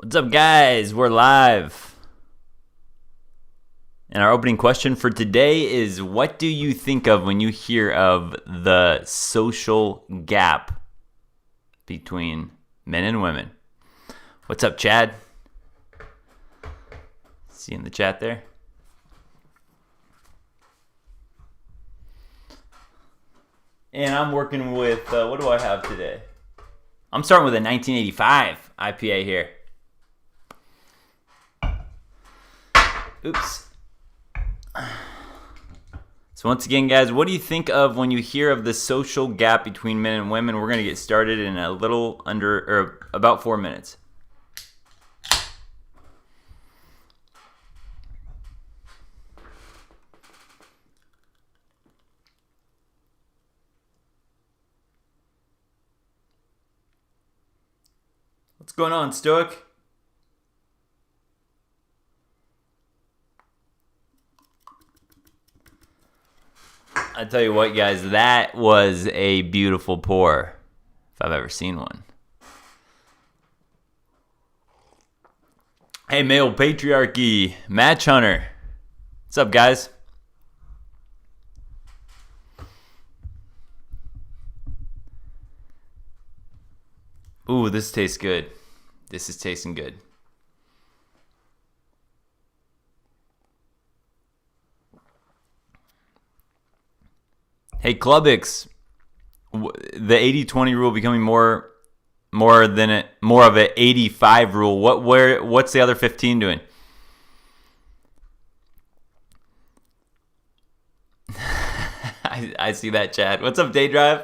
What's up, guys? We're live. And our opening question for today is, what do you think of when you hear of the social gap between men and women? What's up, Chad? See you in the chat there. And I'm working with, what do I have today? I'm starting with a 1985 IPA here. Oops. So once again, guys, what do you think of when you hear of the social gap between men and women? We're going to get started in a little under, or about 4 minutes. What's going on, Stoic? I tell you what, guys, that was a beautiful pour, if I've ever seen one. Hey, male patriarchy, Match Hunter. What's up, guys? Ooh, this tastes good. This is tasting good. Hey, Clubix, the 80-20 rule becoming more of an 85 rule. What's the other 15 doing? I see that, Chad. What's up, Day Drive?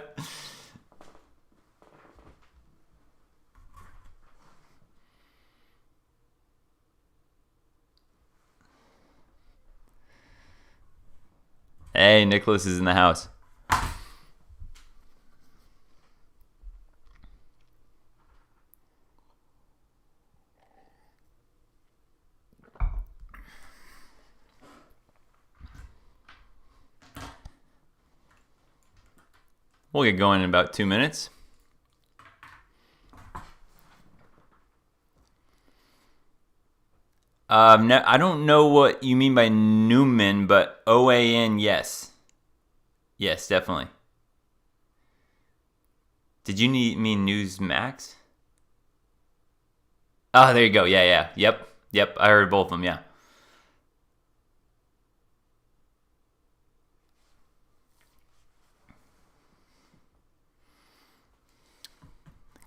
Hey, Nicholas is in the house. We'll get going in about 2 minutes. I don't know what you mean by Newman, but OAN, yes. Yes, definitely. Did you mean Newsmax? Oh, there you go. Yeah. Yep. I heard both of them, yeah.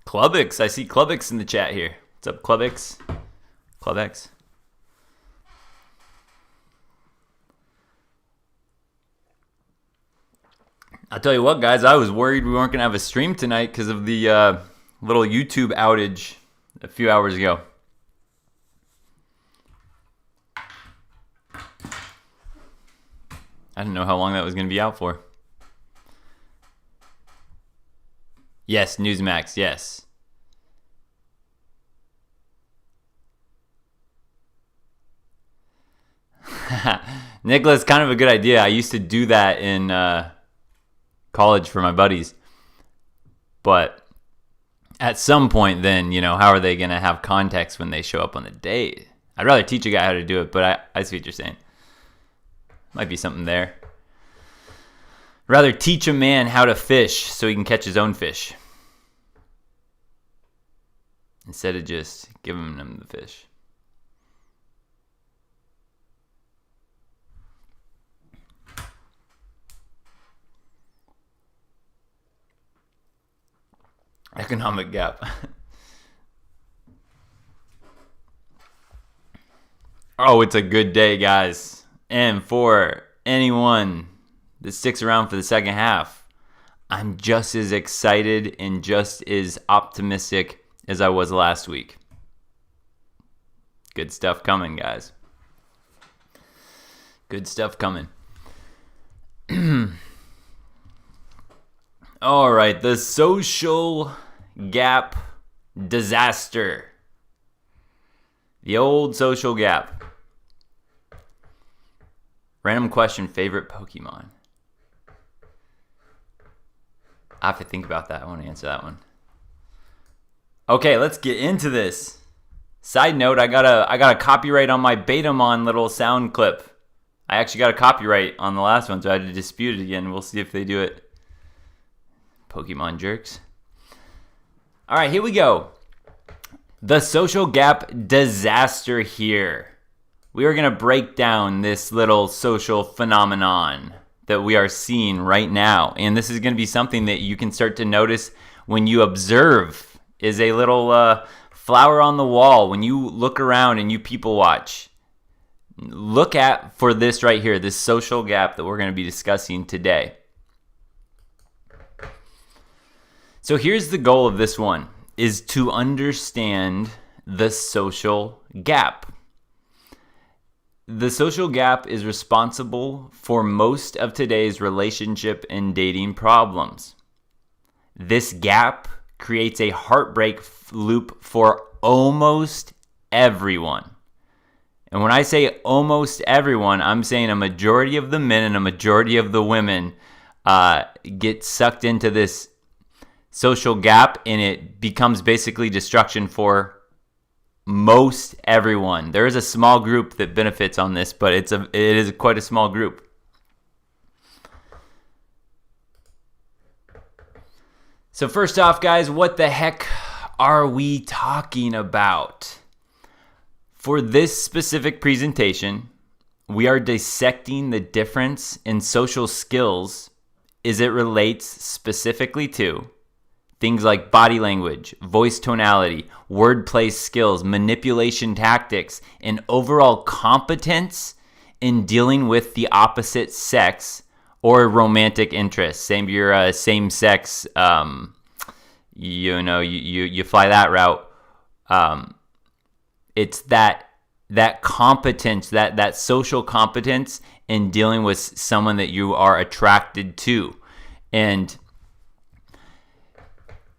Clubix. I see Clubix in the chat here. What's up, Clubix? Clubix. I'll tell you what, guys. I was worried we weren't going to have a stream tonight because of the little YouTube outage a few hours ago. I didn't know how long that was going to be out for. Yes, Newsmax, yes. Nicholas, kind of a good idea. I used to do that in college for my buddies. But at some point then, how are they going to have context when they show up on the date? I'd rather teach a guy how to do it, but I see what you're saying. Might be something there. Rather teach a man how to fish so he can catch his own fish, instead of just giving him the fish. Economic gap. Oh, it's a good day, guys. And for anyone that sticks around for the second half, I'm just as excited and just as optimistic as I was last week. Good stuff coming, guys. Good stuff coming. All right, the social gap disaster. The old social gap. Random question, favorite Pokemon? I have to think about that. I want to answer that one. Okay, let's get into this. Side note, I got a copyright on my Betamon little sound clip. I actually got a copyright on the last one, so I had to dispute it again. We'll see if they do it. Pokemon jerks. All right, here we go. The social gap disaster here. We are going to break down this little social phenomenon that we are seeing right now. And this is going to be something that you can start to notice when you observe, is a little flower on the wall. When you look around and you people watch, look at for this right here, this social gap that we're going to be discussing today. So here's the goal of this one, is to understand the social gap. The social gap is responsible for most of today's relationship and dating problems. This gap creates a heartbreak loop for almost everyone. And when I say almost everyone, I'm saying a majority of the men and a majority of the women get sucked into this social gap, and it becomes basically destruction for most everyone. There is a small group that benefits on this, but it is quite a small group. So first off, guys, what the heck are we talking about? For this specific presentation, we are dissecting the difference in social skills as it relates specifically to things like body language, voice tonality, wordplay skills, manipulation tactics, and overall competence in dealing with the opposite sex or romantic interests. Same your same sex, you fly that route. It's that competence, that social competence in dealing with someone that you are attracted to. And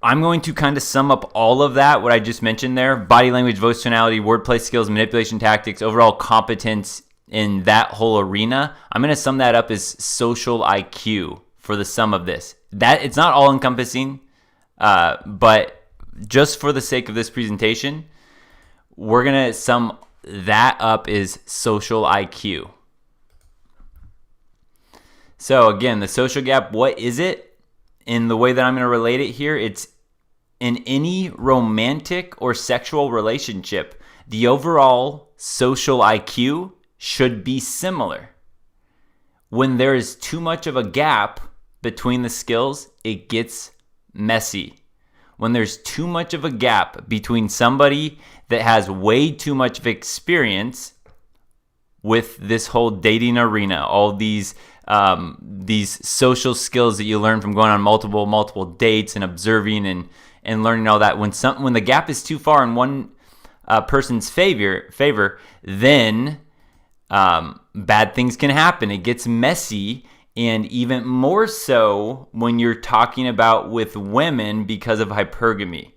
I'm going to kind of sum up all of that, what I just mentioned there: body language, voice tonality, wordplay skills, manipulation tactics, overall competence in that whole arena. I'm going to sum that up as social IQ for the sum of this. That it's not all encompassing, but just for the sake of this presentation, we're going to sum that up as social IQ. So again, the social gap, what is it? In the way that I'm going to relate it here, it's in any romantic or sexual relationship, the overall social IQ should be similar. When there is too much of a gap between the skills, it gets messy. When there's too much of a gap between somebody that has way too much of experience with this whole dating arena, all these social skills that you learn from going on multiple dates and observing and learning all that. When the gap is too far in one person's favor, then bad things can happen. It gets messy, and even more so when you're talking about with women because of hypergamy.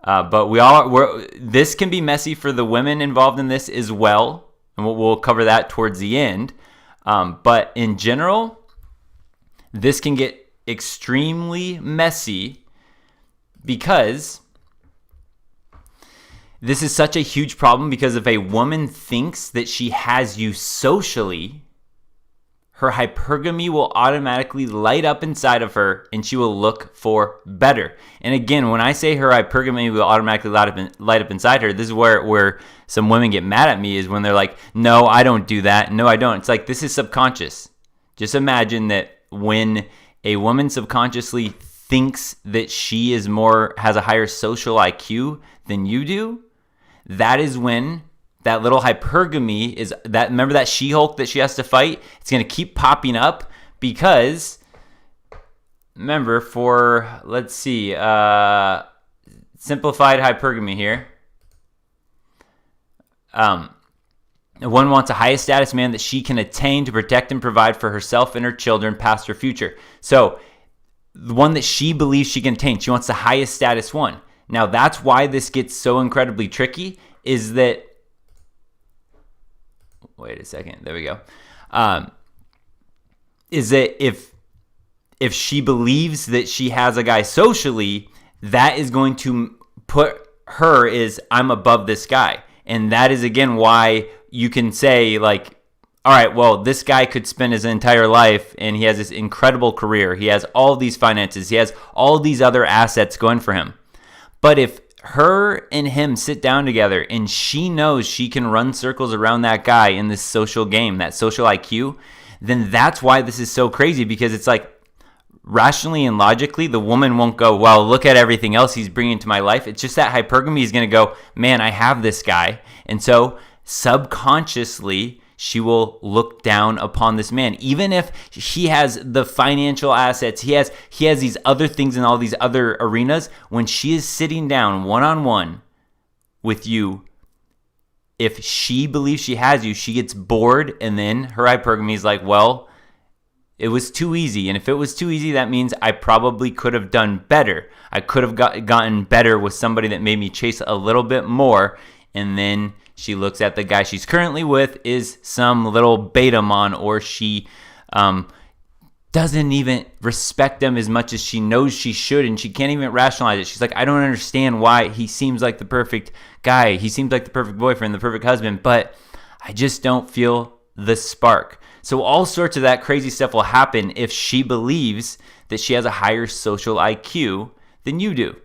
But this can be messy for the women involved in this as well, and we'll cover that towards the end. But in general, this can get extremely messy because this is such a huge problem, because if a woman thinks that she has you socially, her hypergamy will automatically light up inside of her and she will look for better. And again, when I say her hypergamy will automatically light up inside her, this is where some women get mad at me, is when they're like, no, I don't do that. No, I don't. It's like, this is subconscious. Just imagine that when a woman subconsciously thinks that she has a higher social IQ than you do, that is when that little hypergamy is that. Remember that She-Hulk that she has to fight? It's going to keep popping up because, remember, for, let's see, simplified hypergamy here. One wants a highest status man that she can attain to protect and provide for herself and her children, past or future. So the one that she believes she can attain, she wants the highest status one. Now that's why this gets so incredibly tricky, is that, wait a second, there we go. Is that if she believes that she has a guy socially, that is going to put her as, I'm above this guy. And that is, again, why you can say, like, all right, well, this guy could spend his entire life and he has this incredible career. He has all these finances. He has all these other assets going for him. But if her and him sit down together and she knows she can run circles around that guy in this social game, that social IQ, then that's why this is so crazy, because it's like, rationally and logically, the woman won't go, well, look at everything else he's bringing to my life. It's just that hypergamy is going to go, man, I have this guy. And so subconsciously, she will look down upon this man. Even if he has the financial assets, he has these other things in all these other arenas, when she is sitting down one-on-one with you, if she believes she has you, she gets bored, and then her hypergamy is like, well, it was too easy. And if it was too easy, that means I probably could have done better. I could have gotten better with somebody that made me chase a little bit more. And then she looks at the guy she's currently with is some little beta mon, or she doesn't even respect them as much as she knows she should, and she can't even rationalize it. She's like, I don't understand why he seems like the perfect guy. He seems like the perfect boyfriend, the perfect husband, but I just don't feel the spark. So all sorts of that crazy stuff will happen if she believes that she has a higher social IQ than you do.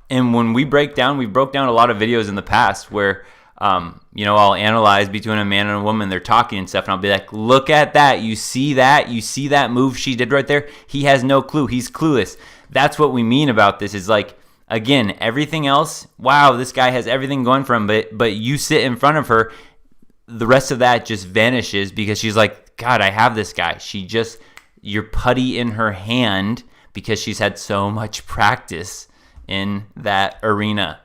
And when we broke down a lot of videos in the past where, I'll analyze between a man and a woman, they're talking and stuff, and I'll be like, look at that. You see that move she did right there? He has no clue. He's clueless. That's what we mean about this, is like, again, everything else, wow, this guy has everything going for him, but you sit in front of her, the rest of that just vanishes because she's like, God, I have this guy. You're putty in her hand because she's had so much practice in that arena.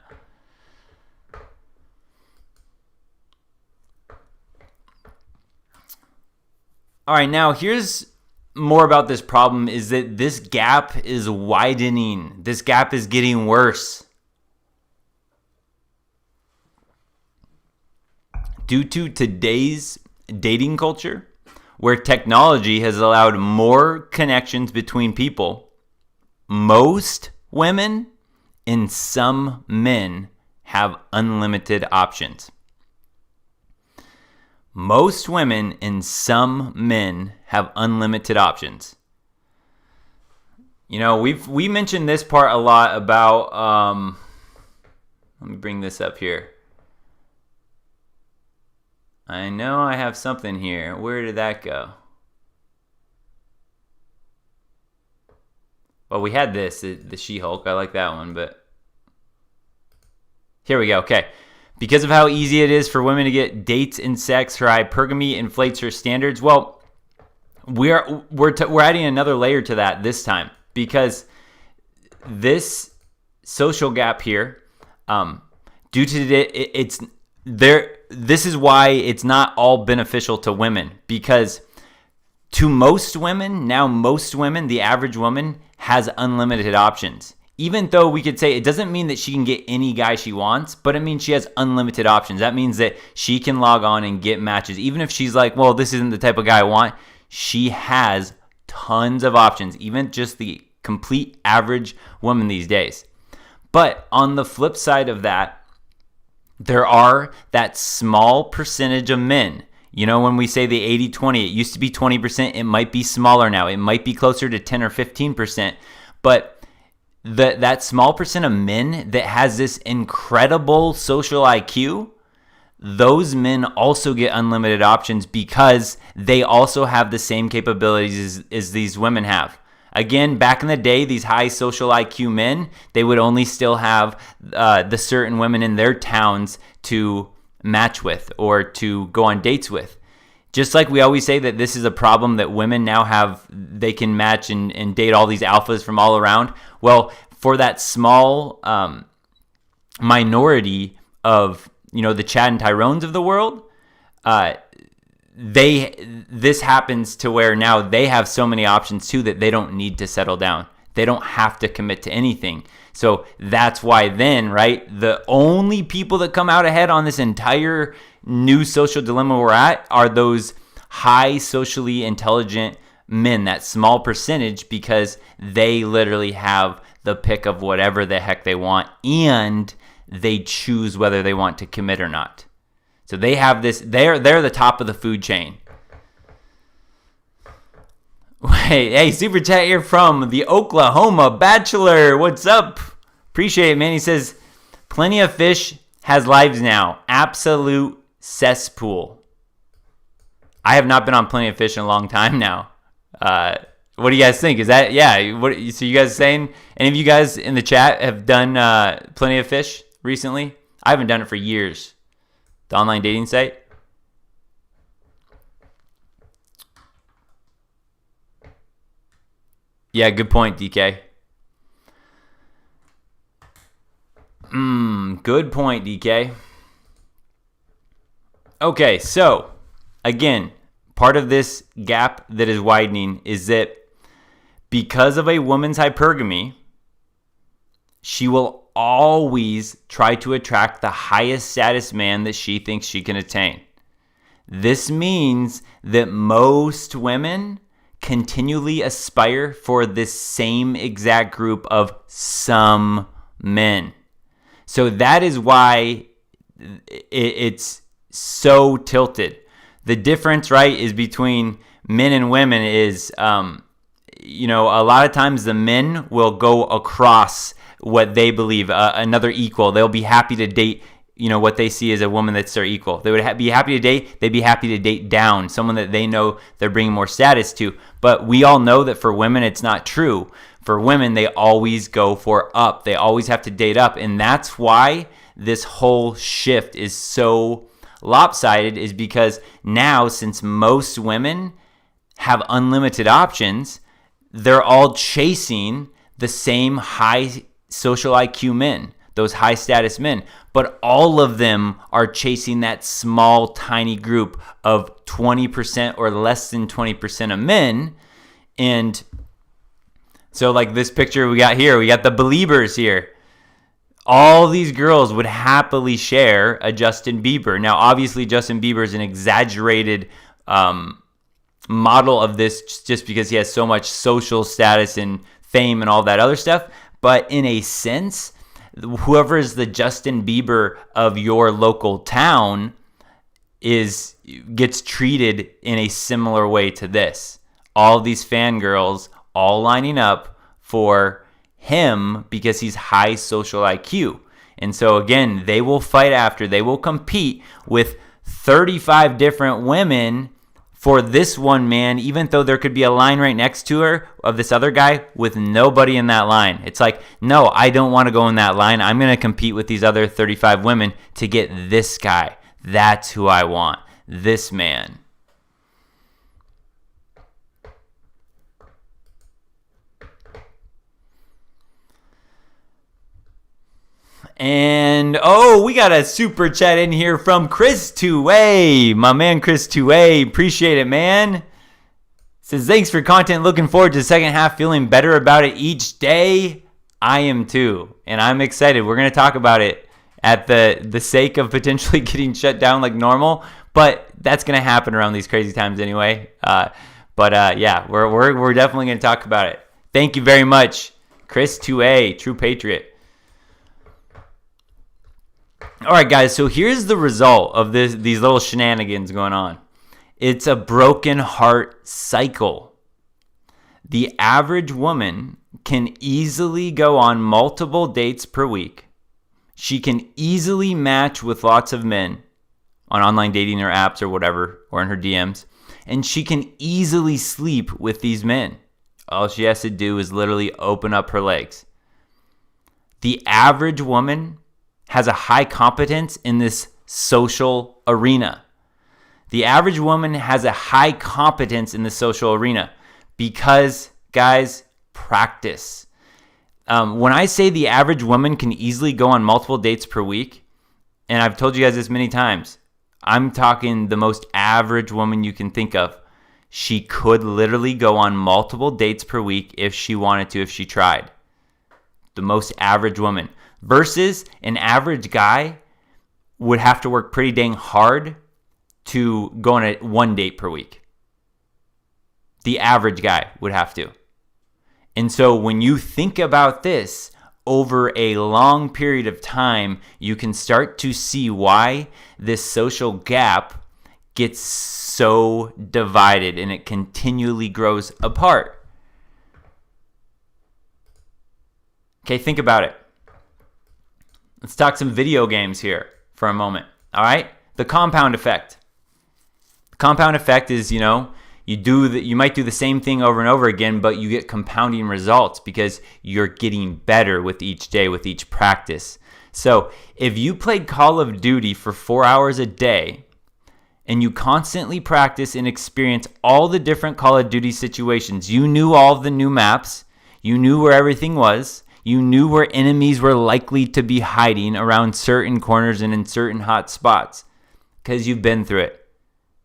All right, now here's more about this problem, is that this gap is widening. This gap is getting worse. Due to today's dating culture, where technology has allowed more connections between people, most women and some men have unlimited options. Most women and some men have unlimited options. We mentioned this part a lot about, let me bring this up here. I know I have something here. Where did that go? Well, we had this, the She-Hulk. I like that one, but here we go. Okay. Because of how easy it is for women to get dates and sex, her hypergamy inflates her standards. Well, we're adding another layer to that this time, because this social gap here, due to it's there. This is why it's not all beneficial to women, because to most women, the average woman has unlimited options. Even though we could say it doesn't mean that she can get any guy she wants, but it means she has unlimited options. That means that she can log on and get matches. Even if she's like, well, this isn't the type of guy I want, she has tons of options, even just the complete average woman these days. But on the flip side of that, there are that small percentage of men. When we say the 80-20, it used to be 20%. It might be smaller now. It might be closer to 10 or 15%. But that small percent of men that has this incredible social IQ, those men also get unlimited options because they also have the same capabilities as these women have. Again, back in the day, these high social IQ men, they would only still have the certain women in their towns to match with or to go on dates with. Just like we always say that this is a problem that women now have, they can match and date all these alphas from all around. Well, for that small minority of, the Chad and Tyrones of the world, this happens to where now they have so many options too that they don't need to settle down. They don't have to commit to anything. So that's why then, right, the only people that come out ahead on this entire new social dilemma we're at are those high socially intelligent men, that small percentage, because they literally have the pick of whatever the heck they want, and they choose whether they want to commit or not. So they have this, they're the top of the food chain. Hey, super chat here from the Oklahoma Bachelor. What's up? Appreciate it, man. He says, Plenty of Fish has lives now. Absolute cesspool. I have not been on Plenty of Fish in a long time now. What do you guys think? Is that, so you guys saying, any of you guys in the chat have done Plenty of Fish recently? I haven't done it for years. The online dating site. Yeah, good point, DK. Good point, DK. Okay, so, again, part of this gap that is widening is that because of a woman's hypergamy, she will always try to attract the highest status man that she thinks she can attain. This means that most women continually aspire for this same exact group of some men. So that is why it's so tilted. The difference, right, is between men and women is, a lot of times the men will go across what they believe, another equal. They'll be happy to date, what they see as a woman that's their equal. They would be happy to date. They'd be happy to date down, someone that they know they're bringing more status to. But we all know that for women, it's not true. For women, they always go for up. They always have to date up. And that's why this whole shift is so lopsided, is because now, since most women have unlimited options, they're all chasing the same high social IQ men, those high status men. But all of them are chasing that small, tiny group of 20% or less than 20% of men. And so like this picture we got here, we got the Beliebers here. All these girls would happily share a Justin Bieber. Now, obviously, Justin Bieber is an exaggerated model of this just because he has so much social status and fame and all that other stuff. But in a sense, whoever is the Justin Bieber of your local town gets treated in a similar way to this. All these fangirls all lining up for him because he's high social IQ. And so again, they will fight after, they will compete with 35 different women for this one man, even though there could be a line right next to her of this other guy with nobody in that line. It's like, no, I don't want to go in that line. I'm going to compete with these other 35 women to get this guy. That's who I want. This man. And, we got a super chat in here from Chris 2A. My man, Chris 2A. Appreciate it, man. Says, thanks for content. Looking forward to the second half. Feeling better about it each day. I am too. And I'm excited. We're going to talk about it at the sake of potentially getting shut down like normal. But that's going to happen around these crazy times anyway. Yeah, we're definitely going to talk about it. Thank you very much, Chris 2A, True Patriot. All right, guys, so here's the result of these little shenanigans going on. It's a broken heart cycle. The average woman can easily go on multiple dates per week. She can easily match with lots of men on online dating or apps or whatever, or in her DMs. And she can easily sleep with these men. All she has to do is literally open up her legs. The average woman has a high competence in this social arena. The average woman has a high competence in the social arena because, guys, practice. When I say the average woman can easily go on multiple dates per week, and I've told you guys this many times, I'm talking the most average woman you can think of. She could literally go on multiple dates per week if she wanted to, if she tried. The most average woman. Versus an average guy would have to work pretty dang hard to go on a one date per week. The average guy would have to. And so when you think about this, over a long period of time, you can start to see why this social gap gets so divided and it continually grows apart. Okay, think about it. Let's talk some video games here for a moment. All right? The compound effect. The compound effect is, you might do the same thing over and over again, but you get compounding results because you're getting better with each day, with each practice. So if you played Call of Duty for 4 hours a day and you constantly practice and experience all the different Call of Duty situations, you knew all of the new maps, you knew where everything was, you knew where enemies were likely to be hiding around certain corners and in certain hot spots because you've been through it.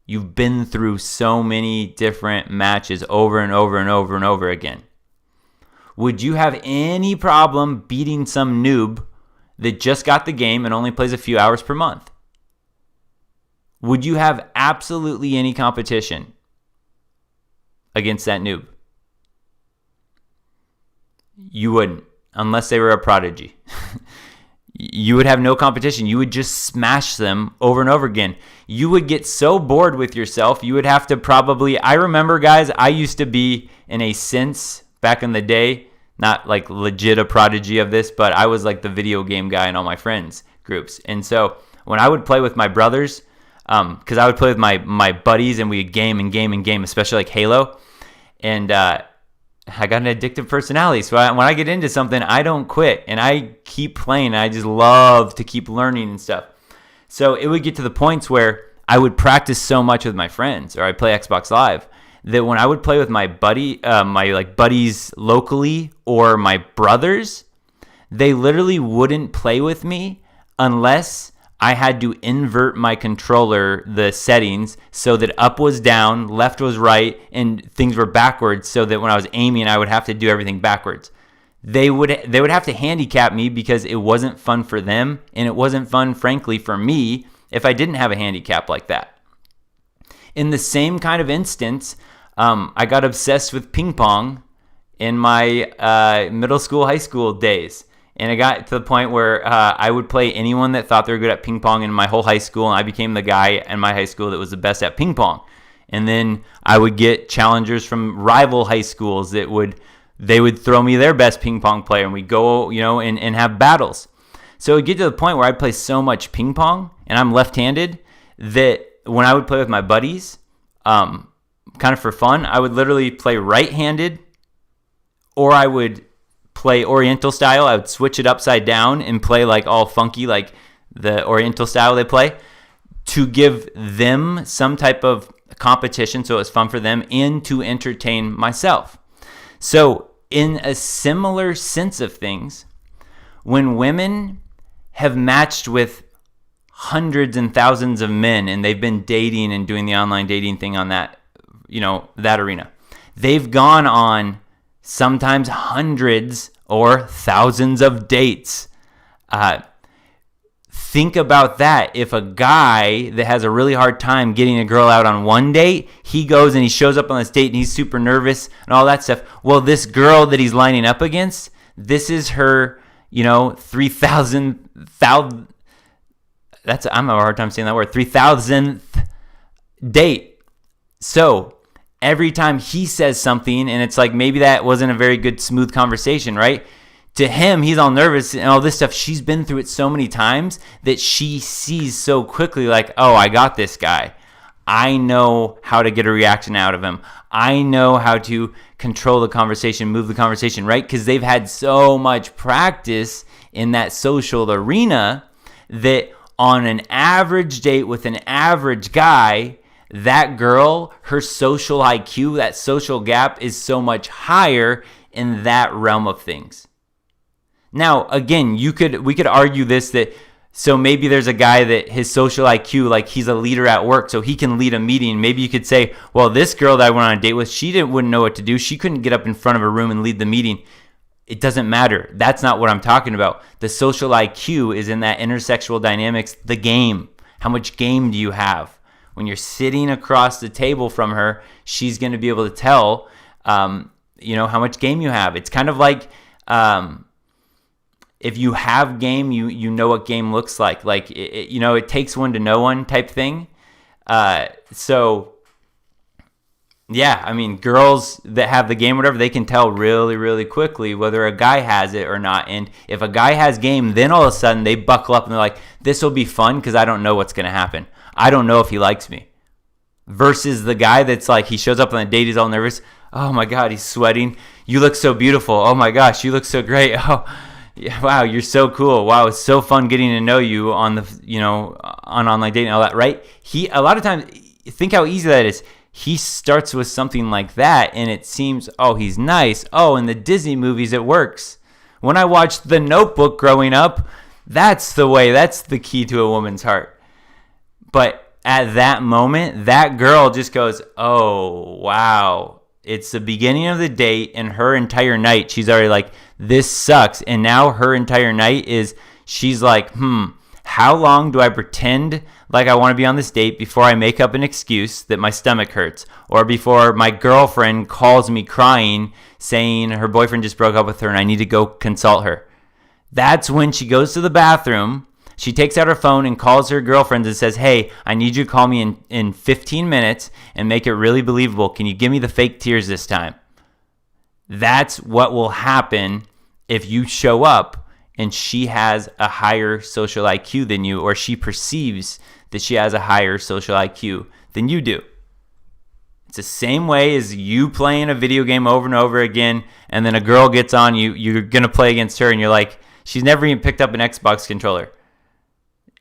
You've been through so many different matches over and over and over and over again. Would you have any problem beating some noob that just got the game and only plays a few hours per month? Would you have absolutely any competition against that noob? You wouldn't, unless they were a prodigy. You would have no competition. You would just smash them over and over again. You would get so bored with yourself. You would have to I remember, guys, I used to be, in a sense, back in the day, not like legit a prodigy of this, but I was like the video game guy in all my friends' groups. And so when I would play with my brothers, because I would play with my buddies and we'd game, especially like Halo. And I got an addictive personality. So when I get into something, I don't quit. And I keep playing. And I just love to keep learning and stuff. So it would get to the points where I would practice so much with my friends, or I'd play Xbox Live, that when I would play with my buddies locally or my brothers, they literally wouldn't play with me unless I had to invert my controller, the settings, so that up was down, left was right, and things were backwards, so that when I was aiming, I would have to do everything backwards. They would have to handicap me because it wasn't fun for them, and it wasn't fun, frankly, for me if I didn't have a handicap like that. In the same kind of instance, I got obsessed with ping pong in my middle school, high school days. And it got to the point where I would play anyone that thought they were good at ping pong in my whole high school, and I became the guy in my high school that was the best at ping pong. And then I would get challengers from rival high schools that they would throw me their best ping pong player, and we'd go, and have battles. So it would get to the point where I'd play so much ping pong, and I'm left-handed, that when I would play with my buddies, kind of for fun, I would literally play right-handed, or I would play Oriental style. I would switch it upside down and play like all funky, like the Oriental style they play, to give them some type of competition so it was fun for them and to entertain myself. So in a similar sense of things, when women have matched with hundreds and thousands of men and they've been dating and doing the online dating thing on that, that arena, they've gone on sometimes hundreds or thousands of dates. Think about that. If a guy that has a really hard time getting a girl out on one date, he goes and he shows up on this date and he's super nervous and all that stuff. Well, this girl that he's lining up against, this is her, 3,000, I'm having a hard time saying that word, 3,000th date. So every time he says something, and it's like maybe that wasn't a very good, smooth conversation, right? To him, he's all nervous and all this stuff. She's been through it so many times that she sees so quickly like, oh, I got this guy. I know how to get a reaction out of him. I know how to control the conversation, move the conversation, right? Because they've had so much practice in that social arena that on an average date with an average guy, that girl, her social IQ, that social gap is so much higher in that realm of things. Now, again, we could argue this, that so maybe there's a guy that his social IQ, like he's a leader at work, so he can lead a meeting. Maybe you could say, well, this girl that I went on a date with, wouldn't know what to do. She couldn't get up in front of a room and lead the meeting. It doesn't matter. That's not what I'm talking about. The social IQ is in that intersexual dynamics, the game. How much game do you have? When you're sitting across the table from her, she's going to be able to tell, how much game you have. It's kind of like, if you have game, you know what game looks like. Like, it takes one to know one type thing. So, yeah, I mean, girls that have the game, whatever, they can tell really, really quickly whether a guy has it or not. And if a guy has game, then all of a sudden they buckle up and they're like, this will be fun because I don't know what's going to happen. I don't know if he likes me. Versus the guy that's like, he shows up on a date, he's all nervous. Oh my God, he's sweating. You look so beautiful. Oh my gosh, you look so great. Oh, yeah, wow, you're so cool. Wow, it's so fun getting to know you on on online dating and all that, right? A lot of times, think how easy that is. He starts with something like that, and it seems, oh, he's nice. Oh, in the Disney movies, it works. When I watched The Notebook growing up, that's the way. That's the key to a woman's heart. But at that moment, that girl just goes, oh, wow. It's the beginning of the date, and her entire night, she's already like, this sucks. And now her entire night is, she's like, how long do I pretend like I want to be on this date before I make up an excuse that my stomach hurts, or before my girlfriend calls me crying saying her boyfriend just broke up with her and I need to go consult her? That's when she goes to the bathroom. She takes out her phone and calls her girlfriend and says, hey, I need you to call me in 15 minutes and make it really believable. Can you give me the fake tears this time? That's what will happen if you show up and she has a higher social IQ than you, or she perceives that she has a higher social IQ than you do. It's the same way as you playing a video game over and over again, and then a girl gets on you, you're going to play against her, and you're like, she's never even picked up an Xbox controller.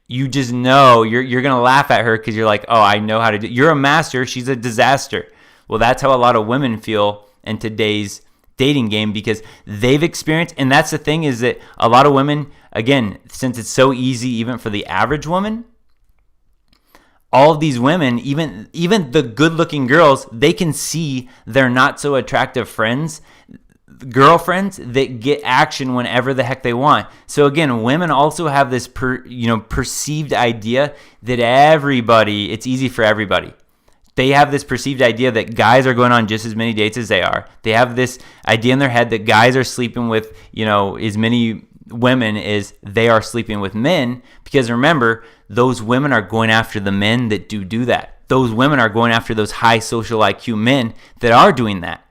You just know you're going to laugh at her because you're like, oh, I know how to do it. You're a master, she's a disaster. Well, that's how a lot of women feel in today's dating game, because they've experienced, and that's the thing, is that a lot of women, again, since it's so easy even for the average woman, all of these women, even the good-looking girls, they can see their not so attractive girlfriends that get action whenever the heck they want. So again, women also have this perceived idea that it's easy for everybody. They have this perceived idea that guys are going on just as many dates as they are. They have this idea in their head that guys are sleeping with, as many women as they are sleeping with men, because remember, those women are going after the men that do that. Those women are going after those high social IQ men that are doing that.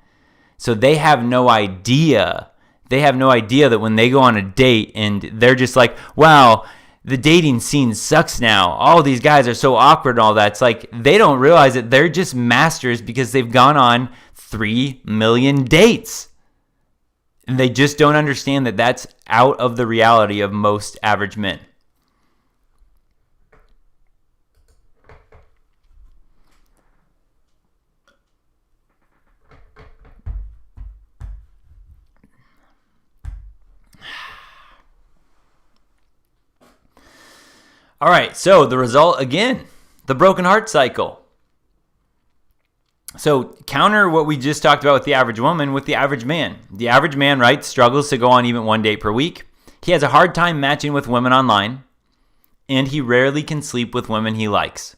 So they have no idea. They have no idea that when they go on a date and they're just like, wow, the dating scene sucks now. All these guys are so awkward and all that. It's like they don't realize that they're just masters because they've gone on 3 million dates. And they just don't understand that that's out of the reality of most average men. All right, so the result, again, the broken heart cycle. So counter what we just talked about with the average woman with the average man. The average man, right, struggles to go on even one date per week. He has a hard time matching with women online, and he rarely can sleep with women he likes.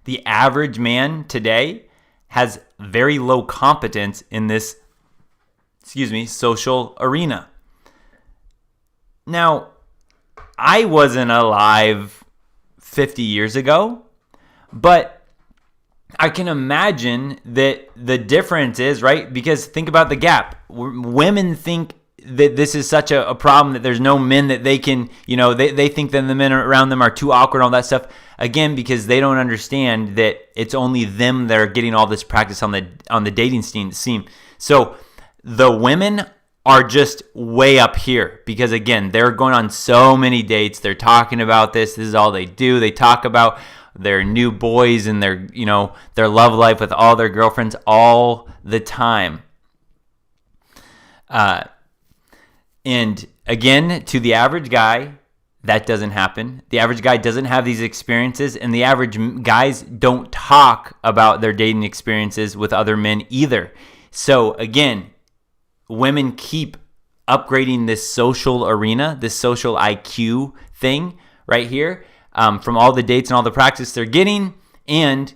The average man today has very low competence in this, social arena. Now, I wasn't alive 50 years ago, but I can imagine that the difference is, right? Because think about the gap. Women think that this is such a problem that there's no men that they can, they think that the men around them are too awkward and all that stuff. Again, because they don't understand that it's only them that are getting all this practice on the dating scene. So the women are just way up here because, again, they're going on so many dates. They're talking about this. This is all they do. They talk about their new boys and their love life with all their girlfriends all the time. And again, to the average guy, that doesn't happen. The average guy doesn't have these experiences, and the average guys don't talk about their dating experiences with other men either. So again, women keep upgrading this social arena, this social IQ thing right here, from all the dates and all the practice they're getting. And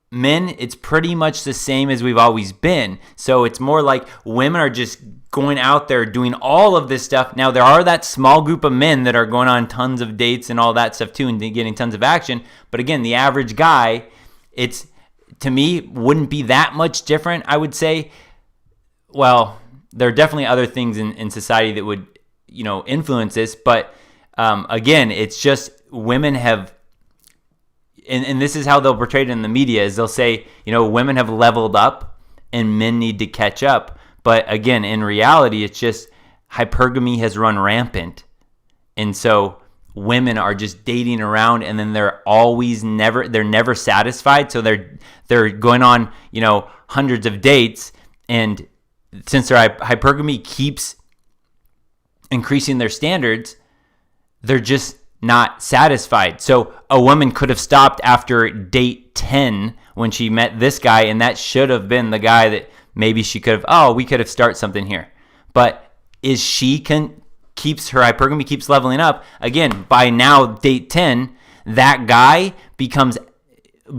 men, it's pretty much the same as we've always been. So it's more like women are just going out there doing all of this stuff. Now, there are that small group of men that are going on tons of dates and all that stuff too and getting tons of action. But again, the average guy, it's, to me, wouldn't be that much different, I would say. Well, there are definitely other things in society that would, influence this. But again, it's just women have, and this is how they'll portray it in the media, is they'll say, women have leveled up and men need to catch up. But again, in reality, it's just hypergamy has run rampant. And so women are just dating around, and then they're never satisfied. So they're going on, hundreds of dates, and since their hypergamy keeps increasing their standards, they're just not satisfied. So a woman could have stopped after date 10 when she met this guy, and that should have been the guy that maybe she could have, we could have started something here. But her hypergamy keeps leveling up. Again, by now, date 10, that guy becomes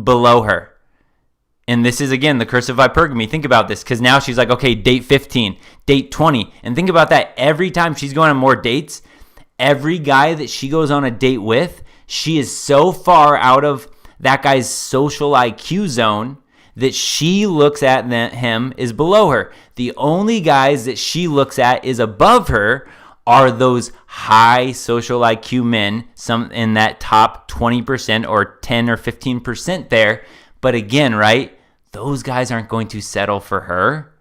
below her. And this is, again, the curse of hypergamy. Think about this, because now she's like, okay, date 15, date 20. And think about that. Every time she's going on more dates, every guy that she goes on a date with, she is so far out of that guy's social IQ zone that she looks at him is below her. The only guys that she looks at is above her are those high social IQ men, some in that top 20% or 10 or 15% there. But again, right, those guys aren't going to settle for her.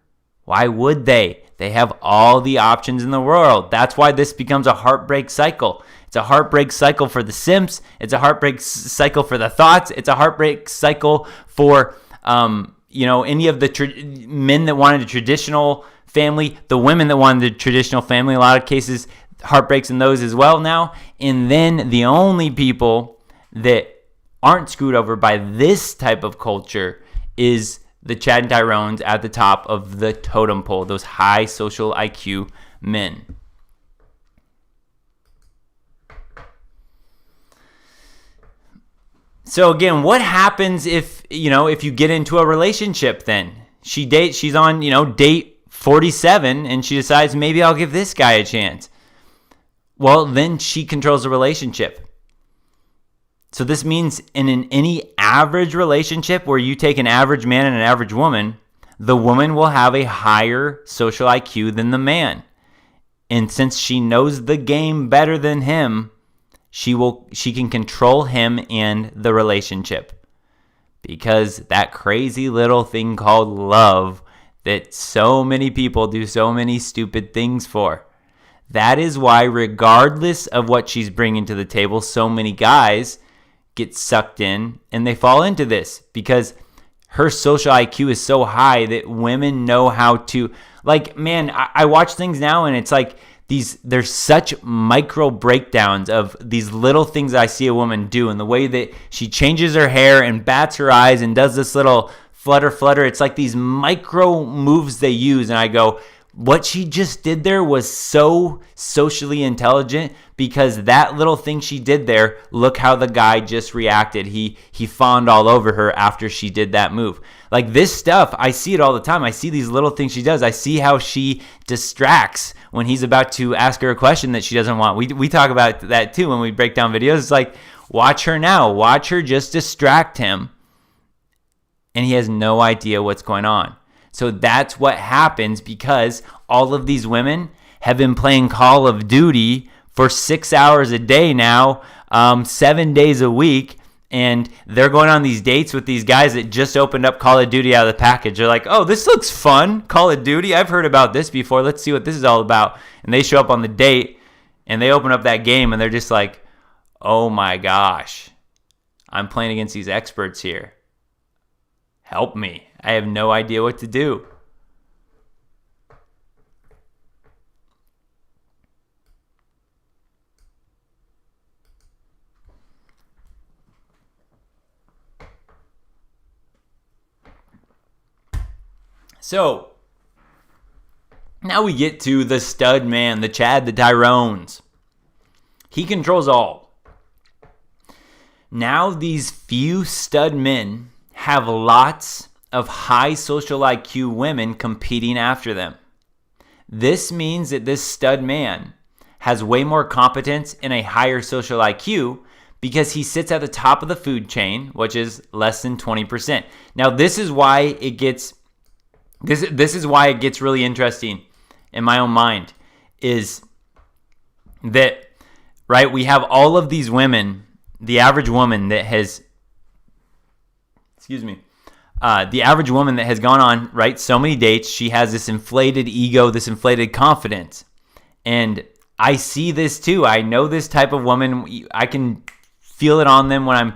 Why would they? They have all the options in the world. That's why this becomes a heartbreak cycle. It's a heartbreak cycle for the simps. It's a heartbreak cycle for the thoughts. It's a heartbreak cycle for any of the men that wanted a traditional family, the women that wanted the traditional family. A lot of cases, heartbreaks in those as well now. And then the only people that aren't screwed over by this type of culture is the Chad and Tyrones at the top of the totem pole, those high social IQ men. So again, what happens if you get into a relationship then? She's on, date 47 and she decides maybe I'll give this guy a chance. Well, then she controls the relationship. So this means in any average relationship where you take an average man and an average woman, the woman will have a higher social IQ than the man. And since she knows the game better than him, she can control him and the relationship. Because that crazy little thing called love that so many people do so many stupid things for. That is why, regardless of what she's bringing to the table, so many guys get sucked in and they fall into this because her social IQ is so high that women know how to, I watch things now and it's like there's such micro breakdowns of these little things I see a woman do, and the way that she changes her hair and bats her eyes and does this little flutter. It's like these micro moves they use, and I go, what she just did there was so socially intelligent, because that little thing she did there, look how the guy just reacted. He fawned all over her after she did that move. Like this stuff, I see it all the time. I see these little things she does. I see how she distracts when he's about to ask her a question that she doesn't want. We talk about that too when we break down videos. It's like, watch her now. Watch her just distract him. And he has no idea what's going on. So that's what happens, because all of these women have been playing Call of Duty for 6 hours a day now, 7 days a week, and they're going on these dates with these guys that just opened up Call of Duty out of the package. They're like, oh, this looks fun, Call of Duty. I've heard about this before. Let's see what this is all about. And they show up on the date, and they open up that game, and they're just like, oh my gosh, I'm playing against these experts here. Help me. I have no idea what to do. So, now we get to the stud man, the Chad the Tyrones. He controls all. Now these few stud men have lots of high social IQ women competing after them. This means that this stud man has way more competence and a higher social IQ because he sits at the top of the food chain, which is less than 20%. Now, this is why it gets really interesting in my own mind, is that, right, we have all of these women, the average woman that has, the average woman that has gone on, right, so many dates, she has this inflated ego, this inflated confidence. And I see this too. I know this type of woman. I can feel it on them when I'm,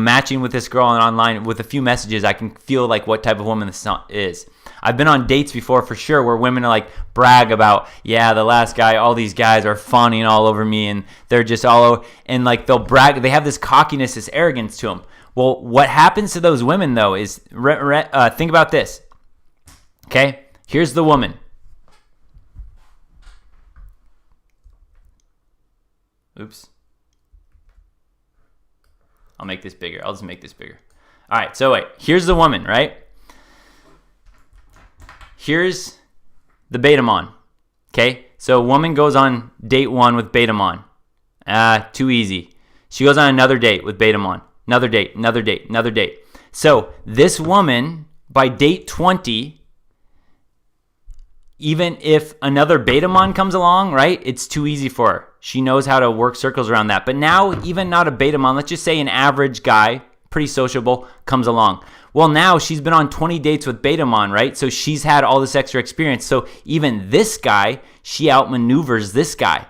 matching with this girl online with a few messages. I can feel like what type of woman this is. I've been on dates before for sure where women are like brag about, yeah, the last guy, all these guys are fawning all over me and they're just all over, and like they'll brag. They have this cockiness, this arrogance to them. Well, what happens to those women though is, think about this. Okay, here's the woman. Oops. I'll make this bigger. I'll just make this bigger. All right, so wait. Here's the woman, right? Here's the Betamon. Okay, so a woman goes on date 1 with Betamon. Too easy. She goes on another date with Betamon. Another date, another date, another date. So this woman, by date 20, even if another Betamon comes along, right, it's too easy for her. She knows how to work circles around that. But now, even not a Betamon, let's just say an average guy, pretty sociable, comes along. Well, now she's been on 20 dates with Betamon, right? So she's had all this extra experience. So even this guy, she outmaneuvers this guy.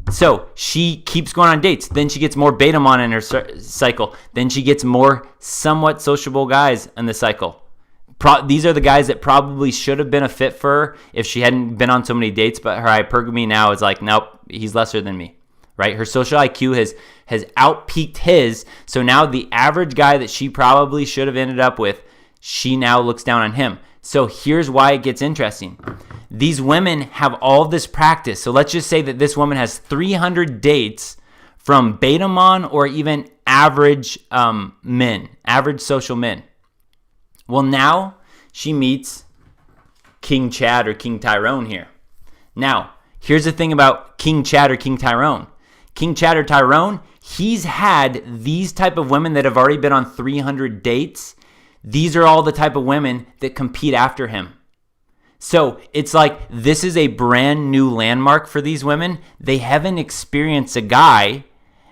So she keeps going on dates. Then she gets more Betamon in her cycle. Then she gets more somewhat sociable guys in the cycle. These are the guys that probably should have been a fit for her if she hadn't been on so many dates, but her hypergamy now is like, nope, he's lesser than me, right? Her social IQ has outpeaked his, so now the average guy that she probably should have ended up with, she now looks down on him. So here's why it gets interesting. These women have all this practice. So let's just say that this woman has 300 dates from Betamon or even average men, average social men. Well, now she meets King Chad or King Tyrone here. Now, here's the thing about King Chad or King Tyrone. King Chad or Tyrone, he's had these type of women that have already been on 300 dates. These are all the type of women that compete after him. So it's like this is a brand new landmark for these women. They haven't experienced a guy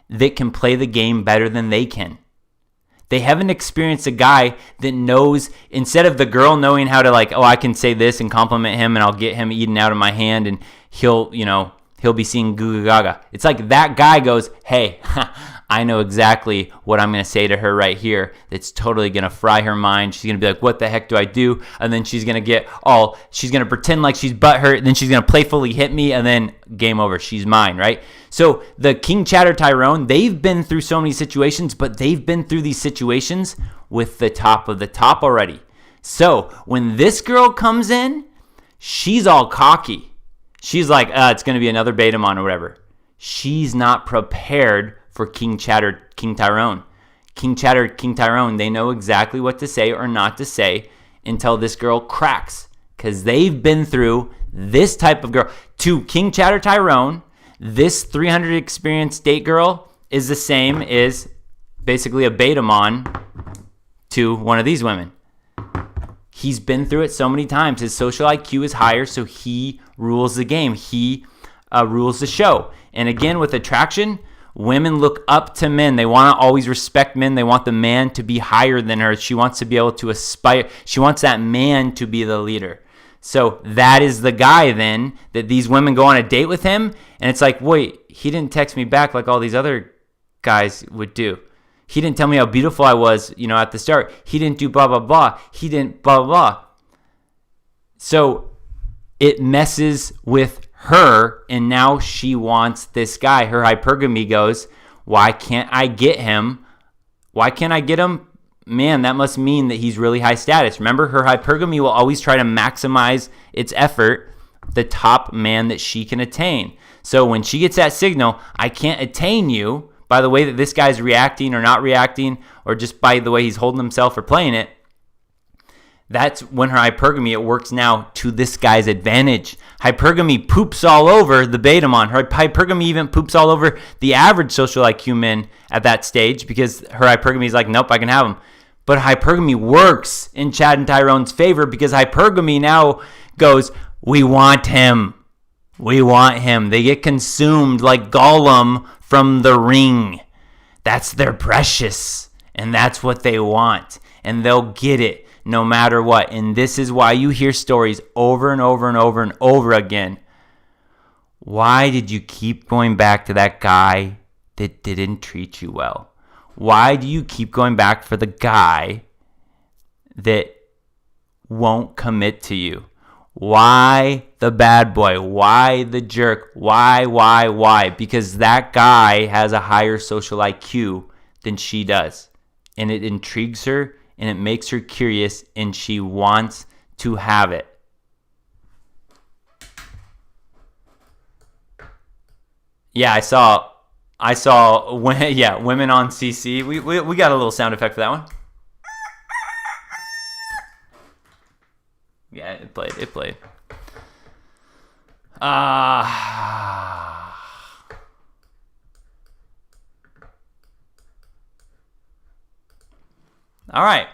that can play the game better than they can. They haven't experienced a guy that knows, instead of the girl knowing how to like, oh, I can say this and compliment him and I'll get him eaten out of my hand and he'll be seeing goo goo gaga. It's like that guy goes, hey, I know exactly what I'm going to say to her right here that's totally going to fry her mind. She's going to be like, what the heck do I do? And then she's going to pretend like she's butthurt, and then she's going to playfully hit me, and then game over. She's mine, right? So the King Chad or Tyrone, they've been through so many situations, but they've been through these situations with the top of the top already. So when this girl comes in, she's all cocky. She's like, it's going to be another Betamon or whatever. She's not prepared for King Chad or King Tyrone. King Chad or King Tyrone, they know exactly what to say or not to say until this girl cracks, because they've been through this type of girl. To King Chad or Tyrone, this 300 experienced date girl is the same as basically a Betamon to one of these women. He's been through it so many times. His social IQ is higher, so he rules the game. He rules the show. And again, with attraction, women look up to men. They want to always respect men. They want the man to be higher than her. She wants to be able to aspire. She wants that man to be the leader. So that is the guy then that these women go on a date with him. And it's like, wait, he didn't text me back like all these other guys would do. He didn't tell me how beautiful I was, at the start. He didn't do blah, blah, blah. He didn't blah, blah, blah. So it messes with her, and now she wants this guy. Her hypergamy goes, why can't I get him? Why can't I get him? Man, that must mean that he's really high status. Remember, her hypergamy will always try to maximize its effort, the top man that she can attain. So when she gets that signal, I can't attain you, by the way that this guy's reacting or not reacting, or just by the way he's holding himself or playing it, that's when her hypergamy, it works now to this guy's advantage. Hypergamy poops all over the beta mon. Her hypergamy even poops all over the average social IQ men at that stage, because her hypergamy is like, nope, I can have him. But hypergamy works in Chad and Tyrone's favor, because hypergamy now goes, we want him. We want him. They get consumed like Gollum from The Ring. That's their precious, and that's what they want, and they'll get it no matter what. And this is why you hear stories over and over and over and over again. Why did you keep going back to that guy that didn't treat you well? Why do you keep going back for the guy that won't commit to you? Why the bad boy? Why the jerk? Why? Because that guy has a higher social IQ than she does. And it intrigues her, and it makes her curious, and she wants to have it. Yeah, I saw women on CC. We got a little sound effect for that one. Yeah, it played. All right.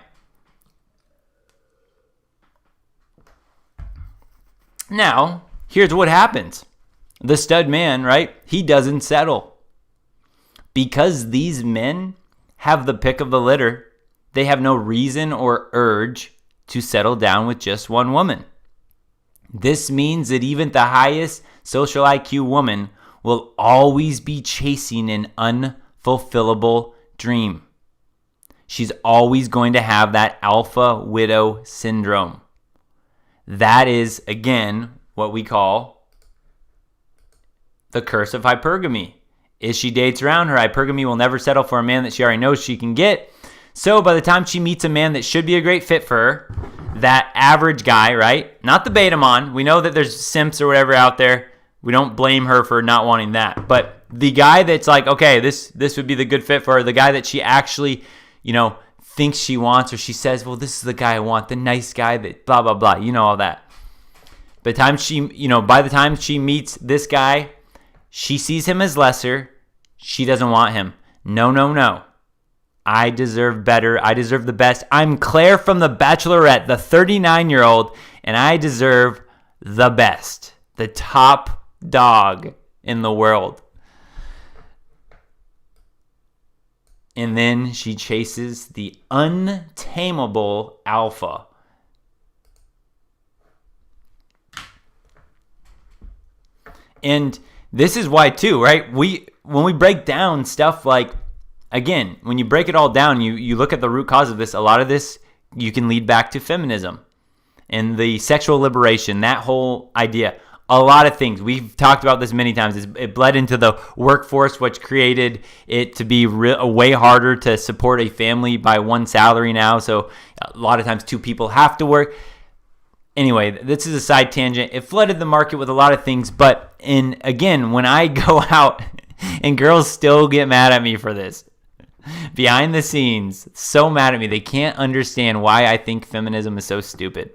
Now, here's what happens. The stud man, right? He doesn't settle. Because these men have the pick of the litter, they have no reason or urge to settle down with just one woman. This means that even the highest social IQ woman will always be chasing an unfulfillable dream. She's always going to have that alpha widow syndrome. That is, again, what we call the curse of hypergamy. As she dates around, her hypergamy will never settle for a man that she already knows she can get. So by the time she meets a man that should be a great fit for her, that average guy, right? Not the beta mon. We know that there's simps or whatever out there. We don't blame her for not wanting that. But the guy that's like, okay, this would be the good fit for her. The guy that she actually, thinks she wants, or she says, well, this is the guy I want, the nice guy that blah, blah, blah. You know all that. By the time she meets this guy, she sees him as lesser. She doesn't want him. No. I deserve better. I deserve the best. I'm Claire from The Bachelorette, the 39-year-old, and I deserve the best, the top dog in the world. And then she chases the untamable alpha. And this is why too, right? When we break down stuff like, again, when you break it all down, you look at the root cause of this. A lot of this you can lead back to feminism and the sexual liberation, that whole idea. A lot of things. We've talked about this many times. It bled into the workforce, which created it to be way harder to support a family by one salary now. So a lot of times two people have to work. Anyway, this is a side tangent. It flooded the market with a lot of things. But again, when I go out, and girls still get mad at me for this, behind the scenes, so mad at me. They can't understand why I think feminism is so stupid.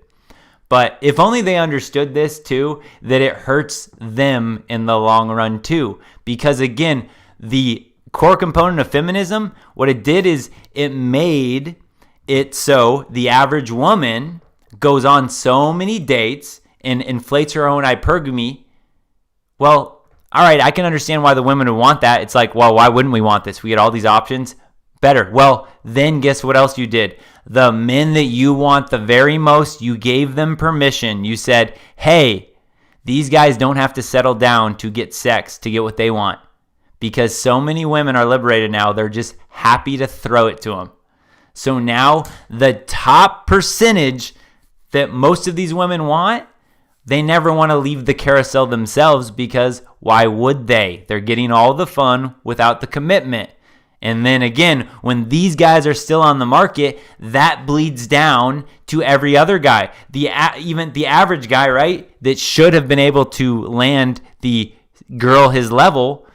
But if only they understood this too, that it hurts them in the long run too. Because again, the core component of feminism, what it did is it made it so the average woman goes on so many dates and inflates her own hypergamy. Well, all right, I can understand why the women would want that. It's like, well, why wouldn't we want this? We get all these options. Better. Well, then guess what else you did? The men that you want the very most, you gave them permission. You said, hey, these guys don't have to settle down to get sex, to get what they want. Because so many women are liberated now, they're just happy to throw it to them. So now the top percentage that most of these women want, they never want to leave the carousel themselves, because why would they? They're getting all the fun without the commitment. And then again, when these guys are still on the market, that bleeds down to every other guy. Even the average guy, right, that should have been able to land the girl his level,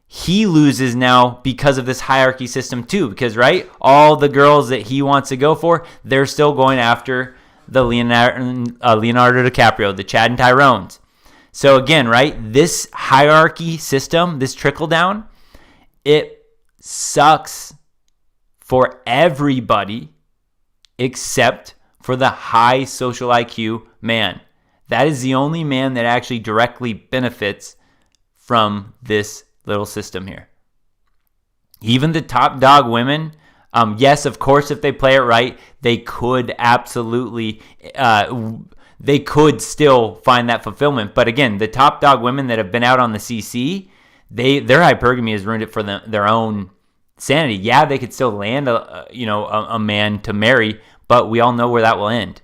he loses now because of this hierarchy system too. Because, right, all the girls that he wants to go for, they're still going after the Leonardo DiCaprio, the Chad and Tyrones. So again, right, this hierarchy system, this trickle down, it sucks for everybody except for the high social IQ man. That is the only man that actually directly benefits from this little system here. Even the top dog women, yes, of course, if they play it right, they could absolutely, they could still find that fulfillment. But again, the top dog women that have been out on the CC, their hypergamy has ruined it for their own sanity. Yeah, they could still land a man to marry, but we all know where that will end.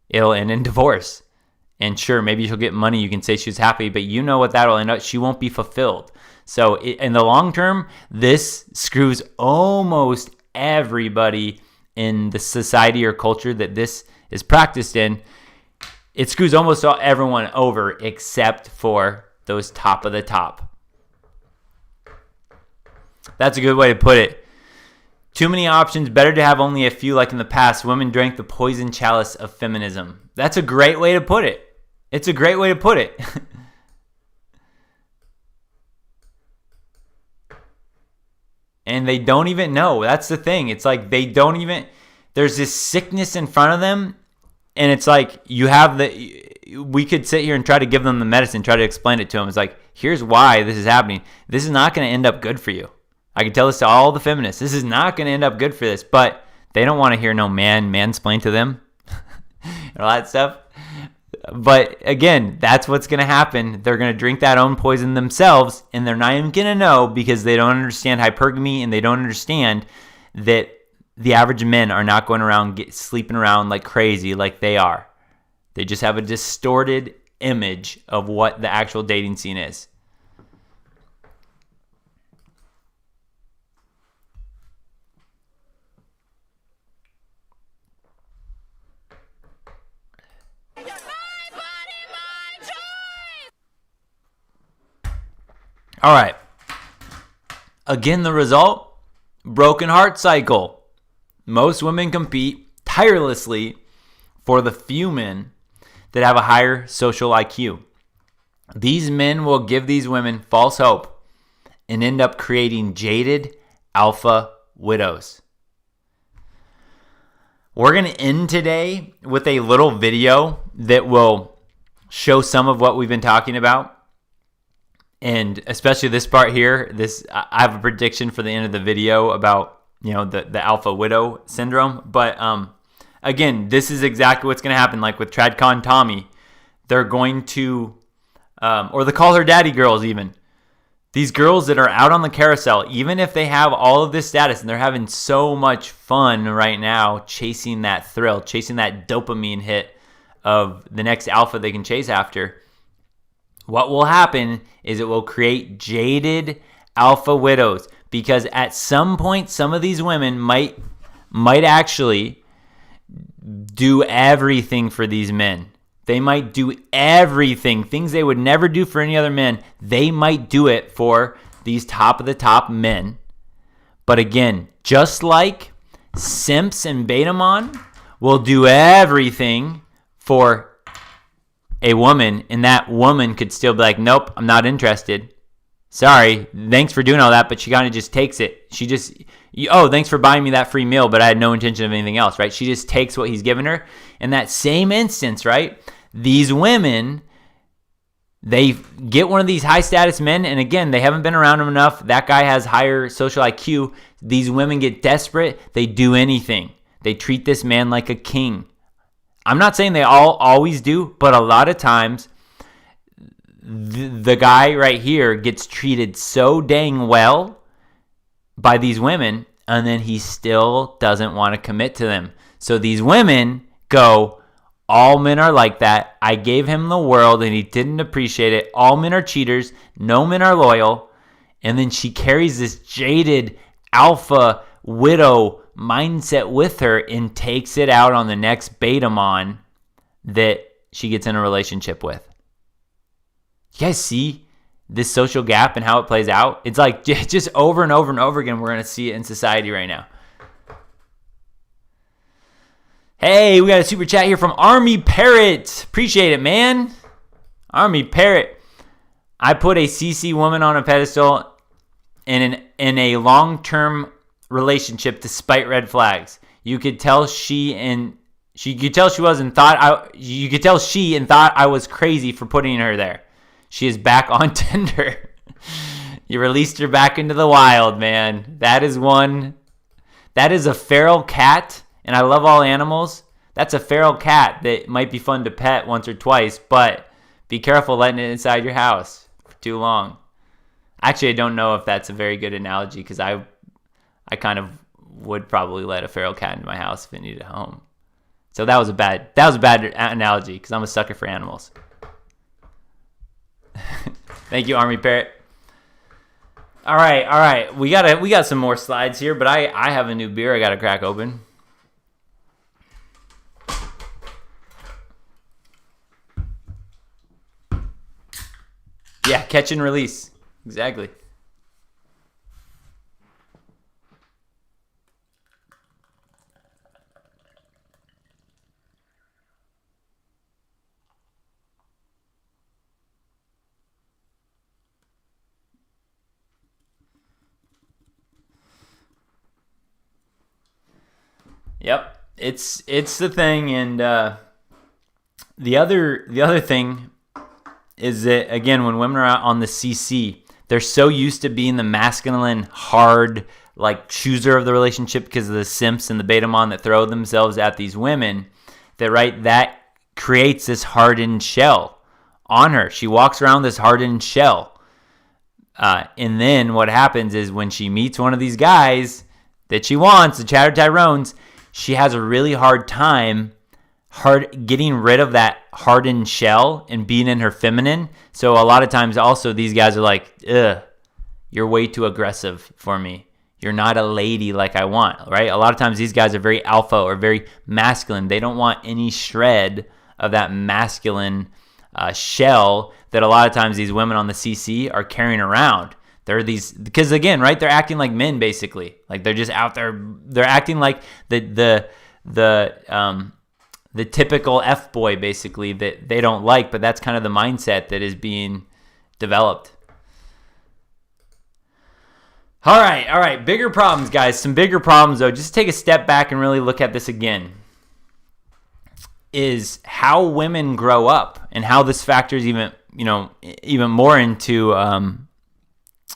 It'll end in divorce. And sure, maybe she'll get money. You can say she's happy, but you know what that'll end up. She won't be fulfilled. So in the long term, this screws almost everybody in the society or culture that this is practiced in. It screws almost everyone over except for those top of the top. That's a good way to put it. Too many options, better to have only a few. Like in the past, women drank the poison chalice of feminism. That's a great way to put it. It's a great way to put it. And they don't even know. That's the thing. It's like they don't even, there's this sickness in front of them. And it's like we could sit here and try to give them the medicine, try to explain it to them. It's like, here's why this is happening. This is not going to end up good for you. I can tell this to all the feminists. This is not going to end up good for this. But they don't want to hear no mansplain to them and all that stuff. But again, that's what's going to happen. They're going to drink that own poison themselves, and they're not even going to know because they don't understand hypergamy, and they don't understand that the average men are not going around sleeping around like crazy like they are. They just have a distorted image of what the actual dating scene is. All right. Again, the result, broken heart cycle. Most women compete tirelessly for the few men that have a higher social IQ. These men will give these women false hope and end up creating jaded alpha widows. We're going to end today with a little video that will show some of what we've been talking about. And especially this part here, I have a prediction for the end of the video about, the alpha widow syndrome. But again, this is exactly what's going to happen. Like with TradCon Tommy, they're going to, or the Call Her Daddy girls even. These girls that are out on the carousel, even if they have all of this status and they're having so much fun right now chasing that thrill, chasing that dopamine hit of the next alpha they can chase after, what will happen is it will create jaded alpha widows, because at some point, some of these women might actually do everything for these men. They might do everything, things they would never do for any other men. They might do it for these top of the top men. But again, just like simps and betamon will do everything for a woman, and that woman could still be like, nope, I'm not interested. Sorry, thanks for doing all that, but she kind of just takes it. She just, thanks for buying me that free meal, but I had no intention of anything else, right? She just takes what he's given her. In that same instance, right, these women, they get one of these high status men, and again, they haven't been around him enough. That guy has higher social IQ. These women get desperate. They do anything. They treat this man like a king. I'm not saying they always do, but a lot of times the guy right here gets treated so dang well by these women, and then he still doesn't want to commit to them. So these women go, all men are like that. I gave him the world and he didn't appreciate it. All men are cheaters. No men are loyal. And then she carries this jaded alpha widow mindset with her and takes it out on the next betamon that she gets in a relationship with. You guys see this social gap and how it plays out, it's like just over and over and over again, we're going to see it in society right now. Hey, we got a super chat here from Army Parrot. Appreciate it, man. Army Parrot. I put a CC woman on a pedestal in a long-term relationship despite red flags. You could tell she thought I was crazy for putting her there. She is back on Tinder. You released her back into the wild, man. That is a feral cat, and I love all animals. That's a feral cat that might be fun to pet once or twice, but be careful letting it inside your house for too long. Actually, I don't know if that's a very good analogy, because I kind of would probably let a feral cat into my house if it needed a home. So that was a bad analogy, because I'm a sucker for animals. Thank you, Army Parrot. All right. We got some more slides here, but I have a new beer I got to crack open. Yeah, catch and release. Exactly. Yep, it's the thing, and the other thing is that, again, when women are out on the CC, they're so used to being the masculine, hard, like, chooser of the relationship because of the simps and the beta mon that throw themselves at these women, that creates this hardened shell on her. She walks around this hardened shell. And then what happens is when she meets one of these guys that she wants, the Chatter Tyrones, she has a really hard time getting rid of that hardened shell and being in her feminine. So a lot of times also these guys are like, ugh, you're way too aggressive for me. You're not a lady like I want, right? A lot of times these guys are very alpha or very masculine. They don't want any shred of that masculine shell that a lot of times these women on the CC are carrying around. They're these, because again, right, they're acting like men basically. Like they're just out there, they're acting like the typical F-boy basically that they don't like, but that's kind of the mindset that is being developed. All right, bigger problems, guys. Some bigger problems though. Just take a step back and really look at this again. Is how women grow up and how this factors even more into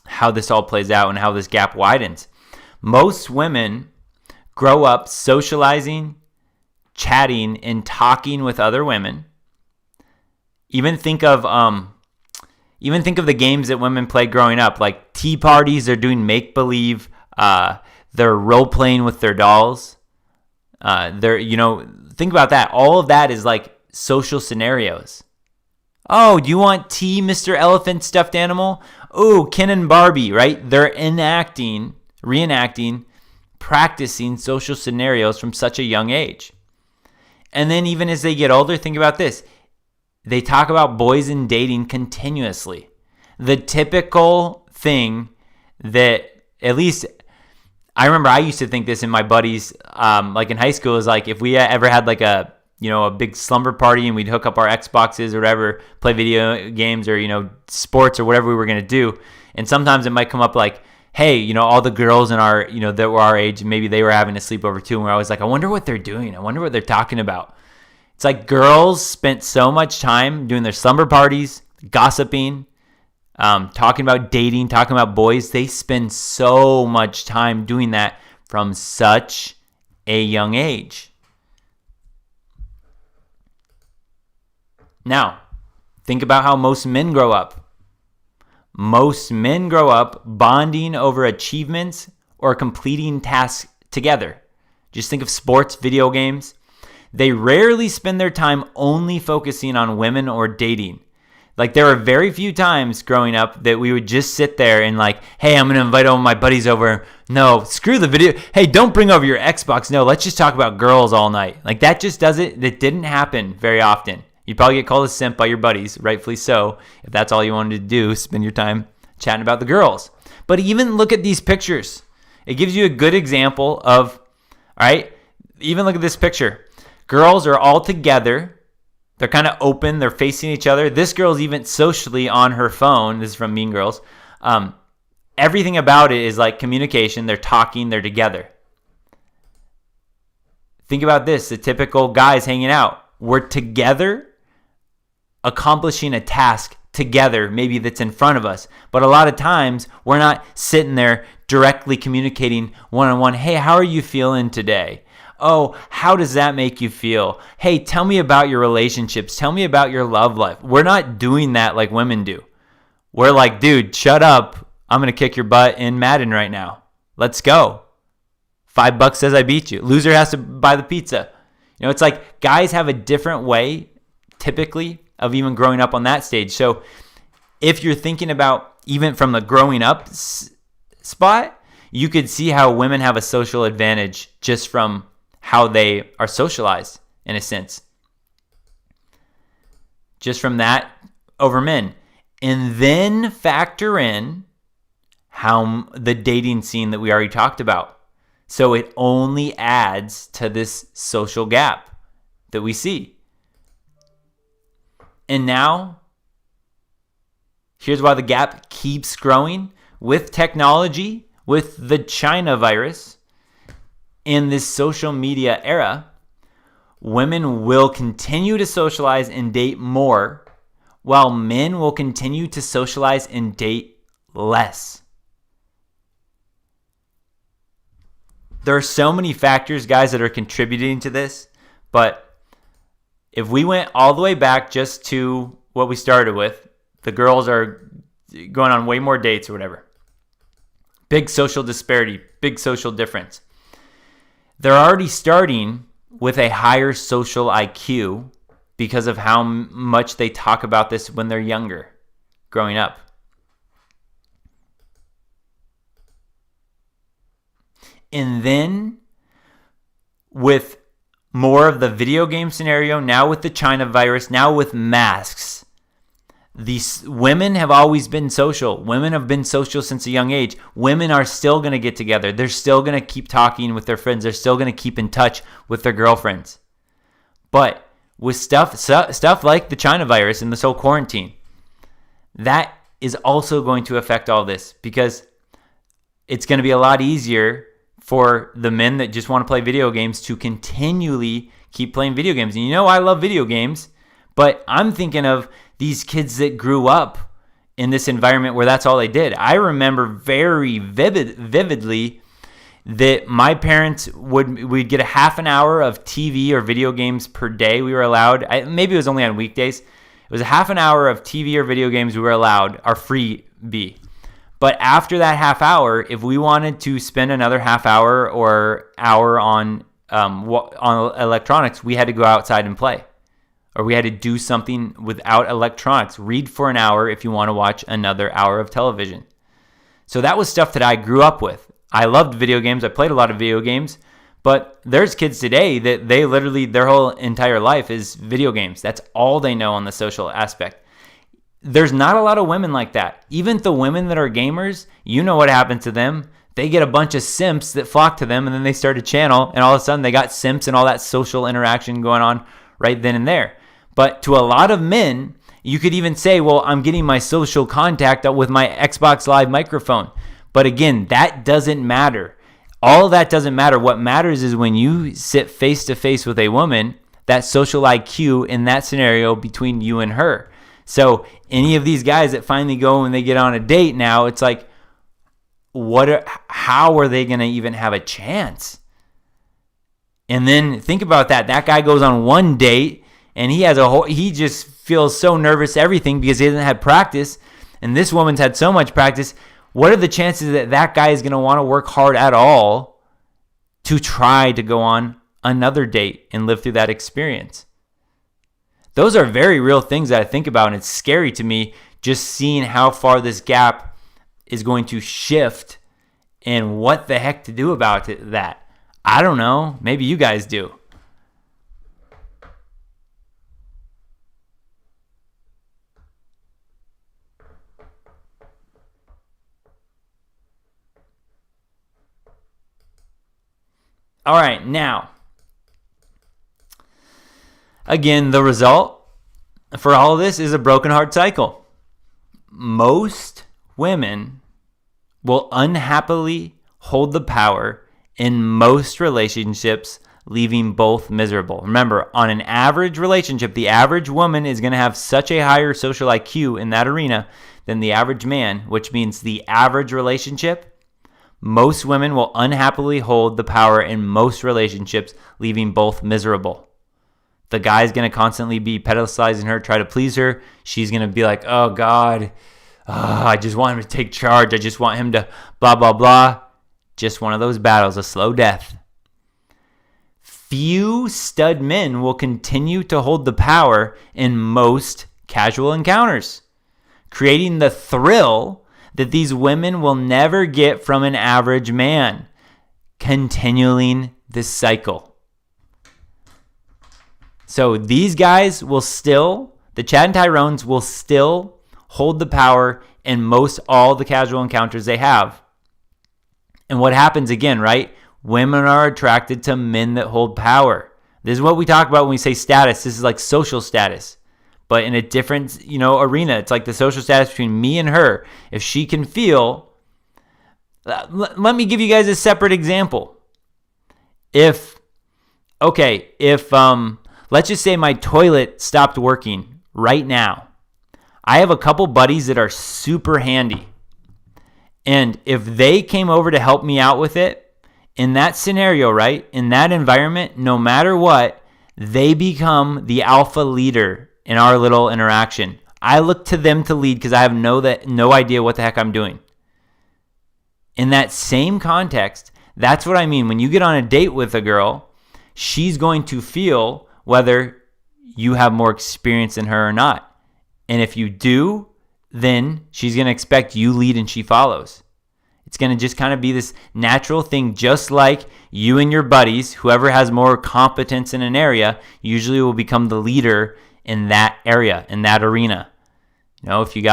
how this all plays out and how this gap widens. Most women grow up socializing, chatting, and talking with other women. Even think of the games that women played growing up, like tea parties. They're doing make believe. They're role playing with their dolls. Think about that. All of that is like social scenarios. Oh, do you want tea, Mr. Elephant Stuffed Animal? Oh, Ken and Barbie, right? They're reenacting, practicing social scenarios from such a young age. And then even as they get older, think about this. They talk about boys and dating continuously. The typical thing that, at least I remember I used to think this in my buddies, like in high school, is like if we ever had like a big slumber party and we'd hook up our Xboxes or whatever, play video games or, sports or whatever we were going to do. And sometimes it might come up like, hey, all the girls in our, that were our age, maybe they were having a sleepover too. And we're always like, I wonder what they're doing. I wonder what they're talking about. It's like girls spent so much time doing their slumber parties, gossiping, talking about dating, talking about boys. They spend so much time doing that from such a young age. Now, think about how most men grow up. Most men grow up bonding over achievements or completing tasks together. Just think of sports, video games. They rarely spend their time only focusing on women or dating. Like there were very few times growing up that we would just sit there and like, hey, I'm going to invite all my buddies over. No, screw the video. Hey, don't bring over your Xbox. No, let's just talk about girls all night. Like that just doesn't, that didn't happen very often. You'd probably get called a simp by your buddies, rightfully so, if that's all you wanted to do, spend your time chatting about the girls. But even look at these pictures. It gives you a good example of, all right, even look at this picture. Girls are all together. They're kind of open. They're facing each other. This girl's even socially on her phone. This is from Mean Girls. Everything about it is like communication. They're talking. They're together. Think about this. The typical guys hanging out. We're together accomplishing a task together, maybe that's in front of us. But a lot of times, we're not sitting there directly communicating one-on-one. Hey, how are you feeling today? Oh, how does that make you feel? Hey, tell me about your relationships. Tell me about your love life. We're not doing that like women do. We're like, dude, shut up. I'm going to kick your butt in Madden right now. Let's go. $5 says I beat you. Loser has to buy the pizza. You know, it's like guys have a different way, typically, of even growing up on that stage. So if you're thinking about even from the growing up spot, you could see how women have a social advantage just from how they are socialized, in a sense. Just from that over men. And then factor in how the dating scene that we already talked about. So it only adds to this social gap that we see. And now, here's why the gap keeps growing. With technology, with the China virus, in this social media era, women will continue to socialize and date more, while men will continue to socialize and date less. There are so many factors, guys, that are contributing to this, but if we went all the way back just to what we started with, the girls are going on way more dates or whatever. Big social disparity, big social difference. They're already starting with a higher social IQ because of how much they talk about this when they're younger, growing up. And then with more of the video game scenario, now with the China virus, now with masks, these women have always been social. Women have been social since a young age. Women are still going to get together. They're still going to keep talking with their friends. They're still going to keep in touch with their girlfriends. But with stuff like the China virus and this whole quarantine, that is also going to affect all this because it's going to be a lot easier for the men that just want to play video games to continually keep playing video games. And you know I love video games, but I'm thinking of these kids that grew up in this environment where that's all they did. I remember very vividly that my parents we'd get a half an hour of TV or video games per day we were allowed. Maybe it was only on weekdays. It was a half an hour of TV or video games we were allowed, our freebie. But after that half hour, if we wanted to spend another half hour or hour on electronics, we had to go outside and play. Or we had to do something without electronics. Read for an hour if you want to watch another hour of television. So that was stuff that I grew up with. I loved video games. I played a lot of video games. But there's kids today that they literally, their whole entire life is video games. That's all they know on the social aspect. There's not a lot of women like that. Even the women that are gamers, you know what happened to them. They get a bunch of simps that flock to them, and then they start a channel, and all of a sudden they got simps and all that social interaction going on right then and there. But to a lot of men, you could even say, well, I'm getting my social contact with my Xbox Live microphone. But again, that doesn't matter. All of that doesn't matter. What matters is when you sit face to face with a woman, that social IQ in that scenario between you and her. So any of these guys that finally go and they get on a date now, it's like, how are they going to even have a chance? And then think about that. That guy goes on one date and he just feels so nervous, everything, because he hasn't had practice. And this woman's had so much practice. What are the chances that that guy is going to want to work hard at all to try to go on another date and live through that experience? Those are very real things that I think about, and it's scary to me just seeing how far this gap is going to shift and what the heck to do about that. I don't know. Maybe you guys do. All right, now, again, the result for all of this is a broken heart cycle. Most women will unhappily hold the power in most relationships, leaving both miserable. Remember, on an average relationship, the average woman is going to have such a higher social IQ in that arena than the average man, which means the average relationship, most women will unhappily hold the power in most relationships, leaving both miserable. The guy's going to constantly be pedestalizing her, try to please her. She's going to be like, oh, God, I just want him to take charge. I just want him to blah, blah, blah. Just one of those battles, a slow death. Few stud men will continue to hold the power in most casual encounters, creating the thrill that these women will never get from an average man, continuing this cycle. So these guys will still, the Chad and Tyrones will still hold the power in most all the casual encounters they have. And what happens again, right? Women are attracted to men that hold power. This is what we talk about when we say status. This is like social status, but in a different, arena. It's like the social status between me and her. If she can feel, let me give you guys a separate example. If let's just say my toilet stopped working right now. I have a couple buddies that are super handy. And if they came over to help me out with it, in that scenario, right, in that environment, no matter what, they become the alpha leader in our little interaction. I look to them to lead because I have no idea what the heck I'm doing. In that same context, that's what I mean. When you get on a date with a girl, she's going to feel whether you have more experience than her or not. And if you do, then she's going to expect you lead and she follows. It's going to just kind of be this natural thing, just like you and your buddies, whoever has more competence in an area, usually will become the leader in that area, in that arena. If you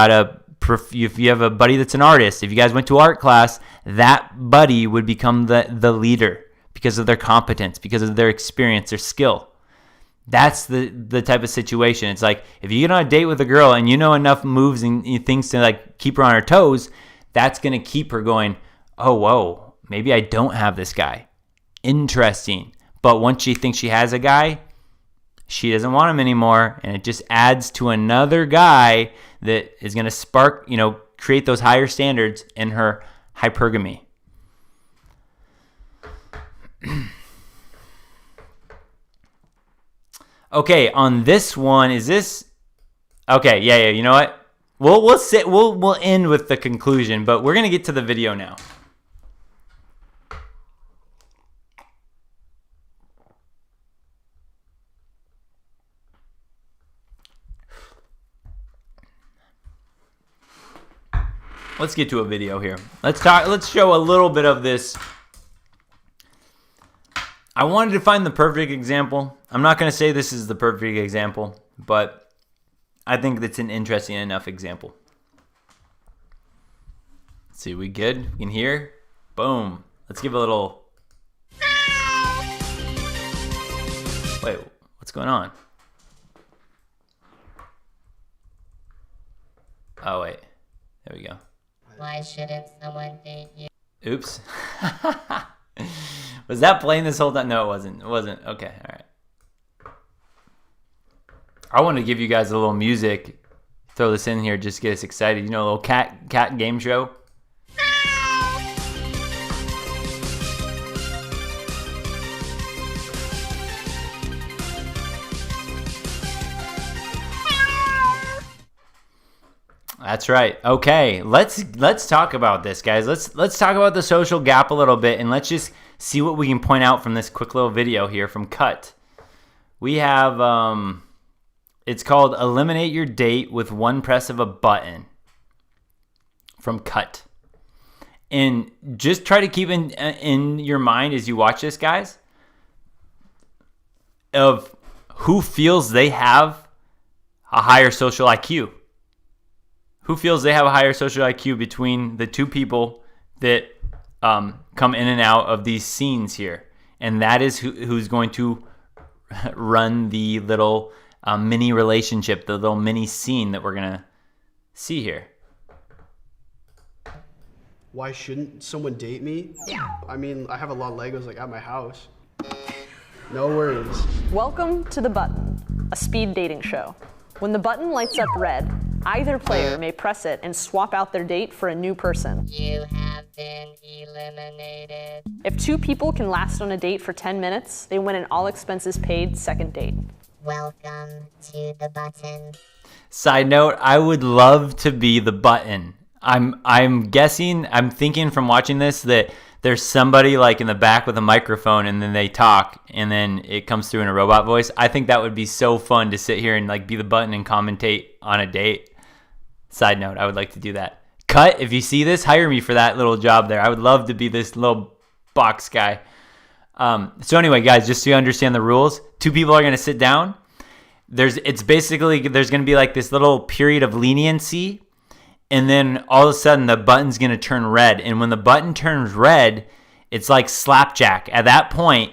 have a buddy that's an artist, if you guys went to art class, that buddy would become the leader because of their competence, because of their experience, their skill. That's the type of situation. It's like if you get on a date with a girl and you know enough moves and things to like keep her on her toes, that's going to keep her going, oh, whoa, maybe I don't have this guy. Interesting. But once she thinks she has a guy, she doesn't want him anymore. And it just adds to another guy that is going to spark, create those higher standards in her hypergamy. Okay, on this one, is this... Okay, yeah, you know what? We'll end with the conclusion, but we're going to get to the video now. Let's get to a video here. Let's show a little bit of this. I wanted to find the perfect example. I'm not going to say this is the perfect example, but I think that's an interesting enough example. Let's see, we good? We can hear? Boom. Let's give a little... Wait, what's going on? Oh, wait. There we go. Why shouldn't someone date you? Oops. Was that playing this whole time? No, it wasn't. It wasn't. Okay, all right. I want to give you guys a little music. Throw this in here just to get us excited. A little cat game show. That's right. Okay, let's talk about this, guys. Let's talk about the social gap a little bit, and let's just see what we can point out from this quick little video here from Cut. We have it's called "Eliminate Your Date with One Press of a Button" from Cut. And just try to keep in your mind as you watch this, guys, of who feels they have a higher social IQ. Who feels they have a higher social IQ between the two people that come in and out of these scenes here? and that is who's going to run the little mini relationship, the little mini scene that we're gonna see here. Why shouldn't someone date me? Yeah. I mean, I have a lot of Legos like at my house. No worries. Welcome to The Button, a speed dating show. When the button lights up red, either player may press it and swap out their date for a new person. You have been eliminated. If 2 people can last on a date for 10 minutes, they win an all-expenses-paid second date. Welcome to the button. Side note, I would love to be the button. I'm thinking from watching this that there's somebody like in the back with a microphone and then they talk and then it comes through in a robot voice. I think that would be so fun to sit here and like be the button and commentate on a date. Side note, I would like to do that. Cut, if you see this, hire me for that little job there. I would love to be this little box guy. So anyway, guys, just so you understand the rules, 2 people are going to sit down. There's going to be like this little period of leniency. And then all of a sudden the button's going to turn red. And when the button turns red, it's like slapjack. At that point,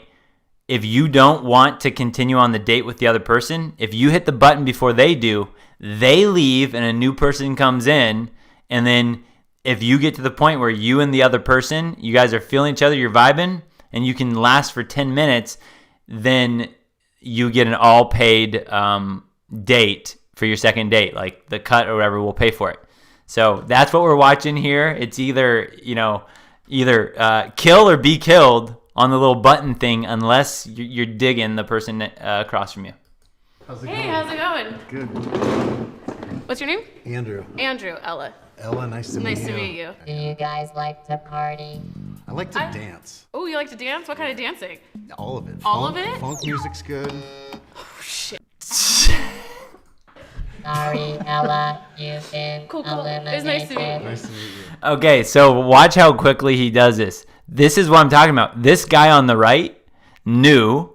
if you don't want to continue on the date with the other person, if you hit the button before they do, they leave and a new person comes in. And then if you get to the point where you and the other person, you guys are feeling each other, you're vibing, and you can last for 10 minutes, then you get an all-paid date for your second date. Like the cut or whatever will pay for it. So that's what we're watching here. It's either kill or be killed on the little button thing, unless you're digging the person across from you. How's it going? Good. What's your name? Andrew. Andrew. Ella. Ella, nice to meet you. Nice to meet you. Do you guys like to party? I like to dance. Oh, you like to dance? What kind of dancing? All of it. All of it? Funk music's good. Sorry, Ella, you've been Cool. eliminated. It's nice to meet you. Nice to meet you. Okay, so watch how quickly he does this. This is what I'm talking about. This guy on the right knew,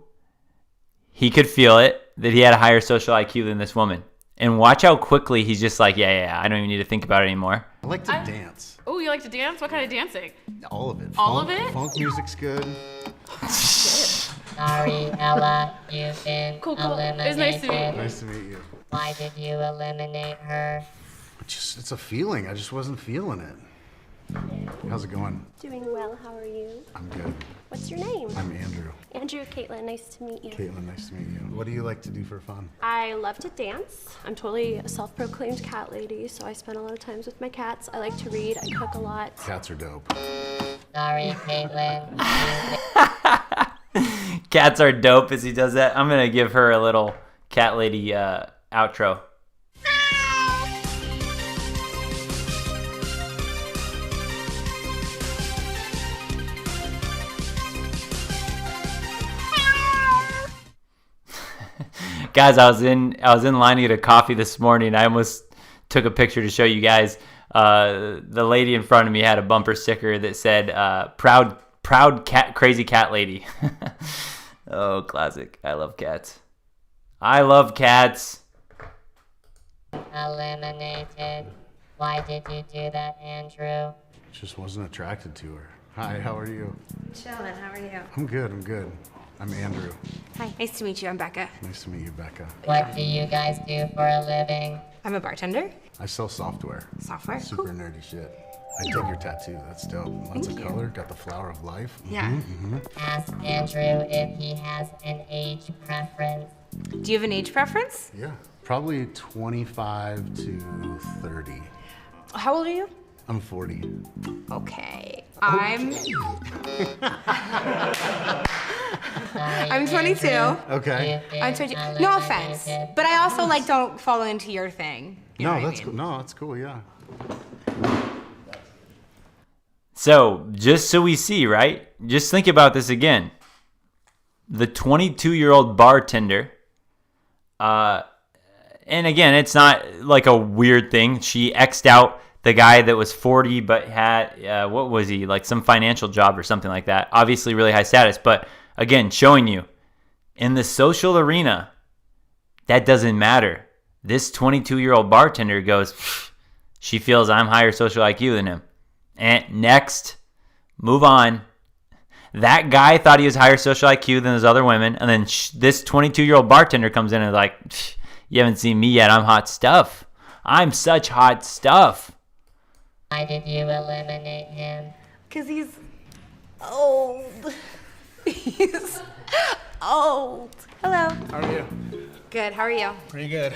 he could feel it, that he had a higher social IQ than this woman. And watch how quickly he's just like, yeah, I don't even need to think about it anymore. I like to dance. Oh, you like to dance? What kind of dancing? All of it. All of it? Funk music's good. Sorry, Ella, you've been Cool. eliminated. It's nice to meet you. Nice to meet you. Why did you eliminate her? It's a feeling. I just wasn't feeling it. How's it going? Doing well, how are you? I'm good. What's your name? I'm Andrew. Andrew, Caitlin, nice to meet you. Caitlin, nice to meet you. What do you like to do for fun? I love to dance. I'm totally a self-proclaimed cat lady, so I spend a lot of times with my cats. I like to read, I cook a lot. Cats are dope. Sorry, Caitlin. Cats are dope as he does that. I'm going to give her a little cat lady outro. Guys, I was in line to get a coffee this morning. I almost took a picture to show you guys. The lady in front of me had a bumper sticker that said proud cat, crazy cat lady. Oh, classic. I love cats. Eliminated. Why did you do that, Andrew? Just wasn't attracted to her. Hi, how are you? Chillin', how are you? I'm good. I'm Andrew. Hi, nice to meet you. I'm Becca. Nice to meet you, Becca. What do you guys do for a living? I'm a bartender. I sell software. Software. Super Cool. nerdy shit. I dig your tattoo. That's dope. Lots of color. Got the flower of life. Yeah. Ask Andrew if he has an age preference. Do you have an age preference? Yeah. Probably 25 to 30. How old are you? I'm 40. Okay. I'm 22. Okay. I'm 22. No offense, but I also don't fall into your thing. You know No, what I that's mean? cool. No, that's cool. Yeah. So, just so we see, right? Just think about this again. The 22-year-old bartender, and again, it's not like a weird thing. She X'd out the guy that was 40 but had, what was he, like some financial job or something like that. Obviously really high status, but again, showing you, in the social arena, that doesn't matter. This 22-year-old bartender goes, she feels I'm higher social IQ than him. And next, move on. That guy thought he was higher social IQ than those other women. And then this 22-year-old bartender comes in and is like, you haven't seen me yet. I'm hot stuff. I'm such hot stuff. Why did you eliminate him? Because he's old. He's old. Hello. How are you? Good. How are you? Pretty good.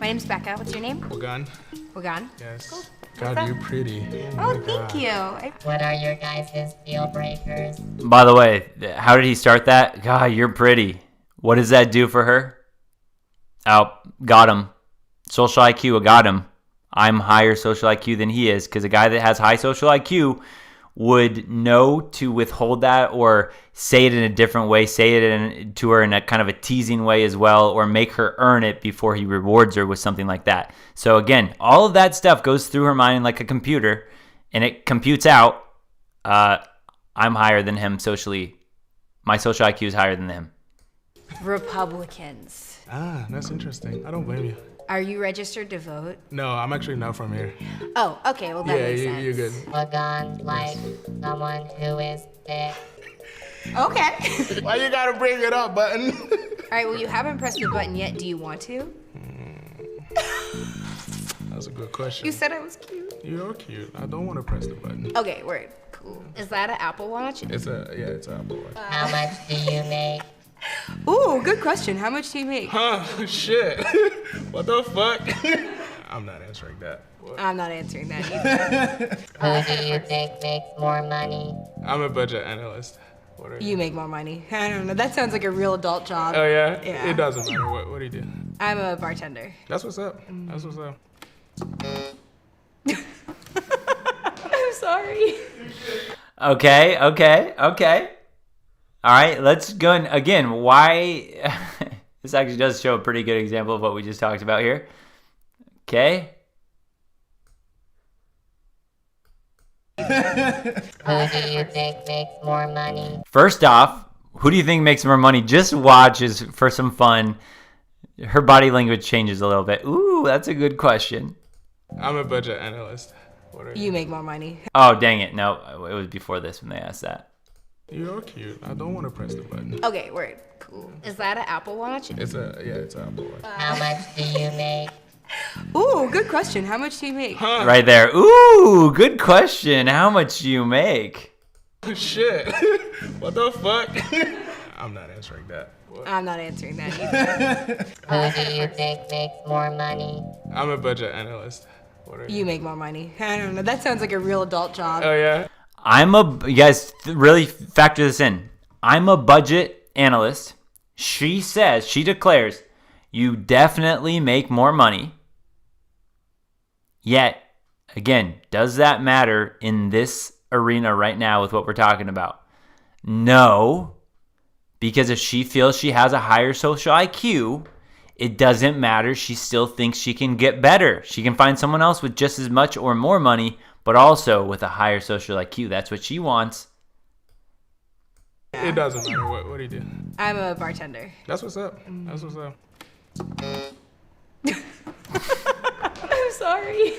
My name's Becca. What's your name? Wagan? Wagan. Yes. God, you're pretty. Oh, thank you. What are your guys' deal breakers? By the way, how did he start that? God, you're pretty. What does that do for her? Oh, got him. Social IQ, I got him. I'm higher social IQ than he is, because a guy that has high social IQ would know to withhold that or say it in a different way, say it to her in a kind of a teasing way as well, or make her earn it before he rewards her with something like that. So again, all of that stuff goes through her mind like a computer, and it computes out, I'm higher than him socially. My social IQ is higher than him. Republicans. Ah, that's interesting. I don't blame you. Are you registered to vote? No, I'm actually not from here. Oh, okay. Well, that Yeah, makes sense. you're good. Wagan, like someone who is thick. Okay. Why you gotta bring it up, Button? All right. Well, you haven't pressed the button yet. Do you want to? That's a good question. You said I was cute. You're cute. I don't want to press the button. Okay. Word. Cool. Is that an Apple Watch? It's an Apple Watch. How much do you make? Ooh, good question. How much do you make? Huh? Shit. What the fuck? I'm not answering that. What? I'm not answering that either. Who do you think makes more money? I'm a budget analyst. What are You make more money. I don't know. That sounds like a real adult job. Oh yeah? Yeah. It doesn't matter. What do you do? I'm a bartender. That's what's up. That's what's up. I'm sorry. Okay. All right, let's go in again. Why? This actually does show a pretty good example of what we just talked about here. Okay. Who do you think makes more money? First off, who do you think makes more money? Just watch is for some fun. Her body language changes a little bit. Ooh, that's a good question. I'm a budget analyst. What are You make more money. Oh, dang it. No, it was before this when they asked that. You're cute. I don't want to press the button. Okay, word. Cool. Is that an Apple Watch? It's an Apple Watch. How much do you make? Ooh, good question. How much do you make? Huh? Right there. Ooh, good question. How much do you make? Shit. What the fuck? I'm not answering that. What? I'm not answering that either. Who do you think makes more money? I'm a budget analyst. What are You make more money. I don't know. That sounds like a real adult job. Oh yeah? You guys really factor this in. I'm a budget analyst. She declares, you definitely make more money. Yet, again, does that matter in this arena right now with what we're talking about? No, because if she feels she has a higher social IQ, it doesn't matter. She still thinks she can get better. She can find someone else with just as much or more money, but also with a higher social IQ. That's what she wants. It doesn't matter. What do you do? I'm a bartender. That's what's up. That's what's up. I'm sorry.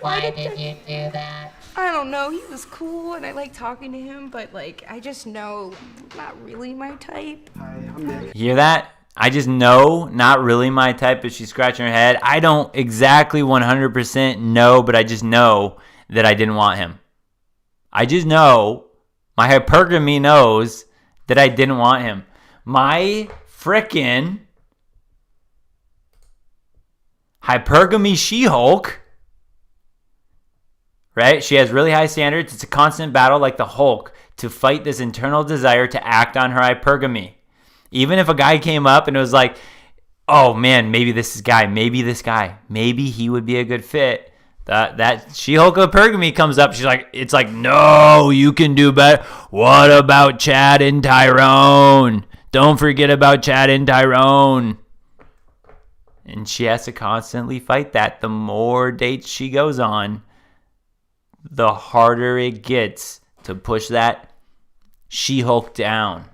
Why did you do that? I don't know. He was cool and I like talking to him, but like I just know not really my type. Hi, I'm Nick. Hear that? I just know, not really my type, but she's scratching her head. I don't exactly 100% know, but I just know that I didn't want him. I just know, my hypergamy knows that I didn't want him. My frickin' hypergamy She-Hulk, right? She has really high standards. It's a constant battle like the Hulk to fight this internal desire to act on her hypergamy. Even if a guy came up and it was like, oh man, maybe this guy, maybe he would be a good fit. That She-Hulk hypergamy comes up. She's like, it's like, no, you can do better. What about Chad and Tyrone? Don't forget about Chad and Tyrone. And she has to constantly fight that. The more dates she goes on, the harder it gets to push that She-Hulk down.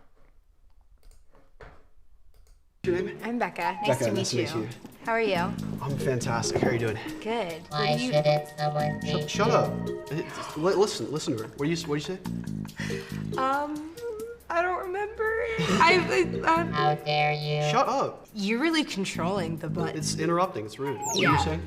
What's your name? I'm Becca. Nice Becca, to meet nice to you. meet you. How are you? I'm fantastic. How are you doing? Good. Why shouldn't someone date Shut you? up. Listen to her. What do you say? I don't remember. How dare you? Shut up. You're really controlling the butt. It's interrupting. It's rude. What are Yeah. you saying?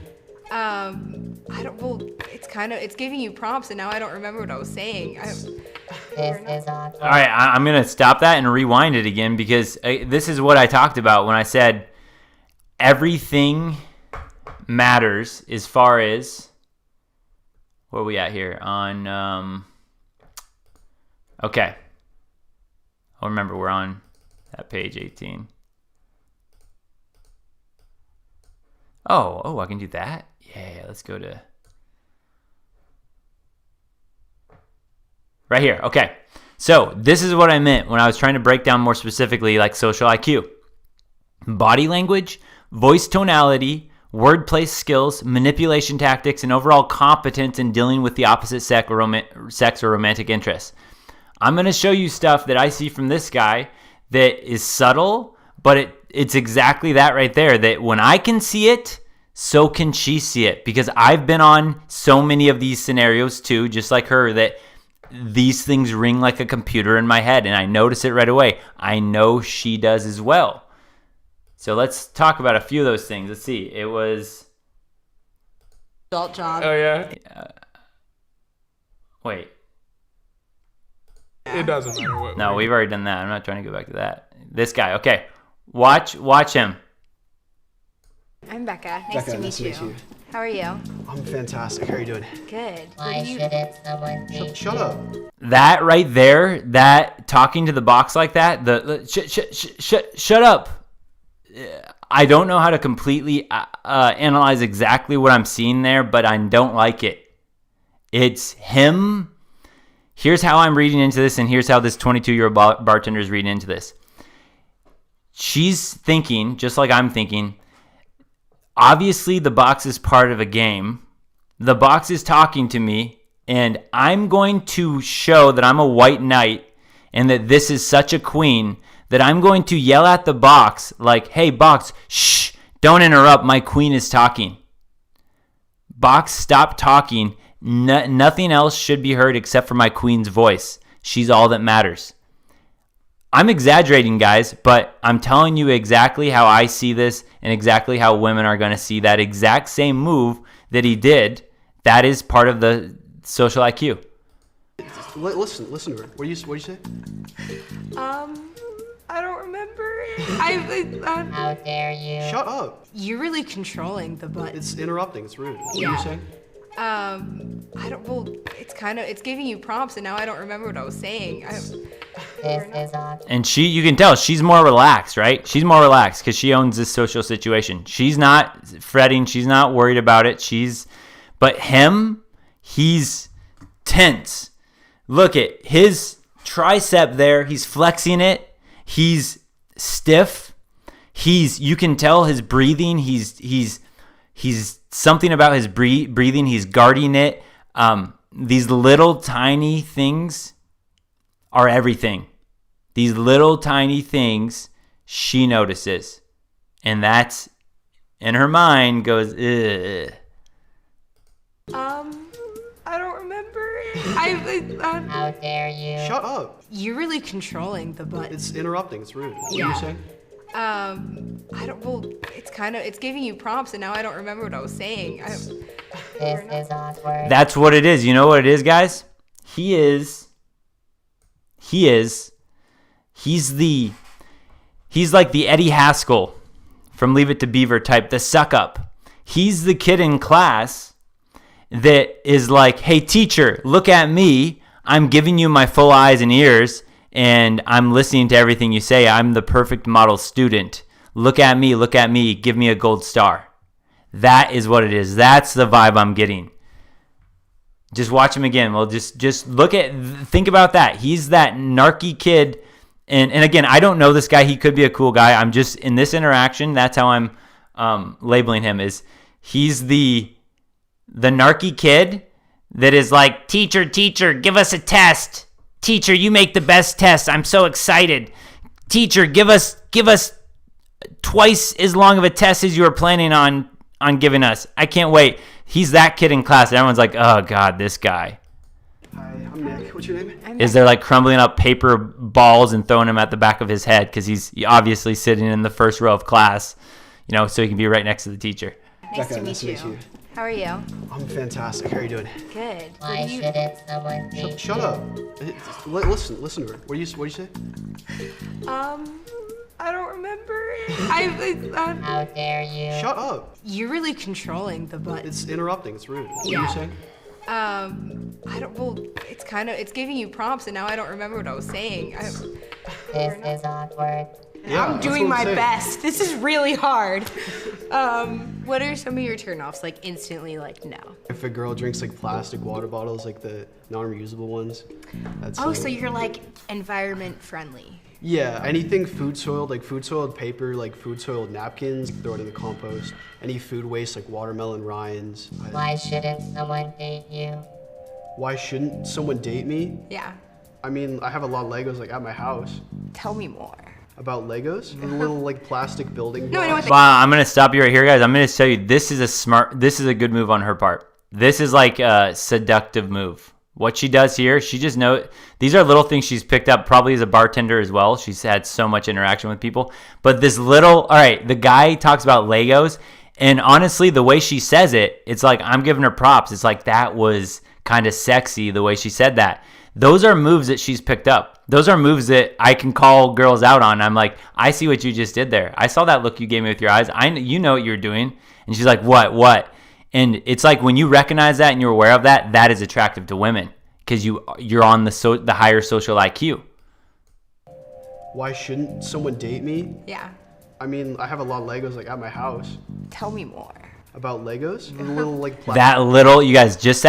I don't. Well, it's giving you prompts, and now I don't remember what I was saying. This is awkward. All right, I'm going to stop that and rewind it again because this is what I talked about when I said everything matters as far as where are we at here on okay. I'll remember we're on that page 18. Oh, I can do that? Yeah, let's go to right here. Okay. So this is what I meant when I was trying to break down more specifically like social IQ. Body language, voice tonality, wordplay skills, manipulation tactics, and overall competence in dealing with the opposite sex or romantic interests. I'm going to show you stuff that I see from this guy that is subtle, but it's exactly that right there, that when I can see it, so can she see it. Because I've been on so many of these scenarios too, just like her, that these things ring like a computer in my head, and I notice it right away. I know she does as well. So let's talk about a few of those things. Let's see. It was... Adult job. Oh yeah. Wait. It doesn't matter what. No, we've already done that. I'm not trying to go back to that. This guy. Okay. Watch him. I'm Becca. Nice Becca, to meet nice to you. meet you. How are you? I'm fantastic. How are you doing? Good. Why shouldn't someone date you? Shut up. That right there, that talking to the box like that, shut up. I don't know how to completely analyze exactly what I'm seeing there, but I don't like it. It's him. Here's how I'm reading into this, and here's how this 22-year-old bartender is reading into this. She's thinking, just like I'm thinking, obviously the box is part of a game. The box is talking to me, and I'm going to show that I'm a white knight and that this is such a queen that I'm going to yell at the box like, hey, box, shh, don't interrupt. My queen is talking. Box, stop talking. Nothing else should be heard except for my queen's voice. She's all that matters. I'm exaggerating, guys, but I'm telling you exactly how I see this and exactly how women are going to see that exact same move that he did. That is part of the social IQ. Listen to her. What do you say? I don't remember. How dare you? Shut up. You're really controlling the butt. It's interrupting. It's rude. What are Yeah. you saying? I don't. Well, it's giving you prompts, and now I don't remember what I was saying. This is awkward. And you can tell she's more relaxed, right? She's more relaxed because she owns this social situation. She's not fretting. She's not worried about it. But him, he's tense. Look at his tricep there. He's flexing it. He's stiff. You can tell his breathing. He's something about his breathing. He's guarding it. These little tiny things are everything. These little tiny things she notices. And that's, in her mind, goes, ugh. I don't remember. How dare you? Shut up. You're really controlling the butt. It's interrupting. It's rude. What are Yeah. you saying? I don't. Well, it's giving you prompts, and now I don't remember what I was saying. This is awkward. That's what it is. You know what it is, guys? He's like the Eddie Haskell from Leave It to Beaver type, the suck up. He's the kid in class that is like, hey, teacher, look at me. I'm giving you my full eyes and ears, and I'm listening to everything you say. I'm the perfect model student. Look at me, give me a gold star. That is what it is. That's the vibe I'm getting. Just watch him again. Well, just think about that. He's that narky kid. And again, I don't know this guy. He could be a cool guy. I'm just, in this interaction, that's how I'm labeling him, is he's the narky kid that is like, teacher, give us a test. Teacher, you make the best test. I'm so excited. Teacher, give us twice as long of a test as you were planning on giving us. I can't wait. He's that kid in class, and everyone's like, oh, God, this guy. Hi, I'm Nick. What's your name? Is they're like crumbling up paper balls and throwing them at the back of his head because he's obviously sitting in the first row of class, so he can be right next to the teacher. Nice to meet you. How are you? I'm fantastic. How are you doing? Good. Why shouldn't someone date Shut you? up. Listen to her. What do you say? I don't remember. How dare you? Shut up. You're really controlling the button. It's interrupting. It's rude. What are Yeah. you saying? I don't. Well, it's giving you prompts, and now I don't remember what I was saying. This is awkward. Yeah, I'm that's doing what my saying. best. This is really hard. What are some of your turnoffs? Like instantly, like no. If a girl drinks like plastic water bottles, like the non-reusable ones, that's Oh, so you're like environment friendly. yeah. Anything food soiled, like food soiled paper, like food soiled napkins, throw it in the compost. Any food waste, like watermelon rinds. Why shouldn't someone date you? Why shouldn't someone date me? Yeah. I mean, I have a lot of Legos like at my house. Tell me more. About Legos, the little like plastic building. No, I know what blocks. Wow, I'm gonna stop you right here, guys. I'm gonna tell you this is a good move on her part. This is like a seductive move. What she does here, she just these are little things she's picked up probably as a bartender as well. She's had so much interaction with people. But this all right, the guy talks about Legos, and honestly, the way she says it, it's like I'm giving her props. It's like that was kind of sexy the way she said that. Those are moves that she's picked up. Those are moves that I can call girls out on. I'm like, I see what you just did there. I saw that look you gave me with your eyes. You know what you're doing. And she's like, what? And it's like when you recognize that and you're aware of that, that is attractive to women because you're on the higher social IQ. Why shouldn't someone date me? Yeah. I mean, I have a lot of Legos like at my house. Tell me more. About Legos, the little like You guys, just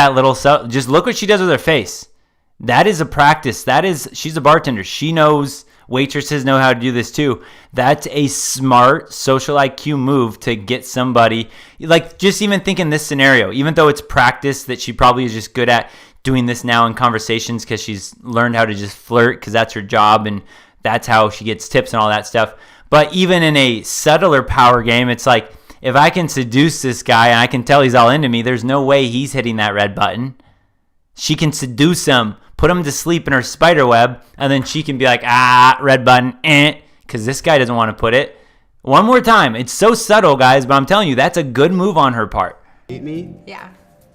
look what she does with her face. That is a practice. She's a bartender. She knows, waitresses know how to do this too. That's a smart social IQ move to get somebody, like just even think in this scenario, even though it's practice that she probably is just good at doing this now in conversations because she's learned how to just flirt because that's her job and that's how she gets tips and all that stuff. But even in a subtler power game, it's like, if I can seduce this guy and I can tell he's all into me, there's no way he's hitting that red button. She can seduce him, put him to sleep in her spider web, and then she can be like, red button, because this guy doesn't want to put it. One more time. It's so subtle, guys, but I'm telling you, that's a good move on her part. Date me? Yeah.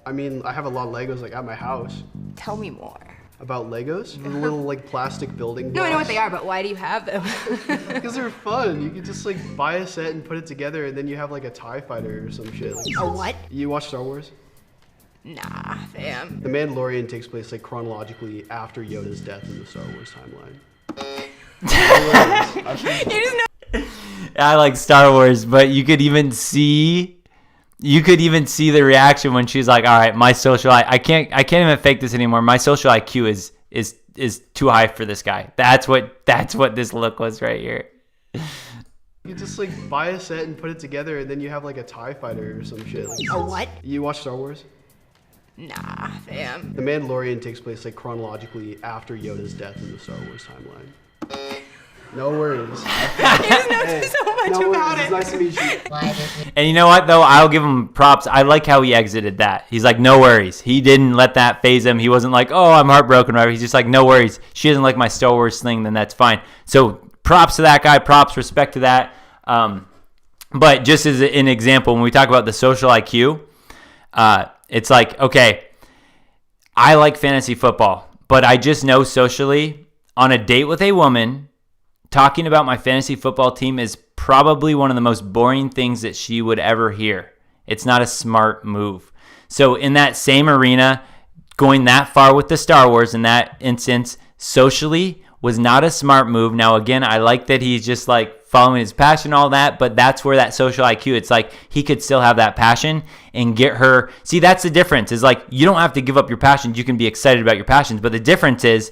I mean, I have a lot of Legos like at my house. Tell me more. About Legos, the little like plastic building blocks. No, I know what they are, but why do you have them? Because they're fun. You can just like buy a set and put it together, and then you have like a TIE fighter or some shit. Like, A what? you watch Star Wars? Nah, fam. The Mandalorian takes place like chronologically after Yoda's death in the Star Wars timeline. I like Star Wars, but you could even see the reaction when she's like, all right, my social I can't even fake this anymore. My social IQ is too high for this guy. That's what this look was right here. You just like buy a set and put it together, and then you have like a TIE fighter or some shit. Like, A what? you watch Star Wars? Nah, fam. The Mandalorian takes place like chronologically after Yoda's death in the Star Wars timeline. No worries. so much No about worries. It's it. nice to meet you. Why did you And you know what, though? I'll give him props. I like how he exited that. He's like, no worries. He didn't let that phase him. He wasn't like, oh, I'm heartbroken, whatever. He's just like, no worries. She doesn't like my Star Wars thing, then that's fine. So props to that guy. Props, respect to that. But just as an example, when we talk about the social IQ, it's like, okay, I like fantasy football, but I just know socially on a date with a woman, talking about my fantasy football team is probably one of the most boring things that she would ever hear. It's not a smart move. So in that same arena, going that far with the Star Wars in that instance, socially was not a smart move. Now, again, I like that he's just like following his passion, all that, but that's where that social IQ, it's like he could still have that passion and get her. See, that's the difference is like, you don't have to give up your passions. You can be excited about your passions. But the difference is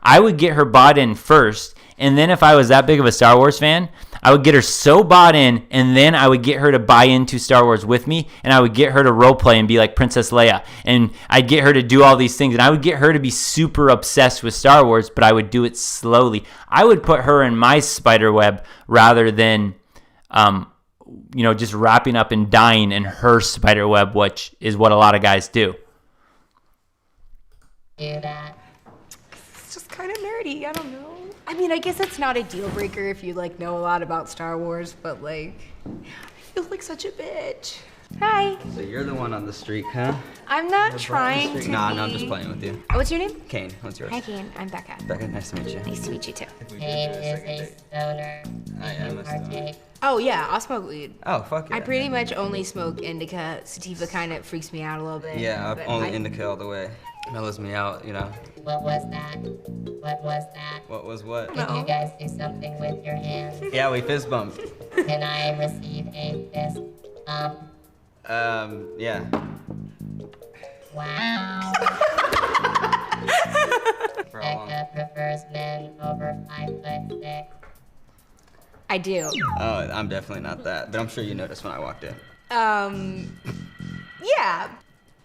I would get her bought in first. And then if I was that big of a Star Wars fan, I would get her so bought in, and then I would get her to buy into Star Wars with me, and I would get her to role play and be like Princess Leia, and I'd get her to do all these things, and I would get her to be super obsessed with Star Wars, but I would do it slowly. I would put her in my spider web rather than just wrapping up and dying in her spider web, which is what a lot of guys do. Do that. It's just kind of nerdy. I don't know. I mean, I guess it's not a deal breaker if you like know a lot about Star Wars, but like, I feel like such a bitch. Hi. So you're the one on the streak, huh? I'm not trying to. Nah, be. no, I'm just playing with you. Oh, what's your name? Kane, what's yours? Hi, Kane. I'm Becca. Becca, nice to meet you. Nice to meet you too. Kane is a stoner. I am a stoner. Partake. Oh yeah, I'll smoke weed. Oh, fuck yeah. I pretty much only smoke indica. Sativa kind of freaks me out a little bit. Yeah, but only indica all the way. Mellows me out, you know. What was that? What was that? What was what? Did you guys do something with your hands? Yeah, we fist bumped. Can I receive a fist bump? Yeah. Wow. For how long? Becca prefers men over 5'6". I do. Oh, I'm definitely not that, but I'm sure you noticed when I walked in. Yeah.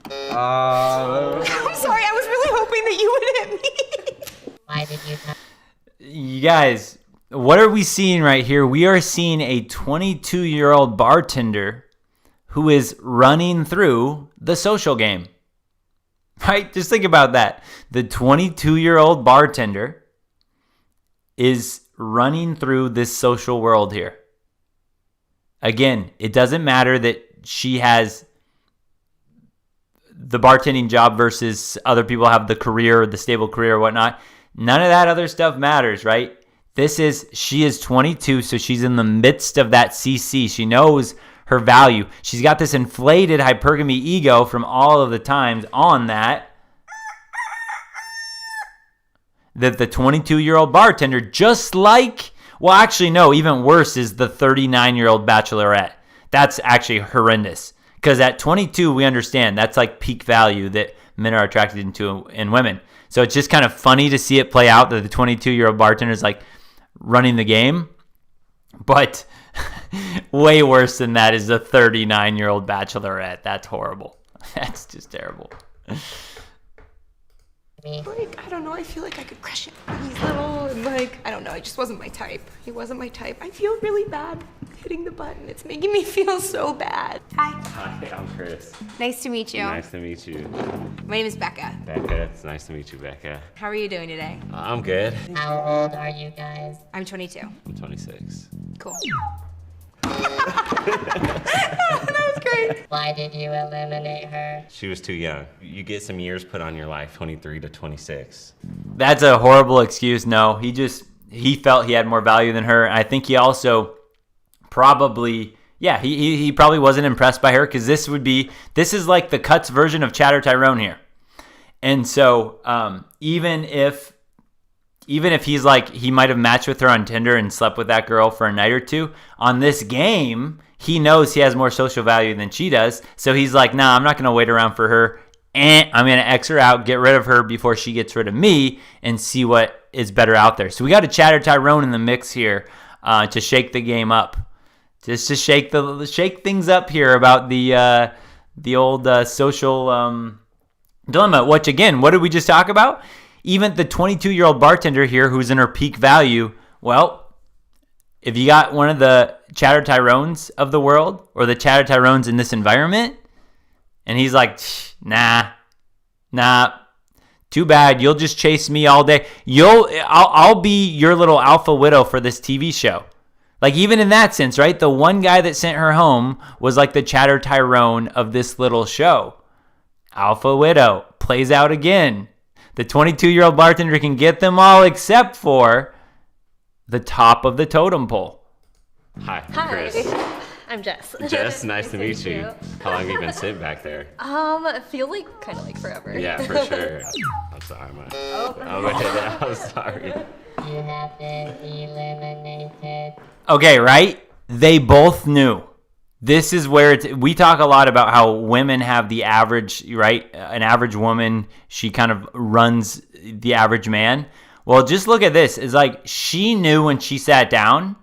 I'm sorry. I was really hoping that you would hit me. Why did you touch? You guys, what are we seeing right here? We are seeing a 22-year-old bartender who is running through the social game. Right? Just think about that. The 22-year-old bartender is running through this social world here. Again, it doesn't matter that she has the bartending job versus other people have the career, the stable career or whatnot. None of that other stuff matters, right? She is 22, so she's in the midst of that CC. She knows her value. She's got this inflated hypergamy ego from all of the times on that the 22-year-old bartender, just like, well, actually, no, even worse is the 39-year-old bachelorette. That's actually horrendous. Because at 22, we understand that's like peak value that men are attracted to in women. So it's just kind of funny to see it play out that the 22-year-old bartender is like running the game. But way worse than that is the 39-year-old bachelorette. That's horrible. That's just terrible. Like, I don't know, I feel like I could crush him. He's little and like, I don't know, it just wasn't my type. He wasn't my type. I feel really bad hitting the button. It's making me feel so bad. Hi. Hi, I'm Chris. Nice to meet you. Nice to meet you. My name is Becca. Becca, it's nice to meet you, Becca. How are you doing today? I'm good. How old are you guys? I'm 22. I'm 26. Cool. That was great. Why did you eliminate her? She was too young. You get some years put on your life, 23 to 26. That's a horrible excuse. No, he felt he had more value than her. I think he also probably, he probably wasn't impressed by her because this is like the Cuts version of Chatter Tyrone here. And so even if he's like, he might have matched with her on Tinder and slept with that girl for a night or two, on this game, he knows he has more social value than she does. So he's like, nah, I'm not going to wait around for her. And I'm going to X her out, get rid of her before she gets rid of me and see what is better out there. So we got a Chatter Tyrone in the mix here to shake the game up. Just to shake things up here about the old social dilemma. Which, again, what did we just talk about? Even the 22-year-old bartender here who's in her peak value, well, if you got one of the Chatter Tyrones of the world or the Chatter Tyrones in this environment, and he's like, nah, too bad. You'll just chase me all day. I'll be your little alpha widow for this TV show. Like, even in that sense, right? The one guy that sent her home was like the Chatter Tyrone of this little show. Alpha widow plays out again. The 22-year-old bartender can get them all except for the top of the totem pole. Hi, I'm Chris. I'm Jess. Jess, nice to meet you. How long have you been sitting back there? I feel like kind of like forever. Yeah, for sure. I'm sorry, man. I'm sorry. You have been eliminated. Okay, right? They both knew. This is where we talk a lot about how women have the average, right? An average woman, she kind of runs the average man. Well, just look at this. It's like she knew when she sat down,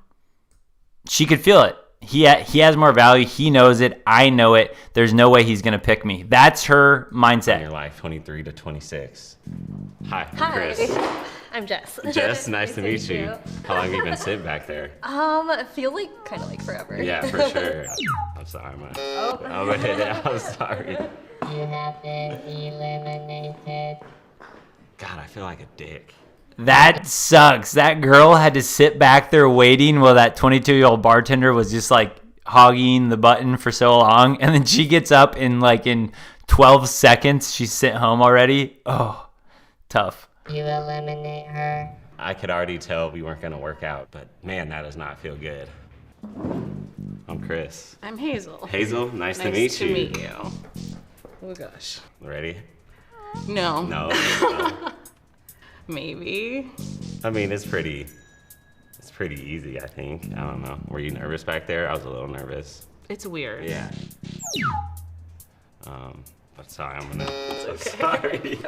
she could feel it. He has more value. He knows it. I know it. There's no way he's going to pick me. That's her mindset. In your life, 23 to 26. Hi, I'm Hi. Chris. I'm Jess. Jess, nice to meet you. How long have you been sitting back there? I feel like kind of like forever. Yeah, for sure. I'm sorry, man. I'm sorry. You have been eliminated. God, I feel like a dick. That sucks. That girl had to sit back there waiting while that 22-year-old bartender was just like hogging the button for so long. And then she gets up in 12 seconds. She's sent home already. Oh, tough. You eliminate her. I could already tell we weren't going to work out, but man, that does not feel good. I'm Chris. I'm Hazel. Hazel, nice to meet you. Oh gosh. Ready? No. No. Maybe. I mean, it's pretty easy, I think. I don't know. Were you nervous back there? I was a little nervous. It's weird. Yeah. But sorry, I'm sorry.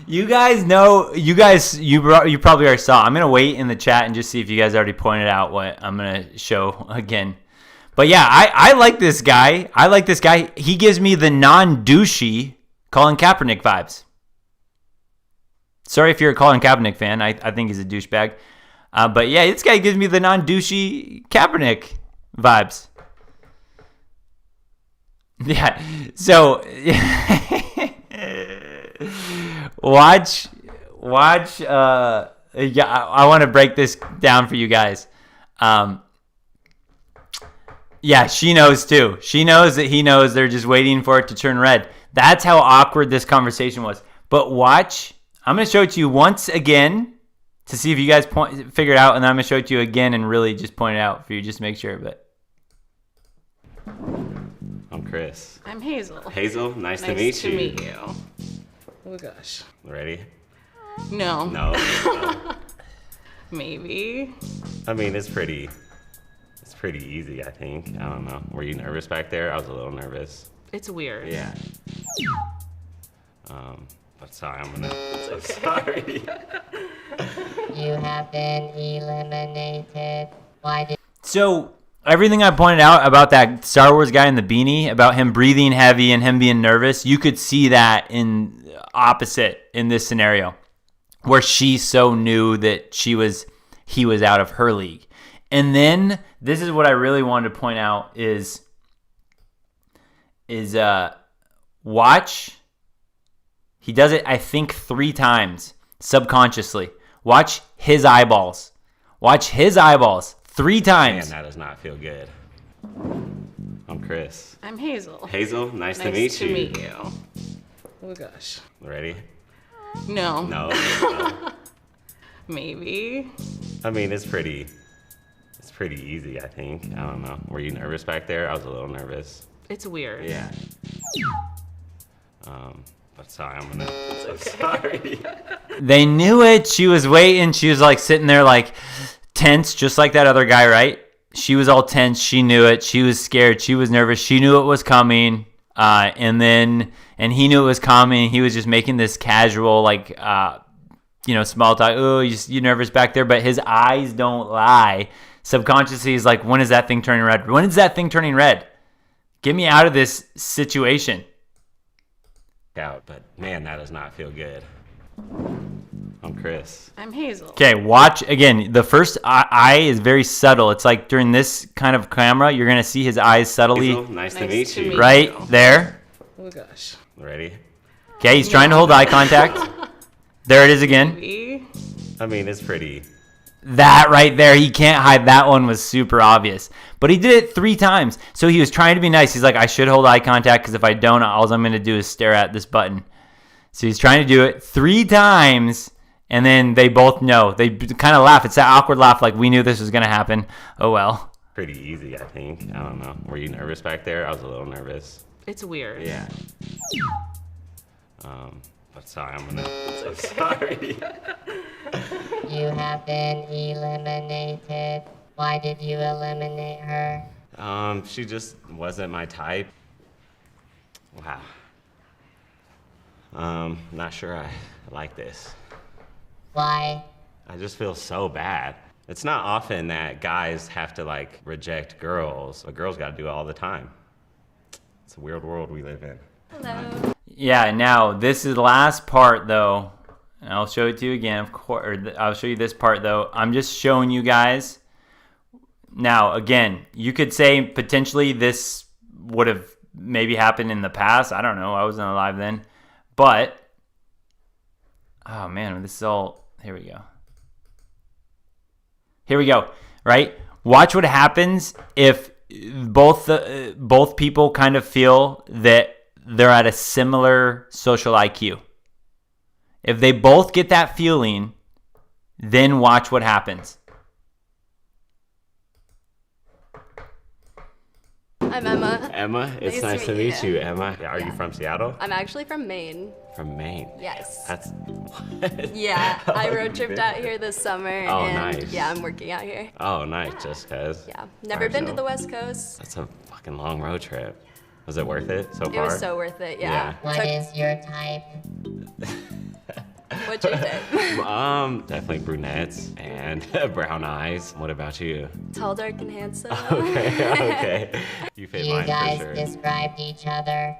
You guys know, you probably already saw. I'm going to wait in the chat and just see if you guys already pointed out what I'm going to show again. But yeah, I like this guy. He gives me the non-douchey Colin Kaepernick vibes. Sorry if you're a Colin Kaepernick fan. I think he's a douchebag. But yeah, this guy gives me the non-douchey Kaepernick vibes. Yeah. So watch. Yeah, I want to break this down for you guys. Yeah, she knows too. She knows that he knows. They're just waiting for it to turn red. That's how awkward this conversation was. But watch. I'm going to show it to you once again to see if you guys figure it out, and then I'm going to show it to you again and really just point it out for you just to make sure. But I'm Chris. I'm Hazel. Hazel, nice to meet you. Oh gosh. Ready? No. No. Maybe. I mean, it's pretty easy, I think. I don't know. Were you nervous back there? I was a little nervous. It's weird. Yeah. But sorry, I'm sorry. You have been eliminated. Why did so everything I pointed out about that Star Wars guy in the beanie, about him breathing heavy and him being nervous, you could see that in opposite in this scenario, where she so knew that he was out of her league. And then this is what I really wanted to point out is watch. He does it, I think, 3 times subconsciously. Watch his eyeballs. Watch his eyeballs 3 times. Man, that does not feel good. I'm Chris. I'm Hazel. Hazel, nice to meet you. Oh gosh. Ready? No. No. Maybe. I mean, it's pretty easy, I think. I don't know. Were you nervous back there? I was a little nervous. It's weird. Yeah. But sorry, I'm sorry. They knew it. She was waiting. She was like sitting there like tense, just like that other guy, right? She was all tense. She knew it. She was scared. She was nervous. She knew it was coming. And he knew it was coming. He was just making this casual, like, small talk. Oh, you nervous back there? But his eyes don't lie. Subconsciously, he's like, when is that thing turning red? When is that thing turning red? Get me out of this situation. Out, but man, that does not feel good. I'm Chris. I'm Hazel. Okay, watch again. The first eye is very subtle. It's like during this kind of camera, you're gonna see his eyes subtly. Hazel, nice to meet you. Right there. Oh gosh. Ready? Okay, he's trying to hold eye contact. There it is again. Maybe. I mean, it's pretty. That right there, he can't hide. That one was super obvious. But he did it 3 times. So he was trying to be nice. He's like, I should hold eye contact because if I don't, all I'm going to do is stare at this button. So he's trying to do it 3 times. And then they both know. They kind of laugh. It's that awkward laugh like we knew this was going to happen. Oh, well. Pretty easy, I think. I don't know. Were you nervous back there? I was a little nervous. It's weird. Yeah. But sorry, I'm sorry. you have been eliminated? Why did you eliminate her? She just wasn't my type. Wow. Not sure I like this. Why? I just feel so bad. It's not often that guys have to like reject girls, but girls got to do it all the time. It's a weird world we live in. Hello. Yeah, now this is the last part though. And I'll show it to you again, of course. I'll show you this part though. I'm just showing you guys. Now, again, you could say potentially this would have maybe happened in the past. I don't know. I wasn't alive then. But, oh man, this is all, here we go. Here we go, right? Watch what happens if both people kind of feel that they're at a similar social IQ. If they both get that feeling, then watch what happens. I'm Emma. Emma, it's nice to meet you, Emma. Are you from Seattle? I'm actually from Maine. From Maine? Yes. That's what? Yeah, How I long road you tripped been? out here this summer. Oh, and nice. Yeah, I'm working out here. Oh, nice, just cause. Yeah, never been to the West Coast. That's a fucking long road trip. Was it worth it so far? It was so worth it, yeah. What is your type? What'd you say? Definitely brunettes and brown eyes. What about you? Tall, dark, and handsome. Okay. You fit You mine guys for sure. described each other.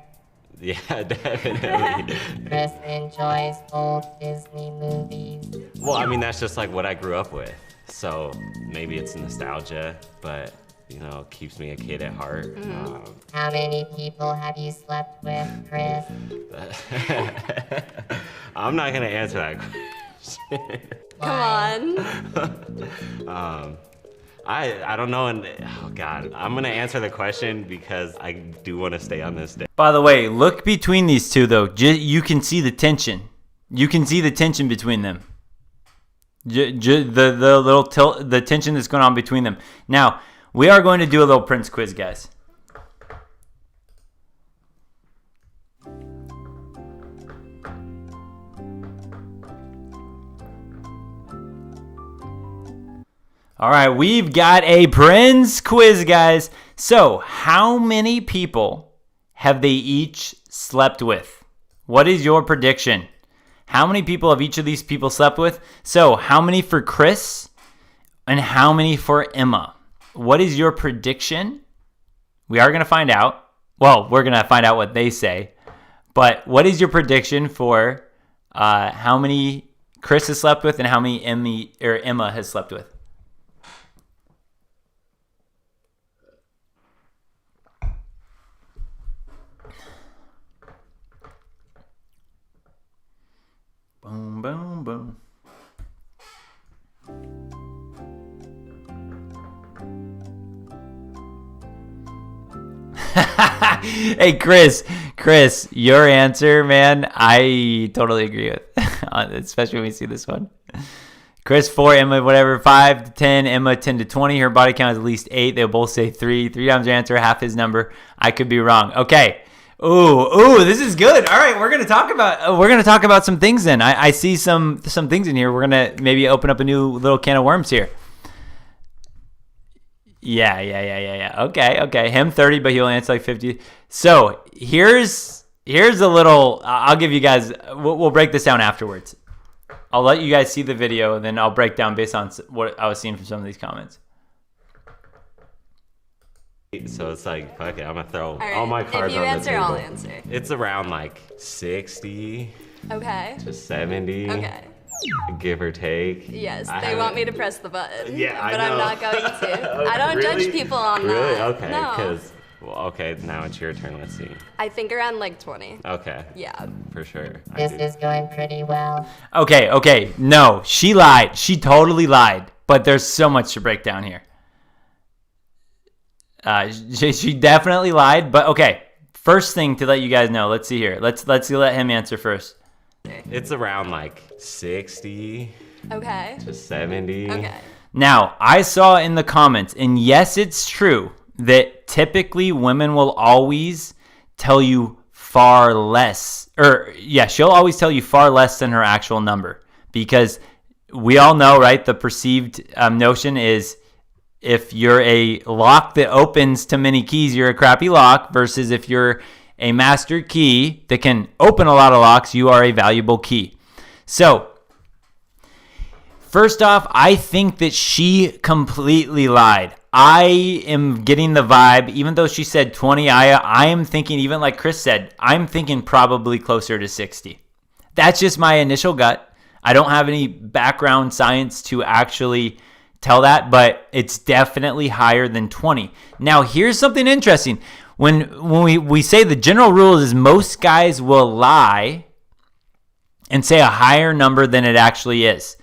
Yeah, definitely. Chris enjoys old Disney movies. Well, I mean, that's just like what I grew up with. So maybe it's nostalgia, but you know, keeps me a kid at heart. How many people have you slept with, Chris? I'm not gonna answer that question. Come on. I don't know, and oh god, I'm gonna answer the question because I do want to stay on this day. By the way, look between these two though. You can see the tension. You can see the tension between them. The little the tension that's going on between them. Now, we are going to do a little Prince quiz, guys. All right, we've got a Prince quiz, guys. So, how many people have they each slept with? What is your prediction? How many people have each of these people slept with? So, how many for Chris and how many for Emma? What is your prediction? We are going to find out. Well, we're going to find out what they say. But what is your prediction for how many Chris has slept with and how many Emma has slept with? Boom, boom, boom. Hey, Chris, your answer, man, I totally agree with, especially when we see this one. Chris, 4, Emma, whatever, 5 to 10, Emma, 10 to 20. Her body count is at least 8. They'll both say 3. 3 times your answer, half his number. I could be wrong. Okay. Ooh, this is good. All right, we're gonna talk about some things then. I see some things in here. We're gonna maybe open up a new little can of worms here. Yeah. Okay. Him 30, but he'll answer like 50. So here's a little. I'll give you guys. We'll break this down afterwards. I'll let you guys see the video, and then I'll break down based on what I was seeing from some of these comments. So it's like, fuck it, I'm gonna throw right, all my cards if you on answer, the table. I'll answer. It's around like 60 Okay. to 70, Okay. give or take. Yes, I they haven't- want me to press the button. Yeah, I but know. I'm not going to. I don't Really? judge people on Really? that. Okay, No. because, okay, now it's your turn, let's see. I think around like 20. Okay. Yeah. For sure. This is going pretty well. Okay. No, she lied. She totally lied. But there's so much to break down here. She definitely lied. But okay, first thing to let you guys know. Let's see here. Let's let him answer first. It's around like 60 Okay. to 70. Okay. Now, I saw in the comments, and yes, it's true, that typically women will always tell you far less. She'll always tell you far less than her actual number. Because we all know, right, the perceived notion is if you're a lock that opens to many keys, you're a crappy lock, versus if you're a master key that can open a lot of locks, you are a valuable key. So, First off, I think that she completely lied. I am getting the vibe, even though she said 20, I am thinking, even like Chris said, I'm thinking probably closer to 60. That's just my initial gut. I don't have any background science to actually tell that, but it's definitely higher than 20. Now, here's something interesting. When we say the general rule is most guys will lie and say a higher number than it actually is.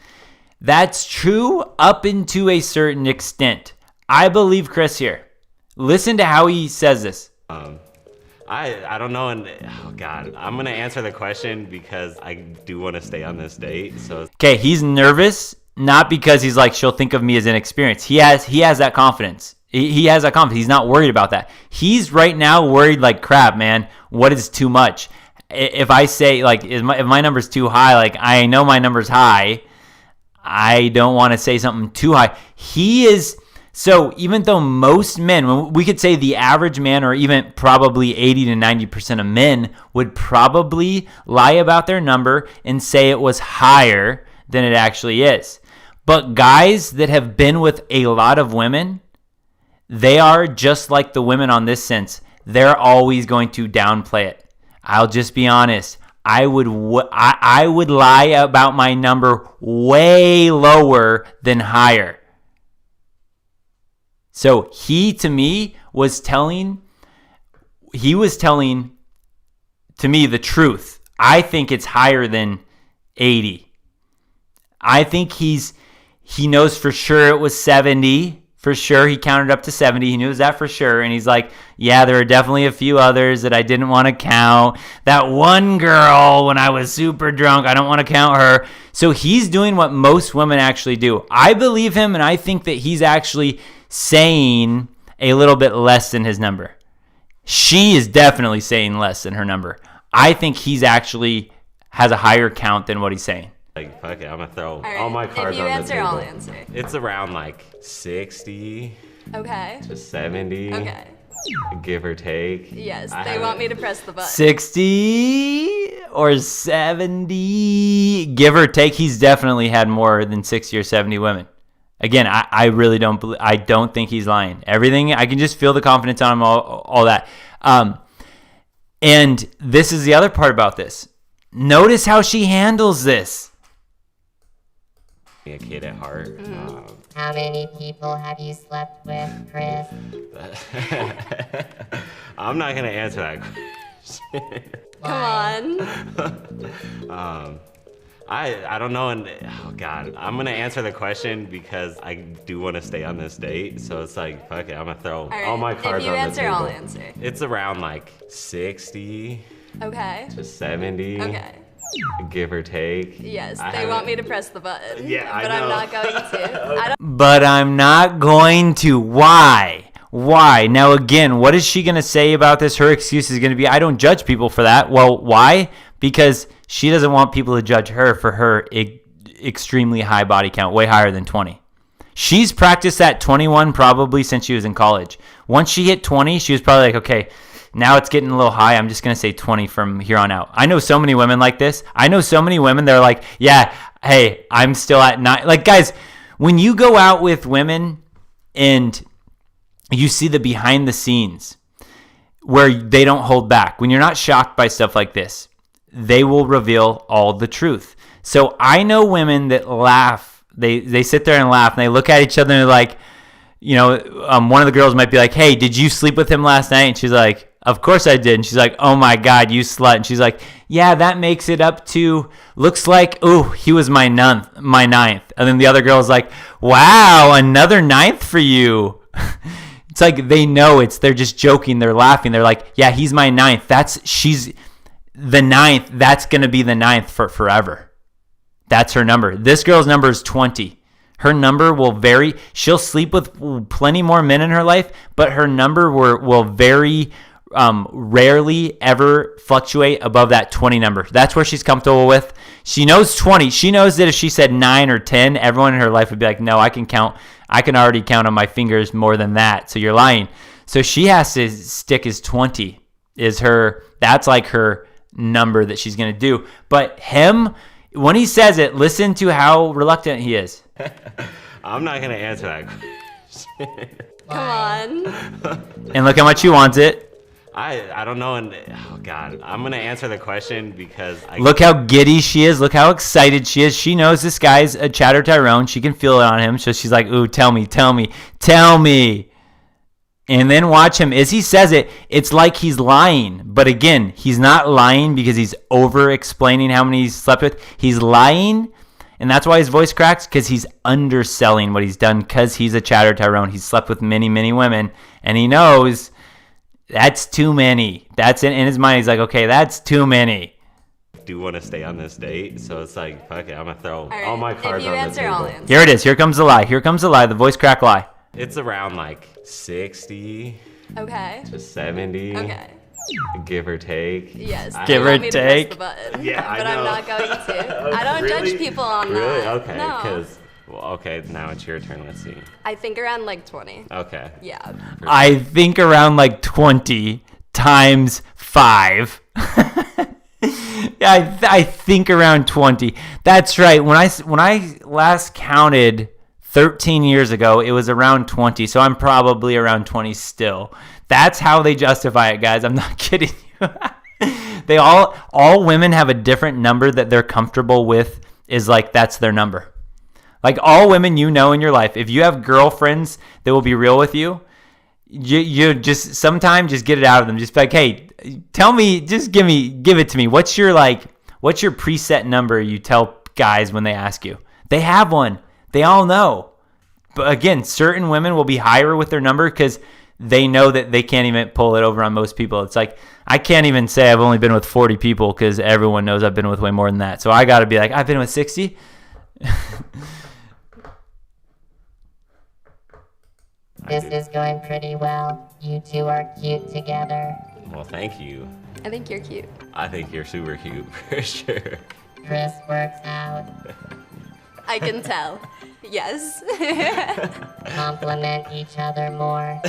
That's true up into a certain extent. I believe Chris here. Listen to how he says this. I don't know, and oh god, I'm gonna answer the question because I do want to stay on this date. So okay, he's nervous, not because he's like she'll think of me as inexperienced. He has that confidence. He has that confidence. He's not worried about that. He's right now worried like crap, man. What is too much? If I say like if my number's too high, like I know my number's high, I don't want to say something too high. He is. So even though most men, we could say the average man, or even probably 80 to 90% of men would probably lie about their number and say it was higher than it actually is. But guys that have been with a lot of women, they are just like the women on this sense. They're always going to downplay it. I'll just be honest. I would lie about my number way lower than higher. So he, to me, was telling to me the truth. I think it's higher than 80. I think he knows for sure it was 70. For sure, he counted up to 70. He knew that for sure. And he's like, yeah, there are definitely a few others that I didn't want to count. That one girl when I was super drunk, I don't want to count her. So he's doing what most women actually do. I believe him, and I think that he's actually saying a little bit less than his number. She is definitely saying less than her number. I think he's actually has a higher count than what he's saying. like, fuck it, I'm gonna throw all my cards on the table. If you answer, I'll answer. It's around like 60 Okay. to 70. Okay. Give or take. Yes, they want me to press the button. 60 or 70, give or take. He's definitely had more than 60 or 70 women. Again, I really don't believe, I don't think he's lying. Everything, I can just feel the confidence on him, all that. And this is the other part about this. Notice how she handles this. A kid at heart. How many people have you slept with, Chris? I'm not gonna answer that question. Come on. I don't know, and oh god, I'm gonna answer the question because I do want to stay on this date. So it's like, fuck it, I'm gonna throw all my cards on the table. If you answer, I'll answer. It's around like 60 Okay. to 70. Okay. Give or take. Yes, they want me to press the button. Yeah, I but know. I'm not going to. But I'm not going to. Why? Why? Now, again, what is she going to say about this? Her excuse is going to be, I don't judge people for that. Well, why? Because she doesn't want people to judge her for her extremely high body count, way higher than 20. She's practiced that 21 probably since she was in college. Once she hit 20, she was probably like, okay, now it's getting a little high. I'm just going to say 20 from here on out. I know so many women like this. I know so many women, they're like, yeah, hey, I'm still at 9. Like, guys, when you go out with women and you see the behind the scenes where they don't hold back, when you're not shocked by stuff like this, they will reveal all the truth. So I know women that laugh. They sit there and laugh, and they look at each other and they're like, you know, one of the girls might be like, hey, did you sleep with him last night? And she's like, of course I did. And she's like, oh my God, you slut. And she's like, yeah, that makes it up to, looks like, ooh, he was my ninth. And then the other girl's like, wow, another 9th for you. It's like they know they're just joking. They're laughing. They're like, yeah, he's my 9th. She's the 9th. That's going to be the 9th for forever. That's her number. This girl's number is 20. Her number will vary. She'll sleep with plenty more men in her life, but her number will very rarely ever fluctuate above that 20 number. That's where she's comfortable with. She knows 20. She knows that if she said 9 or 10, everyone in her life would be like, no, I can already count on my fingers more than that. So you're lying. So she has to stick as 20 that's like her number that she's going to do. But him, when he says it, listen to how reluctant he is. I'm not gonna answer that question. Come on. And look how much she wants it. I don't know, and oh god, I'm gonna answer the question because Look how giddy she is. Look how excited she is. She knows this guy's a chatter Tyrone. She can feel it on him. So she's like, ooh, tell me. And then watch him. As he says it, it's like he's lying. But again, he's not lying because he's over-explaining how many he's slept with. He's lying, and that's why his voice cracks, because he's underselling what he's done, because he's a chatter Tyrone. He's slept with many, many women, and he knows that's too many. That's in his mind. He's like, okay, that's too many. do want to stay on this date, so it's like, fuck it, I'm gonna throw right, all my cards if you on answer, the I'll table. answer. Here it is. Here comes the lie. Here comes the lie. The voice crack lie. It's around like 60 Okay. to 70. Okay. Give or take. Yes. I- Give you or want me to press take. the button, Yeah, I but I'm know. not going to. I don't Really? judge people on Really? that. Okay. No. Because, well, okay, now it's your turn. Let's see. I think around like 20. Okay. Yeah. I think around like 20 times 5. Yeah, I think around 20. That's right. When I last counted 13 years ago, it was around 20. So I'm probably around 20 still. That's how they justify it, guys. I'm not kidding you. They all women have a different number that they're comfortable with. Is like that's their number. Like all women you know in your life, if you have girlfriends that will be real with you, you just sometimes just get it out of them. Just be like, hey, tell me, just give it to me. What's your preset number you tell guys when they ask you? They have one. They all know. But again, certain women will be higher with their number because they know that they can't even pull it over on most people. It's like, I can't even say I've only been with 40 people because everyone knows I've been with way more than that. So I got to be like, I've been with 60. This is going pretty well. You two are cute together. Well, thank you. I think you're cute. I think you're super cute for sure. Chris works out. I can tell. Yes. Compliment each other more.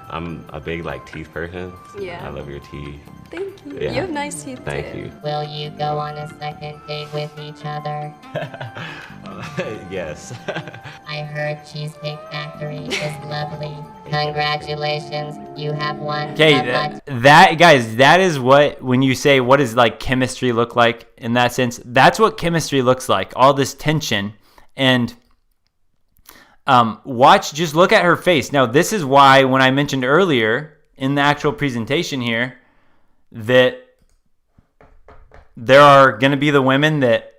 I'm a big teeth person. Yeah. I love your teeth. Thank you. Yeah. You have nice teeth Thank too. you. Will you go on a second date with each other? Yes. I heard Cheesecake Factory is lovely. Congratulations, you have won. Okay, that is what, when you say what does chemistry look like in that sense, that's what chemistry looks like. All this tension. And just look at her face. Now, this is why when I mentioned earlier in the actual presentation here that there are going to be the women that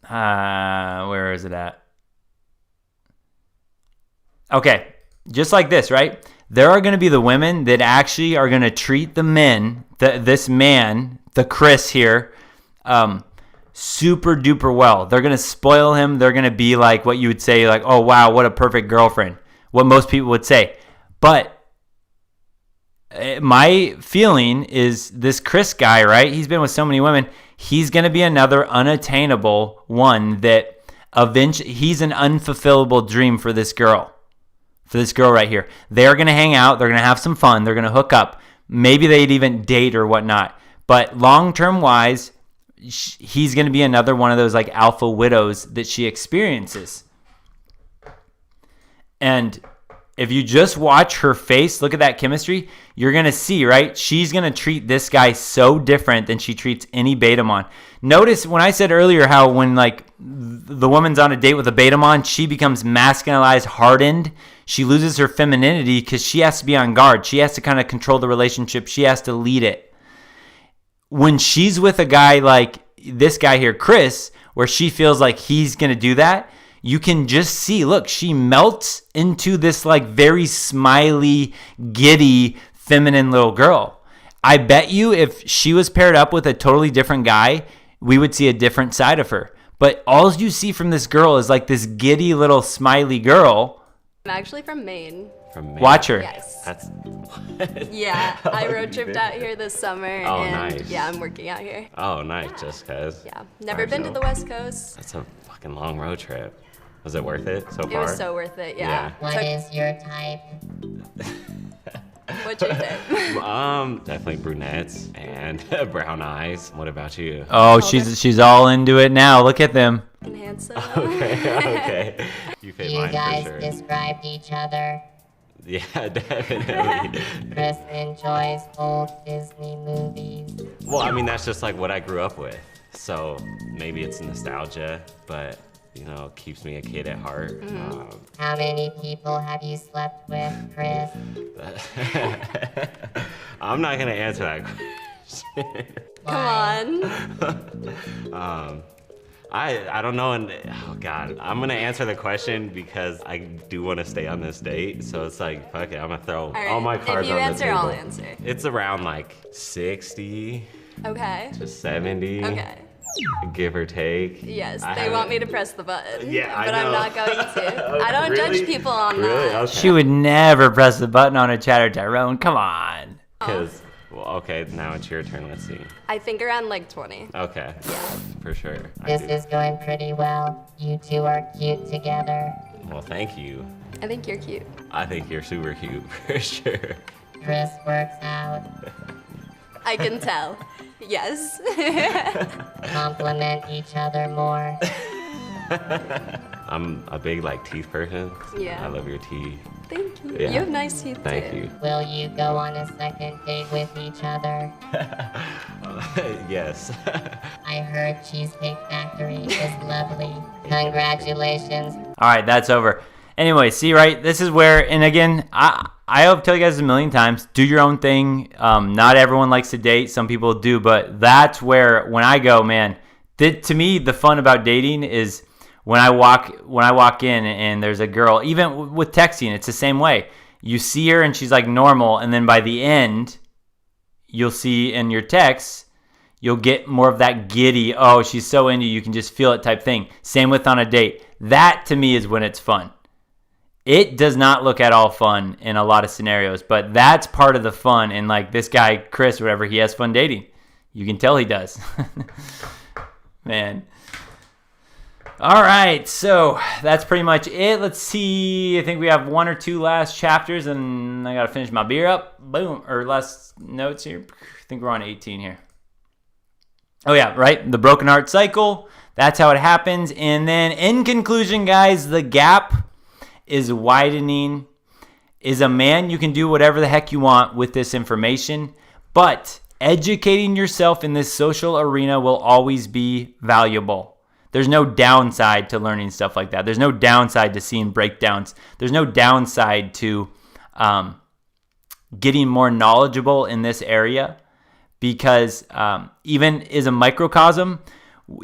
where is it at? Okay, just like this, right? There are going to be the women that actually are going to treat the men, this man, the Chris here, super duper well. They're going to spoil him. They're going to be like what you would say, like, oh, wow, what a perfect girlfriend. What most people would say. But my feeling is this Chris guy, right? He's been with so many women. He's going to be another unattainable one that eventually he's an unfulfillable dream for this girl. For this girl right here. They're going to hang out. They're going to have some fun. They're going to hook up. Maybe they'd even date or whatnot. But long-term wise, he's going to be another one of those alpha widows that she experiences. And if you just watch her face, look at that chemistry, you're going to see, right? She's going to treat this guy so different than she treats any Betamon. Notice when I said earlier how when the woman's on a date with a Betamon, she becomes masculinized, hardened. She loses her femininity because she has to be on guard. She has to kind of control the relationship. She has to lead it. When she's with a guy like this guy here, Chris, where she feels like he's going to do that, you can just see, look, she melts into this very smiley, giddy, feminine little girl. I bet you if she was paired up with a totally different guy, we would see a different side of her. But all you see from this girl is this giddy little smiley girl. I'm actually from Maine. From Maine. Watch her. Yes. That's Yeah, I road tripped out here this summer. Oh, and nice. Yeah, I'm working out here. Oh, nice. Just cause. Yeah, never been to the West Coast. That's a fucking long road trip. Was it worth it so far? It was so worth it, yeah. What is your type? What What's your type? Definitely brunettes and brown eyes. What about you? Oh, she's all into it now. Look at them. And handsome. Okay. You fit You mine guys for sure. described each other. Yeah, definitely. Chris enjoys old Disney movies. Well, I mean, that's just like what I grew up with. So maybe it's nostalgia, but you know, keeps me a kid at heart. How many people have you slept with, Chris? I'm not gonna answer that question. Come on. I don't know, and oh god, I'm gonna answer the question because I do want to stay on this date. So it's like, fuck it, I'm gonna throw all my cards If you on answer, the table. I'll answer. It's around like 60 Okay. to 70, Okay. give or take. Yes, I they haven't- want me to press the button. Yeah, I but I'm know. not going to. I don't Really? judge people on Really? that. Okay. She would never press the button on a Chatter Tyrone. Come on. Because, well, okay, now it's your turn. Let's see. I think around like 20. Okay. Yeah. For sure. I This do. is going pretty well. You two are cute together. Well, thank you. I think you're cute. I think you're super cute for sure. Chris works out. I can tell. Yes. Compliment each other more. I'm a big like teeth person. Yeah. I love your teeth. Thank you. Yeah. You have nice teeth Thank too. you. Will you go on a second date with each other? Yes. I heard Cheesecake Factory is lovely. Congratulations. All right, that's over. Anyway, see, right? This is where, and again, I hope tell you guys a million times, do your own thing. Not everyone likes to date. Some people do, but that's where when I go, man, to me, the fun about dating is when I walk in and there's a girl, even with texting, it's the same way. You see her and she's like normal, and then by the end, you'll see in your texts, you'll get more of that giddy, oh, she's so into you, you can just feel it type thing. Same with on a date. That to me is when it's fun. It does not look at all fun in a lot of scenarios, but that's part of the fun. And like this guy, Chris, whatever, he has fun dating. You can tell he does. Man. All right, so that's pretty much it. Let's see. I think we have one or two last chapters, and I got to finish my beer up. Boom. Or last notes here. I think we're on 18 here. Oh, yeah, right. The broken heart cycle. That's how it happens. And then in conclusion, guys, the gap is widening. Is a man, you can do whatever the heck you want with this information, but educating yourself in this social arena will always be valuable. There's no downside to learning stuff like that. There's no downside to seeing breakdowns. There's no downside to getting more knowledgeable in this area, because even is a microcosm.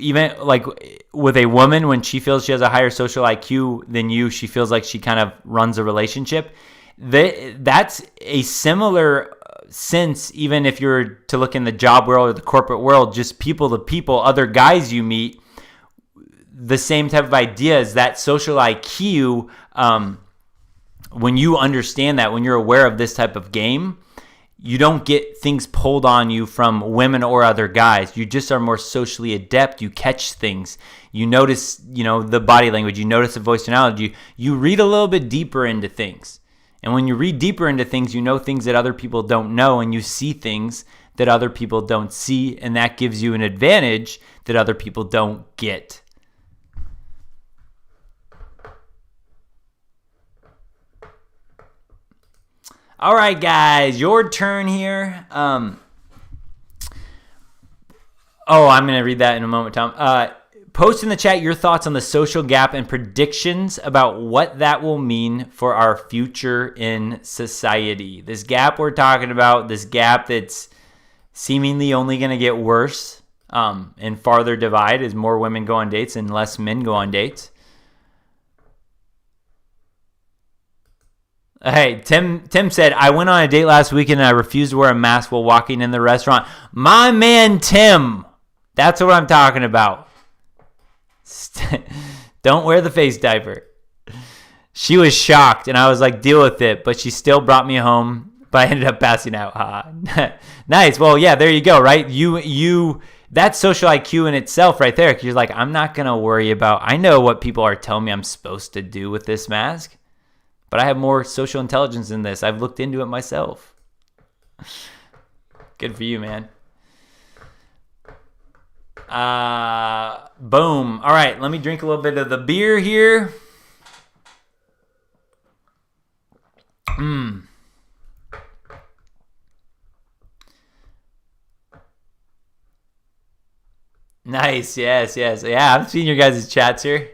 Even like with a woman, when she feels she has a higher social IQ than you, she feels like she kind of runs a relationship. That's a similar sense, even if you're to look in the job world or the corporate world, just people to people, other guys you meet, the same type of idea is that social IQ. When you understand that, when you're aware of this type of game, you don't get things pulled on you from women or other guys. You just are more socially adept. You catch things. You notice, the body language. You notice the voice tonality. You read a little bit deeper into things. And when you read deeper into things, you know things that other people don't know, and you see things that other people don't see, and that gives you an advantage that other people don't get. All right, guys, your turn here. I'm going to read that in a moment, Tom. Post in the chat your thoughts on the social gap and predictions about what that will mean for our future in society. This gap we're talking about, this gap that's seemingly only going to get worse and farther divide as more women go on dates and less men go on dates. Hey, Tim said, I went on a date last weekend and I refused to wear a mask while walking in the restaurant. My man, Tim. That's what I'm talking about. Don't wear the face diaper. She was shocked and I was like, deal with it. But she still brought me home, but I ended up passing out. Nice. Well, yeah, there you go, right? You that's social IQ in itself right there. 'Cause you're like, I'm not going to worry about, I know what people are telling me I'm supposed to do with this mask. But I have more social intelligence than this. I've looked into it myself. Good for you, man. Boom. All right, let me drink a little bit of the beer here. Nice. Yes. Yeah, I'm seeing your guys' chats here.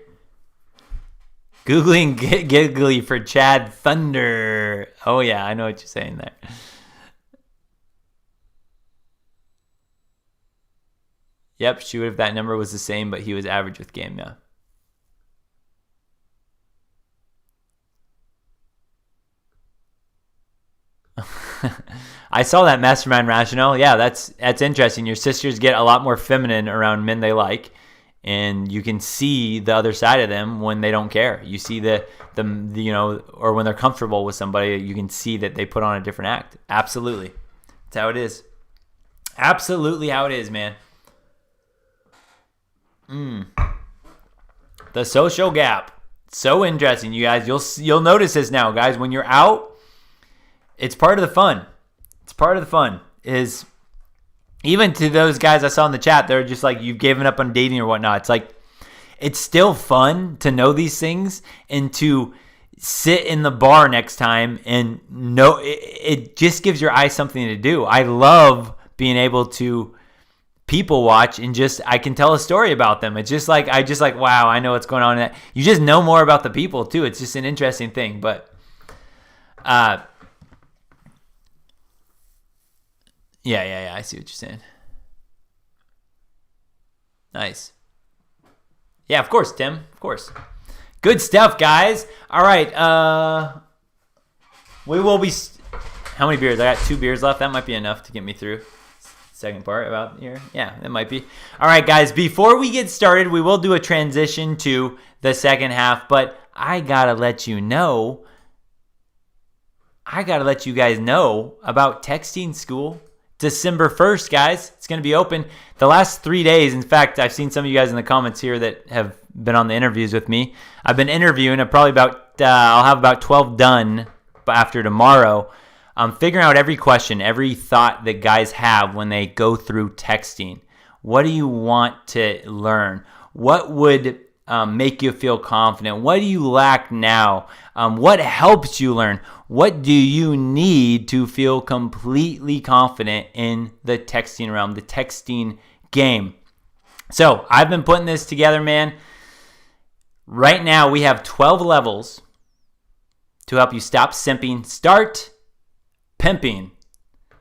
Googling giggly for Chad Thunder. Oh, yeah, I know what you're saying there. Yep, she would if that number was the same, but he was average with game, yeah. I saw that Mastermind Rational. Yeah, that's interesting. Your sisters get a lot more feminine around men they like, and you can see the other side of them when they don't care. You see the or when they're comfortable with somebody, you can see that they put on a different act. Absolutely. That's how it is. Absolutely how it is, man. The social gap. So interesting, you guys. You'll notice this now, guys. When you're out, it's part of the fun. It's part of the fun. Is even to those guys I saw in the chat, they're just like, you've given up on dating or whatnot. It's like, it's still fun to know these things and to sit in the bar next time and know it just gives your eyes something to do. I love being able to people watch and I can tell a story about them. It's just like, wow, I know what's going on in that. You just know more about the people too. It's just an interesting thing. But yeah, I see what you're saying. Nice. Yeah, of course, Tim. Of course. Good stuff, guys. All right. We will be... How many beers? I got 2 beers left. That might be enough to get me through. Second part about here. Yeah, that might be. All right, guys. Before we get started, we will do a transition to the second half. But I got to let you know... I got to let you guys know about Texting School. December 1st, guys. It's going to be open the last 3 days. In fact, I've seen some of you guys in the comments here that have been on the interviews with me. I've been interviewing. I'll have about 12 done after tomorrow. I'm figuring out every question, every thought that guys have when they go through texting. What do you want to learn? What would make you feel confident? What do you lack now? What helps you learn? What do you need to feel completely confident in the texting realm, the texting game? So I've been putting this together, man. Right now we have 12 levels to help you stop simping, start pimping.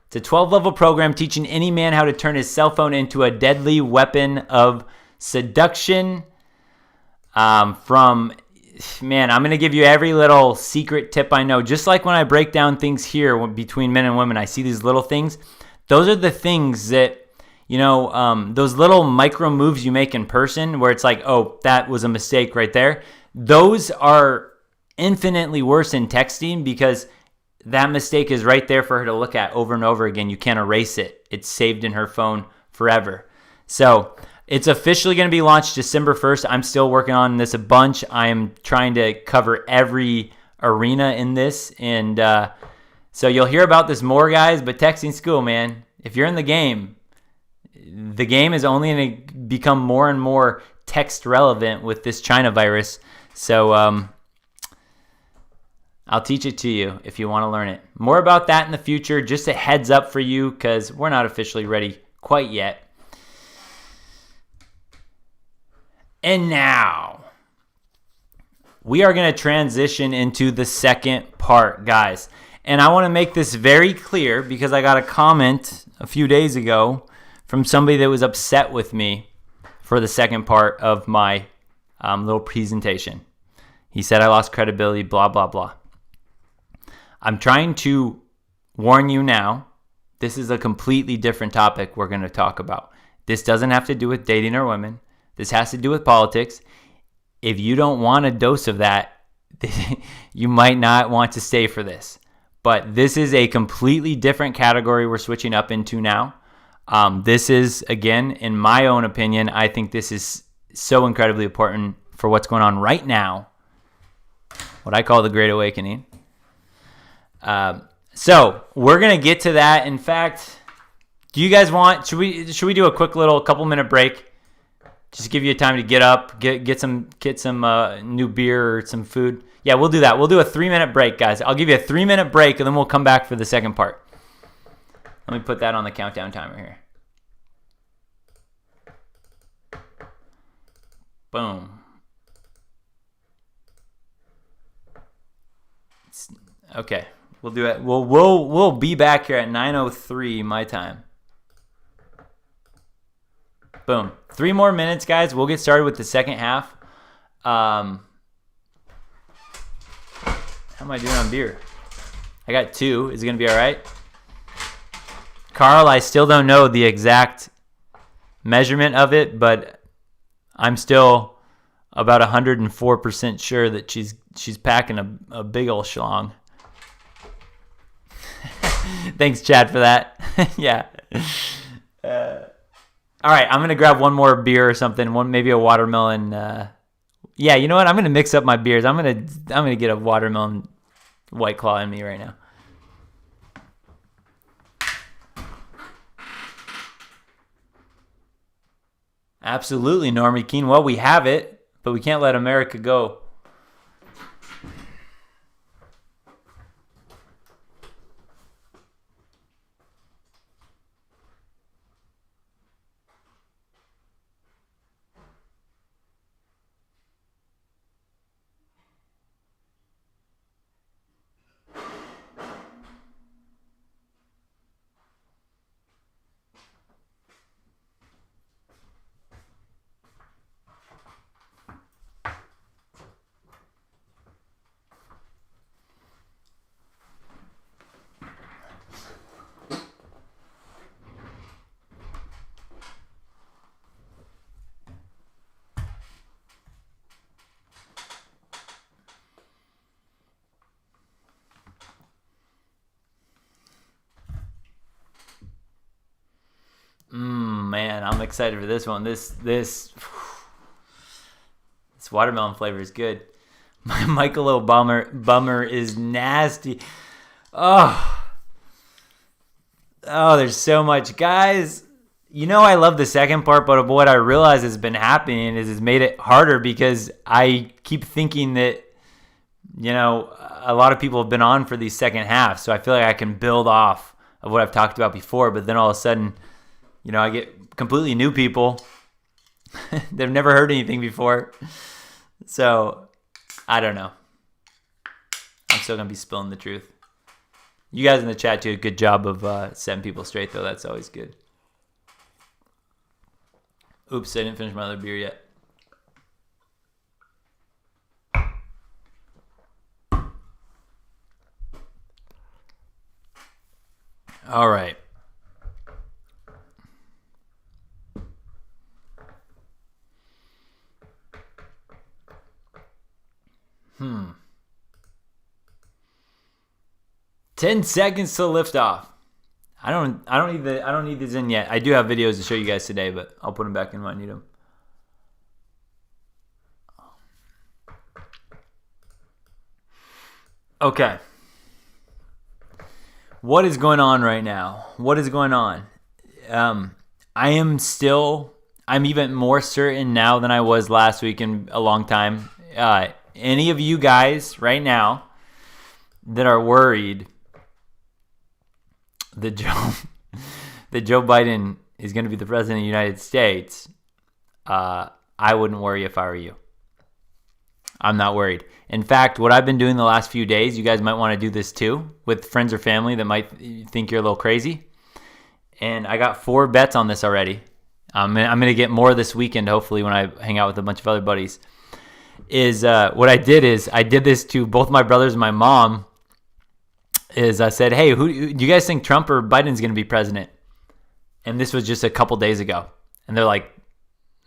It's a 12-level program teaching any man how to turn his cell phone into a deadly weapon of seduction. I'm going to give you every little secret tip I know. Just like when I break down things here between men and women, I see these little things. Those are the things that, those little micro moves you make in person where it's like, oh, that was a mistake right there. Those are infinitely worse in texting because that mistake is right there for her to look at over and over again. You can't erase it. It's saved in her phone forever. So it's officially going to be launched December 1st. I'm still working on this a bunch. I am trying to cover every arena in this. And so you'll hear about this more, guys. But Texting School, man, if you're in the game is only going to become more and more text relevant with this China virus. So I'll teach it to you if you want to learn it. More about that in the future. Just a heads up for you because we're not officially ready quite yet. And now, we are going to transition into the second part, guys. And I want to make this very clear because I got a comment a few days ago from somebody that was upset with me for the second part of my little presentation. He said I lost credibility, blah, blah, blah. I'm trying to warn you now, this is a completely different topic we're going to talk about. This doesn't have to do with dating or women. This has to do with politics. If you don't want a dose of that, you might not want to stay for this. But this is a completely different category we're switching up into now. This is, again, in my own opinion, I think this is so incredibly important for what's going on right now. What I call the Great Awakening. So we're gonna get to that. In fact, do you guys want? Should we do a quick little couple-minute break? Just give you time to get up, get some new beer or some food. Yeah, we'll do that. We'll do a 3-minute break, guys. I'll give you a 3-minute break, and then we'll come back for the second part. Let me put that on the countdown timer here. Boom. Okay, we'll do it. We'll be back here at 9:03 my time. Boom. 3 more minutes, guys. We'll get started with the second half. How am I doing on beer? I got 2. Is it going to be all right? Carl, I still don't know the exact measurement of it, but I'm still about 104% sure that she's packing a big old schlong. Thanks, Chad, for that. Yeah. All right, I'm gonna grab one more beer or something. Maybe a watermelon. Yeah, you know what? I'm gonna mix up my beers. I'm gonna get a watermelon White Claw in me right now. Absolutely, Normie Keen. Well, we have it, but we can't let America go. Man, I'm excited for this one. This watermelon flavor is good. My Michelob Bummer is nasty. Oh, there's so much, guys. You know, I love the second part, but what I realize has been happening is it's made it harder because I keep thinking that, you know, a lot of people have been on for these second halves, so I feel like I can build off of what I've talked about before, but then all of a sudden, you know, I get completely new people. They've never heard anything before. So, I don't know. I'm still going to be spilling the truth. You guys in the chat do a good job of setting people straight, though. That's always good. Oops, I didn't finish my other beer yet. All right. Hmm. 10 seconds to lift off. I don't need these in yet. I do have videos to show you guys today, but I'll put them back in when I need them. Okay. What is going on right now? What is going on? I'm even more certain now than I was last week in a long time. Any of you guys right now that are worried that Joe Biden is going to be the president of the United States, I wouldn't worry if I were you. I'm not worried. In fact, what I've been doing the last few days, you guys might want to do this too with friends or family that might think you're a little crazy. And I got 4 bets on this already. I'm going to get more this weekend, hopefully, when I hang out with a bunch of other buddies. What I did this to both my brothers and my mom. I said, hey, who do you guys think Trump or Biden's going to be president? And this was just a couple days ago. And they're like,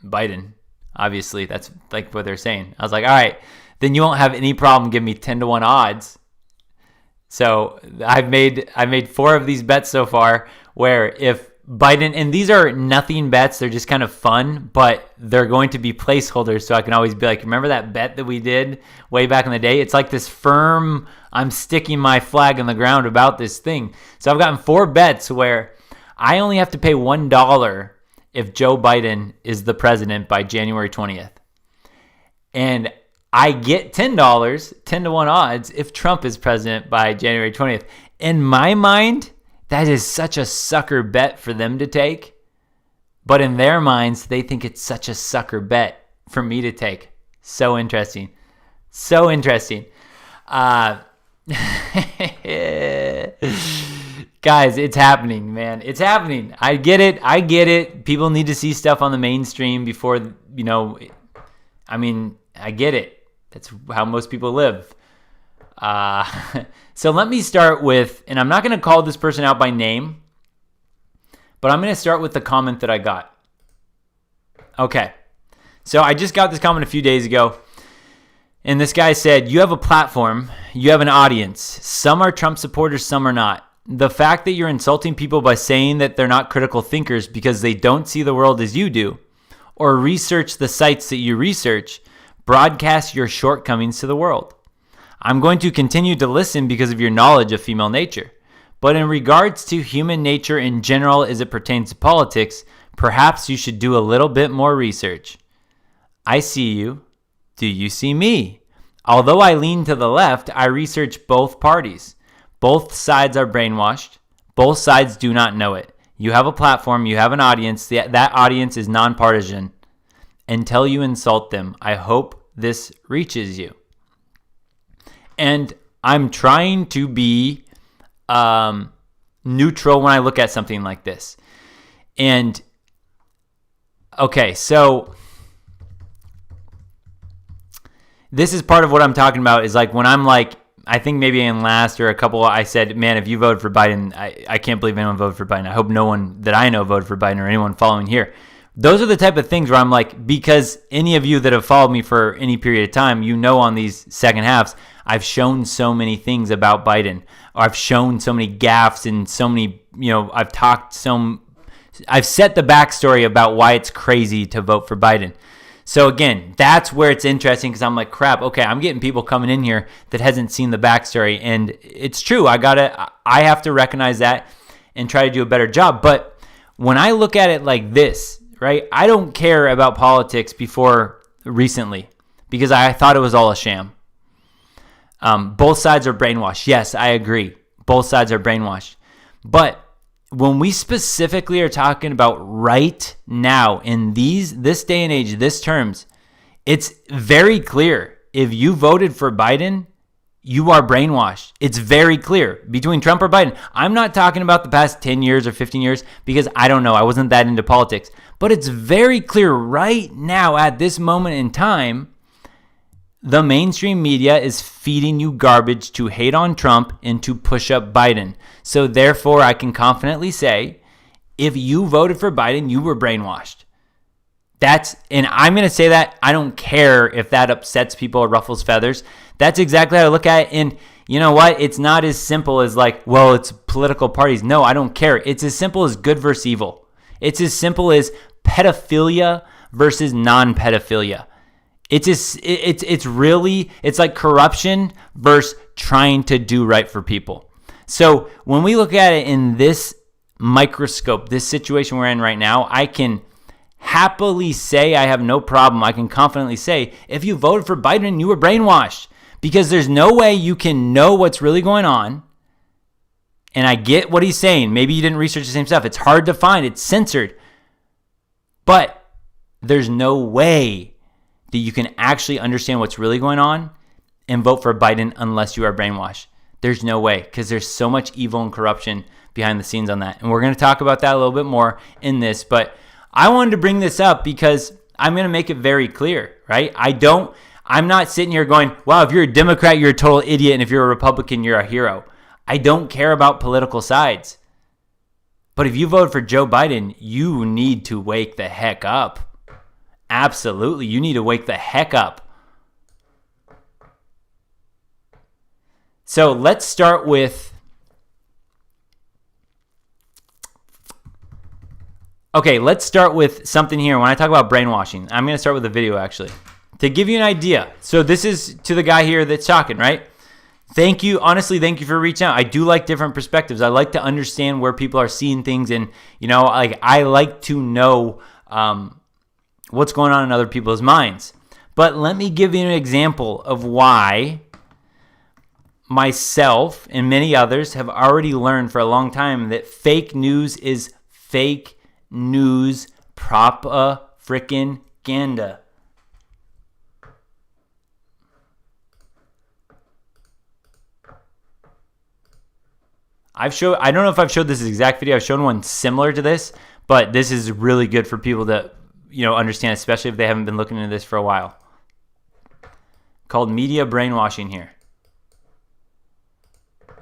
Biden. Obviously, that's like what they're saying. I was like, all right, then you won't have any problem giving me 10-1 odds. So I've made 4 of these bets so far where if Biden, and these are nothing bets. They're just kind of fun, but they're going to be placeholders. So I can always be like, remember that bet that we did way back in the day? It's like this firm, I'm sticking my flag in the ground about this thing. So I've gotten 4 bets where I only have to pay $1 if Joe Biden is the president by January 20th. And I get $10, 10 to 1 odds, if Trump is president by January 20th. In my mind, that is such a sucker bet for them to take. But in their minds, they think it's such a sucker bet for me to take. So interesting. So interesting. Guys, it's happening, man. It's happening. I get it. People need to see stuff on the mainstream before, I get it. That's how most people live. So let me start with, and I'm not going to call this person out by name, but I'm going to start with the comment that I got. Okay. So I just got this comment a few days ago, and this guy said, you have a platform, you have an audience. Some are Trump supporters, some are not. The fact that you're insulting people by saying that they're not critical thinkers because they don't see the world as you do, or research the sites that you research, broadcast your shortcomings to the world. I'm going to continue to listen because of your knowledge of female nature. But in regards to human nature in general as it pertains to politics, perhaps you should do a little bit more research. I see you. Do you see me? Although I lean to the left, I research both parties. Both sides are brainwashed. Both sides do not know it. You have a platform. You have an audience. That audience is nonpartisan. Until you insult them, I hope this reaches you. And I'm trying to be neutral when I look at something like this. And, okay, so this is part of what I'm talking about is like when I'm like, I think maybe in last or a couple, I said, man, if you voted for Biden, I can't believe anyone voted for Biden. I hope no one that I know voted for Biden or anyone following here. Those are the type of things where I'm like, because any of you that have followed me for any period of time, you know on these second halves, I've shown so many things about Biden. Or I've shown so many gaffes and so many, I've set the backstory about why it's crazy to vote for Biden. So again, that's where it's interesting because I'm like, crap, okay, I'm getting people coming in here that hasn't seen the backstory. And it's true, I have to recognize that and try to do a better job. But when I look at it like this, right, I don't care about politics before recently because I thought it was all a sham. Both sides are brainwashed. Yes, I agree. Both sides are brainwashed. But when we specifically are talking about right now in this day and age, this terms, it's very clear. If you voted for Biden, you are brainwashed. It's very clear between Trump or Biden. I'm not talking about the past 10 years or 15 years because I don't know. I wasn't that into politics. But it's very clear right now at this moment in time, the mainstream media is feeding you garbage to hate on Trump and to push up Biden. So therefore, I can confidently say, if you voted for Biden, you were brainwashed. And I'm going to say that. I don't care if that upsets people or ruffles feathers. That's exactly how I look at it. And you know what? It's not as simple as like, well, it's political parties. No, I don't care. It's as simple as good versus evil. It's as simple as pedophilia versus non-pedophilia. It's like corruption versus trying to do right for people. So when we look at it in this microscope, this situation we're in right now, I can happily say, I have no problem. I can confidently say, if you voted for Biden, you were brainwashed because there's no way you can know what's really going on. And I get what he's saying. Maybe you didn't research the same stuff. It's hard to find. It's censored. But there's no way that you can actually understand what's really going on and vote for Biden unless you are brainwashed. There's no way because there's so much evil and corruption behind the scenes on that. And we're going to talk about that a little bit more in this. But I wanted to bring this up because I'm going to make it very clear, right? I'm not sitting here going, wow, if you're a Democrat, you're a total idiot. And if you're a Republican, you're a hero. I don't care about political sides. But if you vote for Joe Biden, you need to wake the heck up. Absolutely. You need to wake the heck up. So let's start with Okay, let's start with something here. When I talk about brainwashing, I'm going to start with a video, actually, to give you an idea. So this is to the guy here that's talking, right? Thank you. Honestly, thank you for reaching out. I do like different perspectives. I like to understand where people are seeing things. And, like I like to know what's going on in other people's minds. But let me give you an example of why myself and many others have already learned for a long time that fake news is fake news propaganda. I don't know if I've showed this exact video. I've shown one similar to this, but this is really good for people to, understand, especially if they haven't been looking into this for a while. Called media brainwashing here.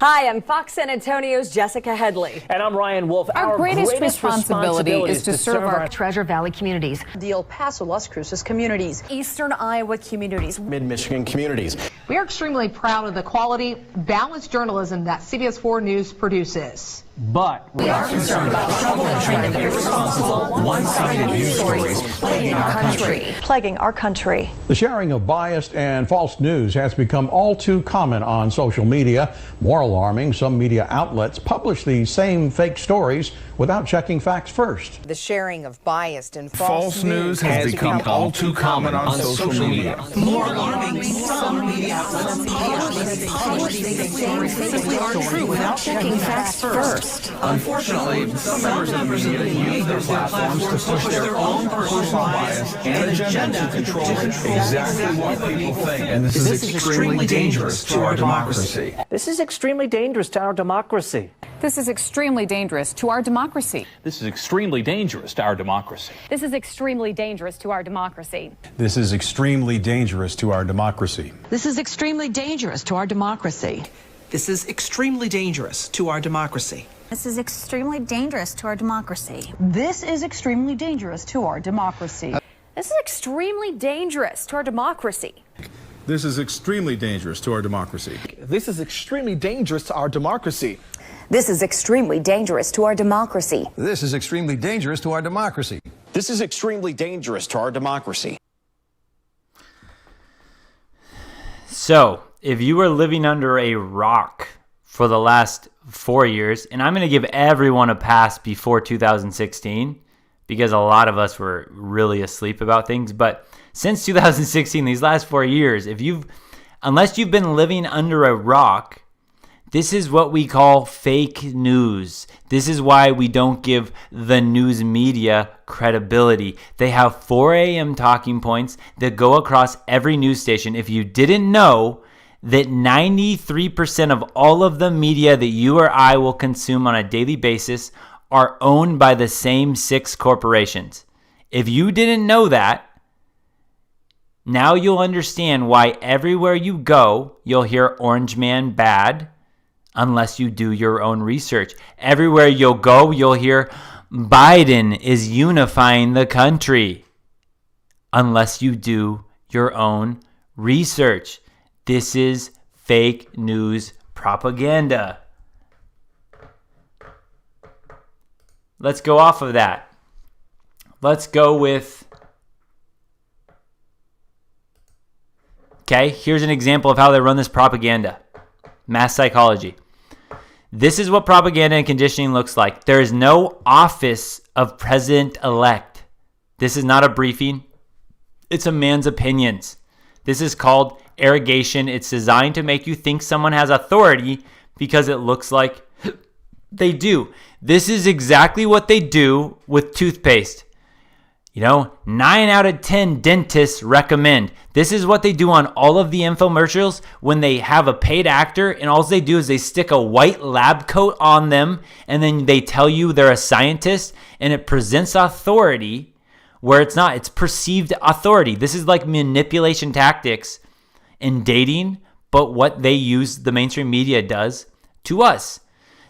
Hi, I'm Fox San Antonio's Jessica Headley. And I'm Ryan Wolf. Our greatest responsibility is to serve our Treasure Valley communities, the El Paso, Las Cruces communities, Eastern Iowa communities, Mid-Michigan communities. We are extremely proud of the quality, balanced journalism that CBS 4 News produces. But we are concerned about trouble and trending irresponsible, one-sided news stories plaguing our country. The sharing of biased and false news has become all too common on social media. More alarming, some media outlets publish these same fake stories without checking facts first. The sharing of biased and false news has become all too common on social media. More alarming, some media outlets publish these same fake stories without checking facts first. Unfortunately, some members of the media use their platforms to push their own personal bias and agenda to control exactly what people think. And this is extremely dangerous to our democracy. This is extremely dangerous to our democracy. This is extremely dangerous to our democracy. This is extremely dangerous to our democracy. This is extremely dangerous to our democracy. This is extremely dangerous to our democracy. This is extremely dangerous to our democracy. This is extremely dangerous to our democracy. This is extremely dangerous to our democracy. This is extremely dangerous to our democracy. This is extremely dangerous to our democracy. This is extremely dangerous to our democracy. This is extremely dangerous to our democracy. This is extremely dangerous to our democracy. This is extremely dangerous to our democracy. This is extremely dangerous to our democracy. So, if you were living under a rock for the last 4 years, and I'm going to give everyone a pass before 2016 because a lot of us were really asleep about things, but since 2016, these last 4 years, unless you've been living under a rock, this is what we call fake news. This is why we don't give the news media credibility. They have 4 a.m. talking points that go across every news station. If you didn't know that 93% of all of the media that you or I will consume on a daily basis are owned by the same 6 corporations. If you didn't know that, now you'll understand why everywhere you go, you'll hear Orange Man bad, unless you do your own research. Everywhere you'll go, you'll hear Biden is unifying the country, unless you do your own research. This is fake news propaganda. Let's go off of that. Let's go with... Okay, here's an example of how they run this propaganda. Mass psychology. This is what propaganda and conditioning looks like. There is no office of president-elect. This is not a briefing. It's a man's opinions. This is called arrogation. It's designed to make you think someone has authority because it looks like they do. This is exactly what they do with toothpaste. 9 out of 10 dentists recommend. This is what they do on all of the infomercials when they have a paid actor, and all they do is they stick a white lab coat on them, and then they tell you they're a scientist, and it presents authority where it's not. It's perceived authority. This is like manipulation tactics in dating, but what they use, the mainstream media does to us.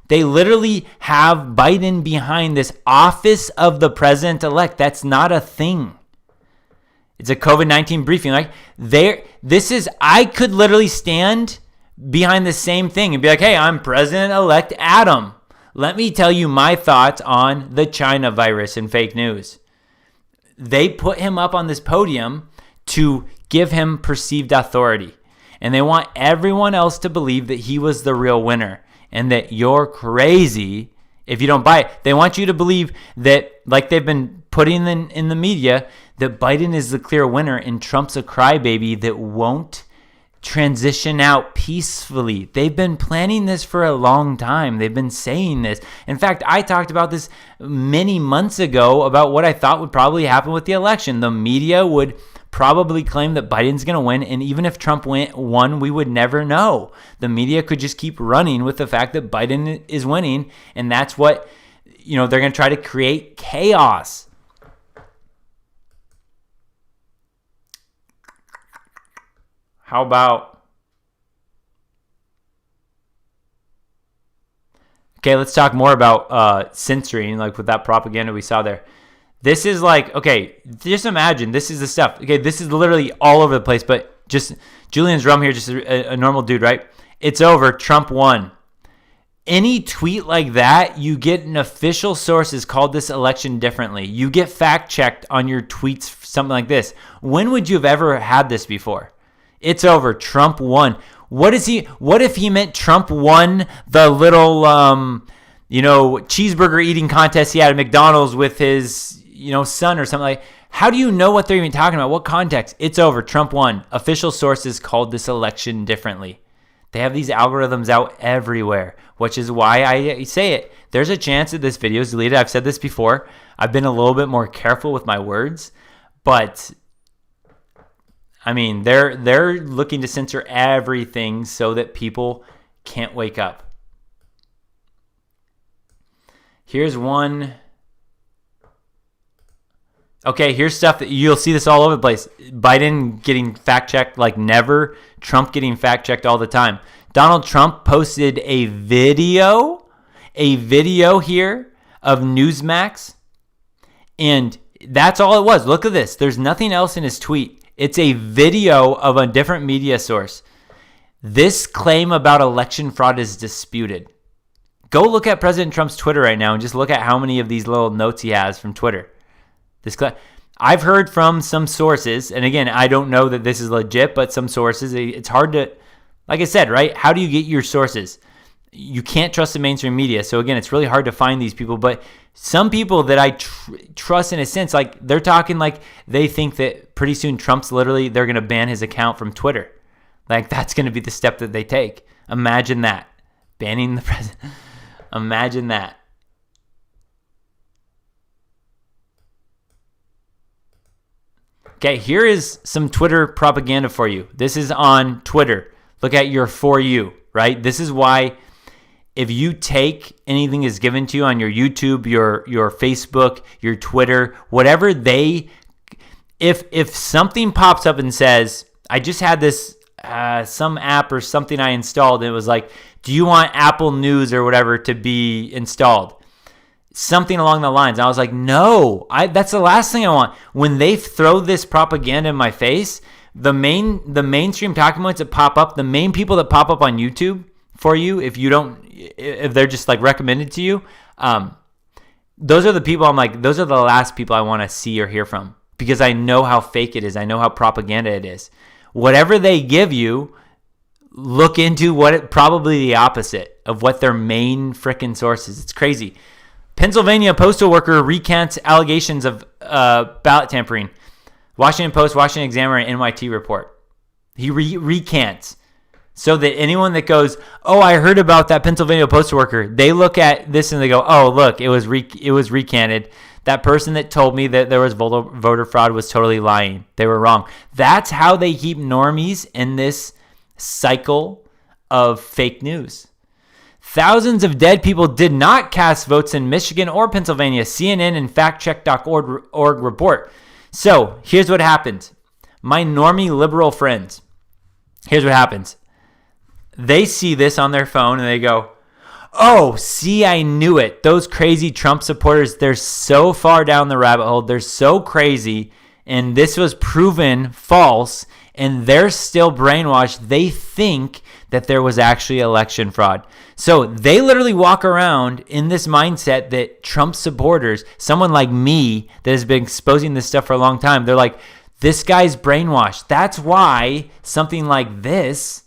They literally have Biden behind this office of the president-elect. That's not a thing. It's a COVID-19 briefing. I could literally stand behind the same thing and be like, hey, I'm President-elect Adam. Let me tell you my thoughts on the China virus and fake news. They put him up on this podium to give him perceived authority. And they want everyone else to believe that he was the real winner and that you're crazy if you don't buy it. They want you to believe that, like they've been putting in the media, that Biden is the clear winner and Trump's a crybaby that won't transition out peacefully. They've been planning this for a long time. They've been saying this. In fact, I talked about this many months ago about what I thought would probably happen with the election. The media would probably claim that Biden's going to win, and even if Trump won, we would never know. The media could just keep running with the fact that Biden is winning, and that's what, they're going to try to create chaos. How about... Okay, let's talk more about censoring, like with that propaganda we saw there. This is like, okay, just imagine, this is the stuff. Okay, this is literally all over the place, but just Julian's Rum here, just a normal dude, right? It's over, Trump won. Any tweet like that, you get an official sources called this election differently. You get fact-checked on your tweets, something like this. When would you have ever had this before? It's over, Trump won. What if he meant Trump won the little, cheeseburger eating contest he had at McDonald's with his, son or something like. How do you know what they're even talking about? What context? It's over. Trump won. Official sources called this election differently. They have these algorithms out everywhere, which is why I say it. There's a chance that this video is deleted. I've said this before. I've been a little bit more careful with my words, but I mean, they're looking to censor everything so that people can't wake up. Here's one. Okay, here's stuff that you'll see this all over the place. Biden getting fact-checked like never. Trump getting fact-checked all the time. Donald Trump posted a video here of Newsmax. And that's all it was. Look at this. There's nothing else in his tweet. It's a video of a different media source. This claim about election fraud is disputed. Go look at President Trump's Twitter right now and just look at how many of these little notes he has from Twitter. I've heard from some sources, and again, I don't know that this is legit, but some sources, it's hard to, like I said, right? How do you get your sources? You can't trust the mainstream media. So again, it's really hard to find these people, but some people that I trust in a sense, like they're talking like they think that pretty soon they're going to ban his account from Twitter. Like that's going to be the step that they take. Imagine that. Banning the president. Imagine that. Okay, here is some Twitter propaganda for you. This is on Twitter. Look at your For You, right? This is why if you take anything that's given to you on your YouTube, your Facebook, your Twitter, whatever if something pops up and says, I just had this, some app or something I installed, and it was like, do you want Apple News or whatever to be installed? Something along the lines. I was like, no, that's the last thing I want. When they throw this propaganda in my face, the mainstream talking points that pop up, the main people that pop up on YouTube for you, if they're just like recommended to you, those are the people I'm like, those are the last people I want to see or hear from, because I know how fake it is. I know how propaganda it is. Whatever they give you, look into probably the opposite of what their main frickin' source is. It's crazy. Pennsylvania postal worker recants allegations of ballot tampering. Washington Post, Washington Examiner, and NYT report. He recants. So that anyone that goes, oh, I heard about that Pennsylvania postal worker, they look at this and they go, oh, look, it was recanted. That person that told me that there was voter fraud was totally lying. They were wrong. That's how they keep normies in this cycle of fake news. Thousands of dead people did not cast votes in Michigan or Pennsylvania, CNN and factcheck.org report. So here's what happens. My normie liberal friends, here's what happens. They see this on their phone and they go, oh, see, I knew it. Those crazy Trump supporters, they're so far down the rabbit hole. They're so crazy. And this was proven false. and they're still brainwashed. They think that there was actually election fraud. So they literally walk around in this mindset that Trump supporters, someone like me that has been exposing this stuff for a long time, they're like, this guy's brainwashed. That's why something like this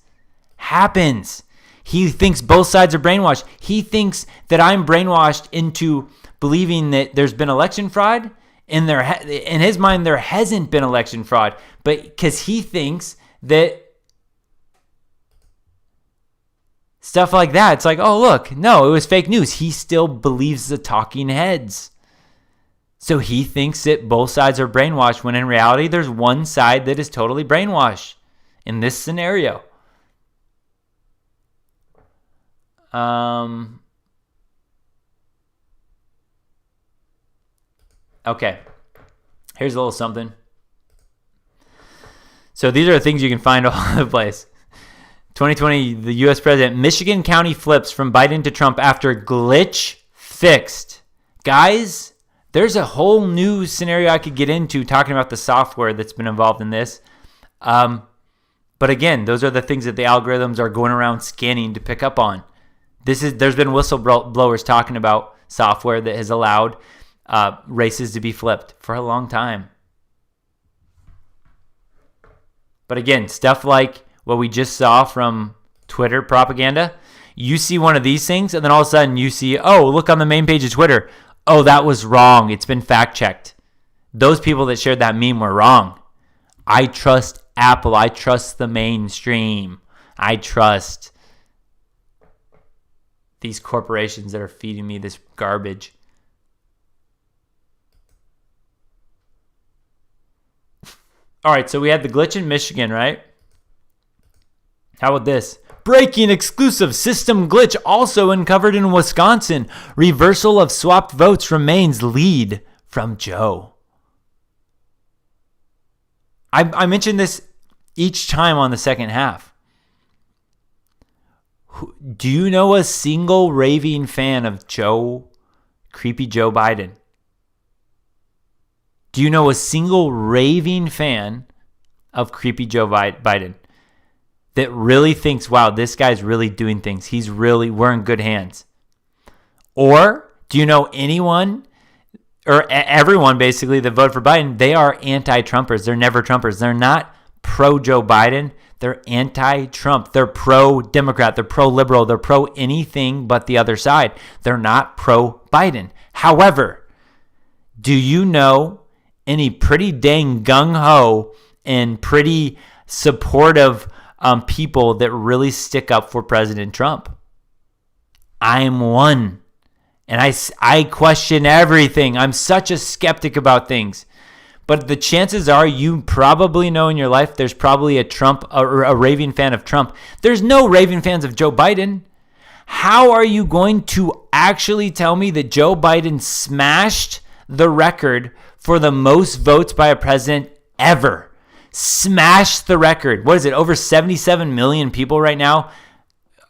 happens. He thinks both sides are brainwashed. He thinks that I'm brainwashed into believing that there's been election fraud. In his mind, there hasn't been election fraud, but because he thinks that stuff like that, it's like, oh, look, no, it was fake news. He still believes the talking heads. So he thinks that both sides are brainwashed, when in reality, there's one side that is totally brainwashed in this scenario. Okay, here's a little something. So these are the things you can find all over the place. 2020, the U.S. president, Michigan county flips from Biden to Trump after glitch fixed. Guys, there's a whole new scenario I could get into talking about the software that's been involved in this. But again, those are the things that the algorithms are going around scanning to pick up on. There's been whistleblowers talking about software that has allowed races to be flipped for a long time. But again, stuff like what we just saw from Twitter propaganda, you see one of these things, and then all of a sudden you see, oh, look on the main page of Twitter. Oh, that was wrong. It's been fact-checked. Those people that shared that meme were wrong. I trust Apple. I trust the mainstream. I trust these corporations that are feeding me this garbage. All right, so we had the glitch in Michigan, right? How about this? Breaking exclusive system glitch also uncovered in Wisconsin. Reversal of swapped votes remains lead from Joe. I mentioned this each time on the second half. Do you know a single raving fan of creepy Joe Biden? Do you know a single raving fan of creepy Joe Biden that really thinks, wow, this guy's really doing things. We're in good hands? Or do you know anyone or everyone basically that voted for Biden? They are anti-Trumpers. They're never Trumpers. They're not pro-Joe Biden. They're anti-Trump. They're pro-Democrat. They're pro-liberal. They're pro-anything but the other side. They're not pro-Biden. However, do you know any pretty dang gung-ho and pretty supportive people that really stick up for President Trump? I'm one. And I question everything. I'm such a skeptic about things. But the chances are you probably know in your life there's probably a raving fan of Trump. There's no raving fans of Joe Biden. How are you going to actually tell me that Joe Biden smashed the record for the most votes by a president ever? Smashed the record. What is it? Over 77 million people right now,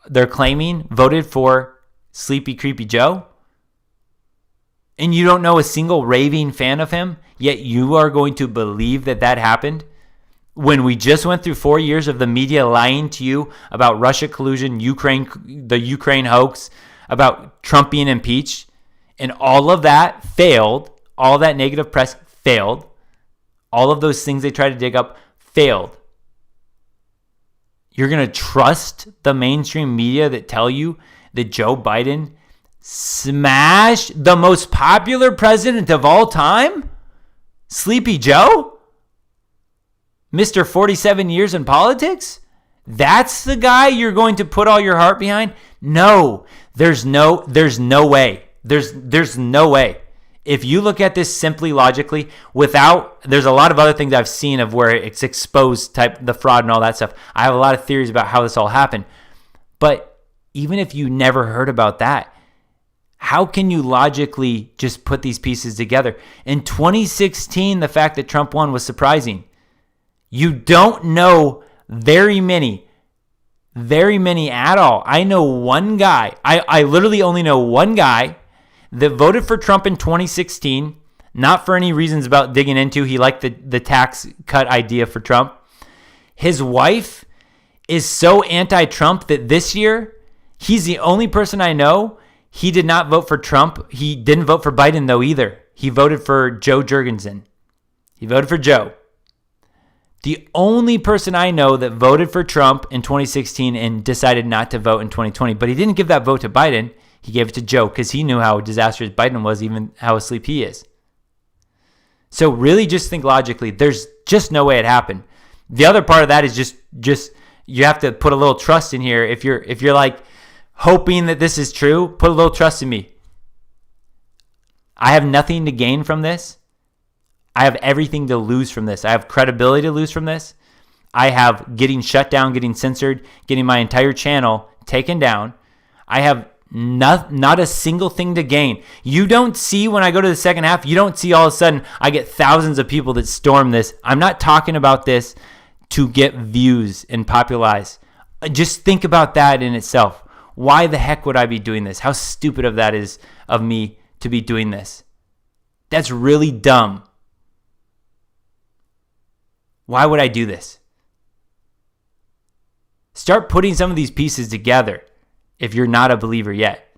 they're claiming, voted for Sleepy Creepy Joe? And you don't know a single raving fan of him, yet you are going to believe that happened? When we just went through 4 years of the media lying to you about Russia collusion, the Ukraine hoax, about Trump being impeached, and all of that failed, all that negative press failed, all of those things they tried to dig up failed. You're going to trust the mainstream media that tell you that Joe Biden smashed the most popular president of all time? Sleepy Joe? Mr. 47 years in politics? That's the guy you're going to put all your heart behind? No, there's no way. There's no way. If you look at this simply logically, there's a lot of other things I've seen of where it's exposed the fraud and all that stuff. I have a lot of theories about how this all happened. But even if you never heard about that, how can you logically just put these pieces together? In 2016, the fact that Trump won was surprising. You don't know very many at all. I know one guy. I literally only know one guy that voted for Trump in 2016, not for any reasons about digging into. He liked the tax cut idea for Trump. His wife is so anti-Trump that this year, he's the only person I know. He did not vote for Trump. He didn't vote for Biden, though, either. He voted for Joe Jorgensen. He voted for Joe. The only person I know that voted for Trump in 2016 and decided not to vote in 2020. But he didn't give that vote to Biden. He gave it to Joe because he knew how disastrous Biden was, even how asleep he is. So really just think logically. There's just no way it happened. The other part of that is just you have to put a little trust in here. If you're like hoping that this is true, put a little trust in me. I have nothing to gain from this. I have everything to lose from this. I have credibility to lose from this. I have getting shut down, getting censored, getting my entire channel taken down. I have not a single thing to gain. You don't see when I go to the second half, you don't see all of a sudden I get thousands of people that storm this. I'm not talking about this to get views and popularize. Just think about that in itself. Why the heck would I be doing this? How stupid of that is of me to be doing this. That's really dumb. Why would I do this? Start putting some of these pieces together if you're not a believer yet.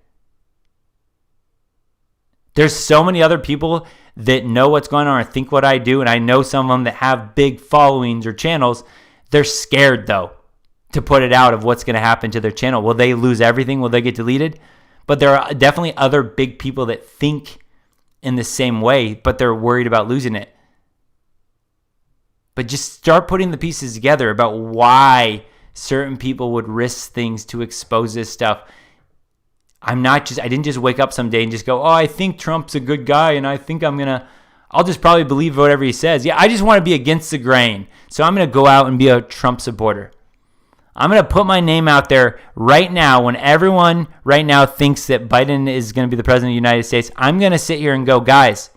There's so many other people that know what's going on or think what I do, and I know some of them that have big followings or channels. They're scared, though, to put it out of what's going to happen to their channel. Will they lose everything? Will they get deleted? But there are definitely other big people that think in the same way, but they're worried about losing it. But just start putting the pieces together about why certain people would risk things to expose this stuff. I didn't just wake up someday and just go, oh, I think Trump's a good guy and I think I'll just probably believe whatever he says. Yeah, I just want to be against the grain. So I'm going to go out and be a Trump supporter. I'm going to put my name out there right now when everyone right now thinks that Biden is going to be the president of the United States. I'm going to sit here and go, guys,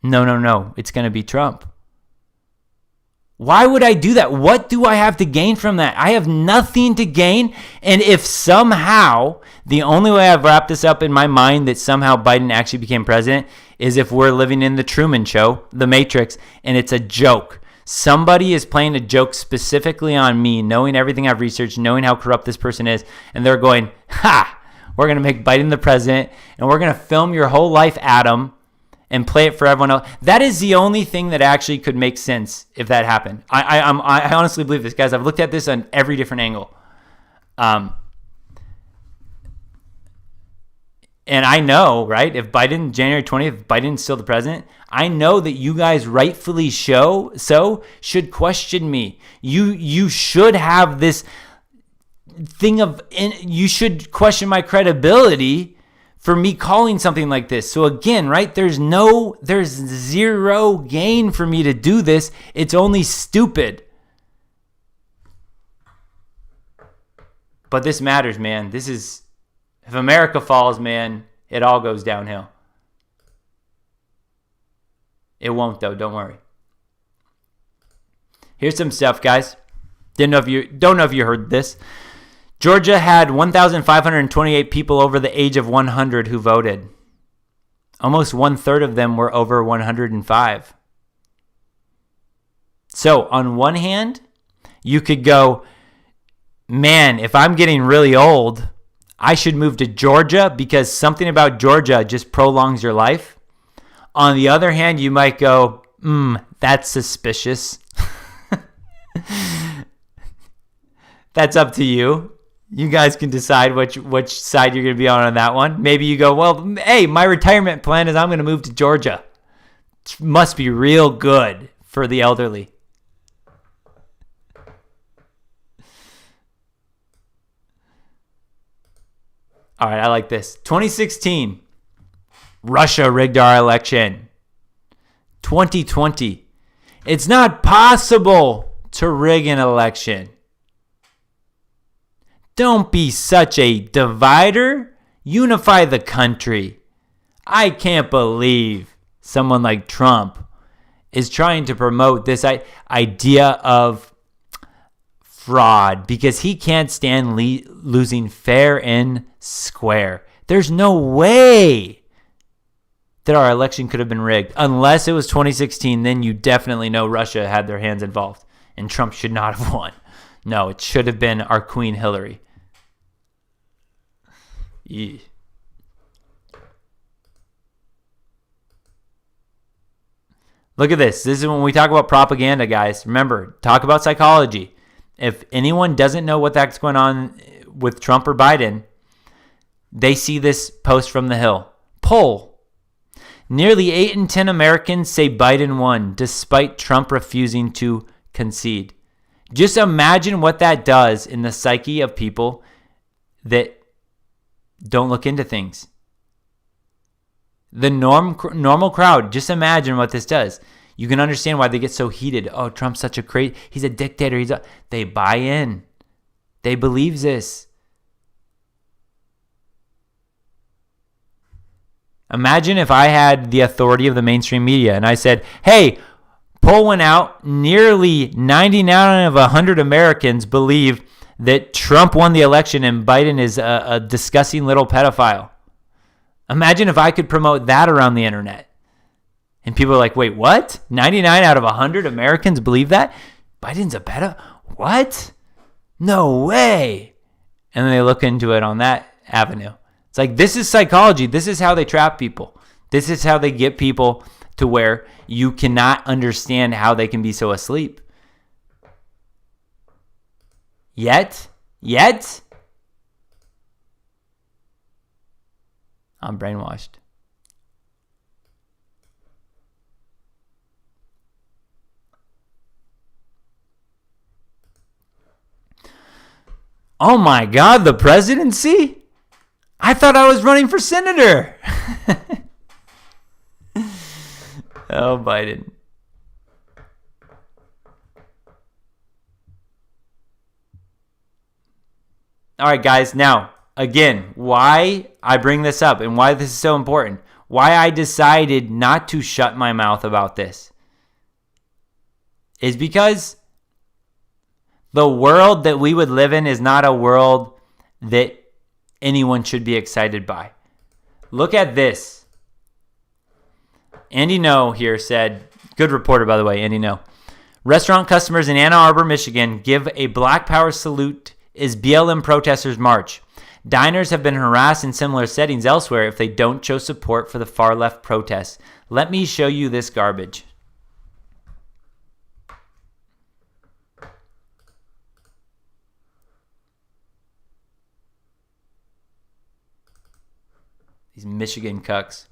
no, it's going to be Trump. Why would I do that? What do I have to gain from that? I have nothing to gain. And if somehow, the only way I've wrapped this up in my mind that somehow Biden actually became president is if we're living in the Truman Show, the Matrix, and it's a joke. Somebody is playing a joke specifically on me, knowing everything I've researched, knowing how corrupt this person is, and they're going, we're going to make Biden the president, and we're going to film your whole life, Adam, and play it for everyone else. That is the only thing that actually could make sense if that happened. I honestly believe this, guys. I've looked at this on every different angle. And I know, right, if Biden, January 20th, if Biden's still the president, I know that you guys rightfully should question me. You should have this thing of, you should question my credibility for me calling something like this. So again, right, there's zero gain for me to do this. It's only stupid. But this matters, man. If America falls, man, it all goes downhill. It won't, though. Don't worry. Here's some stuff, guys. Don't know if you heard this. Georgia had 1,528 people over the age of 100 who voted. Almost 1/3 of them were over 105. So on one hand, you could go, man, if I'm getting really old, I should move to Georgia because something about Georgia just prolongs your life. On the other hand, you might go, that's suspicious. That's up to you. You guys can decide which side you're going to be on that one. Maybe you go, well, hey, my retirement plan is I'm going to move to Georgia. It must be real good for the elderly. All right, I like this. 2016, Russia rigged our election. 2020, it's not possible to rig an election. Don't be such a divider. Unify the country. I can't believe someone like Trump is trying to promote this idea of fraud because he can't stand losing fair and square. There's no way that our election could have been rigged. Unless it was 2016, then you definitely know Russia had their hands involved. and Trump should not have won. No, it should have been our Queen Hillary. Yeah. Look at this. This is when we talk about propaganda, guys. Remember, talk about psychology. If anyone doesn't know what that's going on with Trump or Biden, they see this post from The Hill. Poll. Nearly 8 in 10 Americans say Biden won, despite Trump refusing to concede. Just imagine what that does in the psyche of people that don't look into things. The normal crowd, just imagine what this does. You can understand why they get so heated. Oh, Trump's such a crazy, he's a dictator. They buy in. They believe this. Imagine if I had the authority of the mainstream media and I said, hey, poll went out. Nearly 99 of 100 Americans believe that Trump won the election and Biden is a disgusting little pedophile. Imagine if I could promote that around the internet. And people are like, wait, what? 99 out of 100 Americans believe that? Biden's a pedophile? What? No way. And then they look into it on that avenue. It's like, this is psychology. This is how they trap people. This is how they get people to where you cannot understand how they can be so asleep. Yet, I'm brainwashed. Oh my God, the presidency? I thought I was running for senator. Oh, Biden. All right, guys. Now, again, why I bring this up and why this is so important, why I decided not to shut my mouth about this is because the world that we would live in is not a world that anyone should be excited by. Look at this. Andy No here said, good reporter, by the way, Andy No. Restaurant customers in Ann Arbor, Michigan give a Black Power salute as BLM protesters march. Diners have been harassed in similar settings elsewhere if they don't show support for the far left protests. Let me show you this garbage. These Michigan cucks.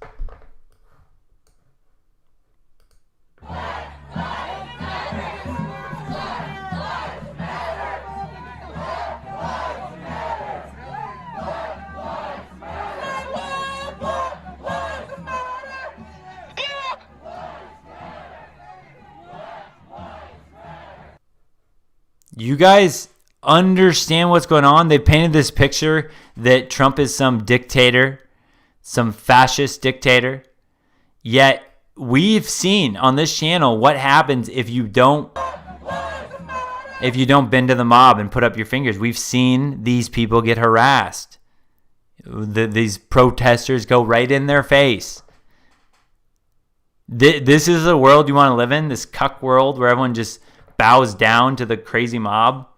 You guys understand what's going on? They painted this picture that Trump is some dictator, some fascist dictator. Yet we've seen on this channel what happens if you don't bend to the mob and put up your fingers. We've seen these people get harassed. These protesters go right in their face. This is the world you want to live in? This cuck world where everyone just bows down to the crazy mob?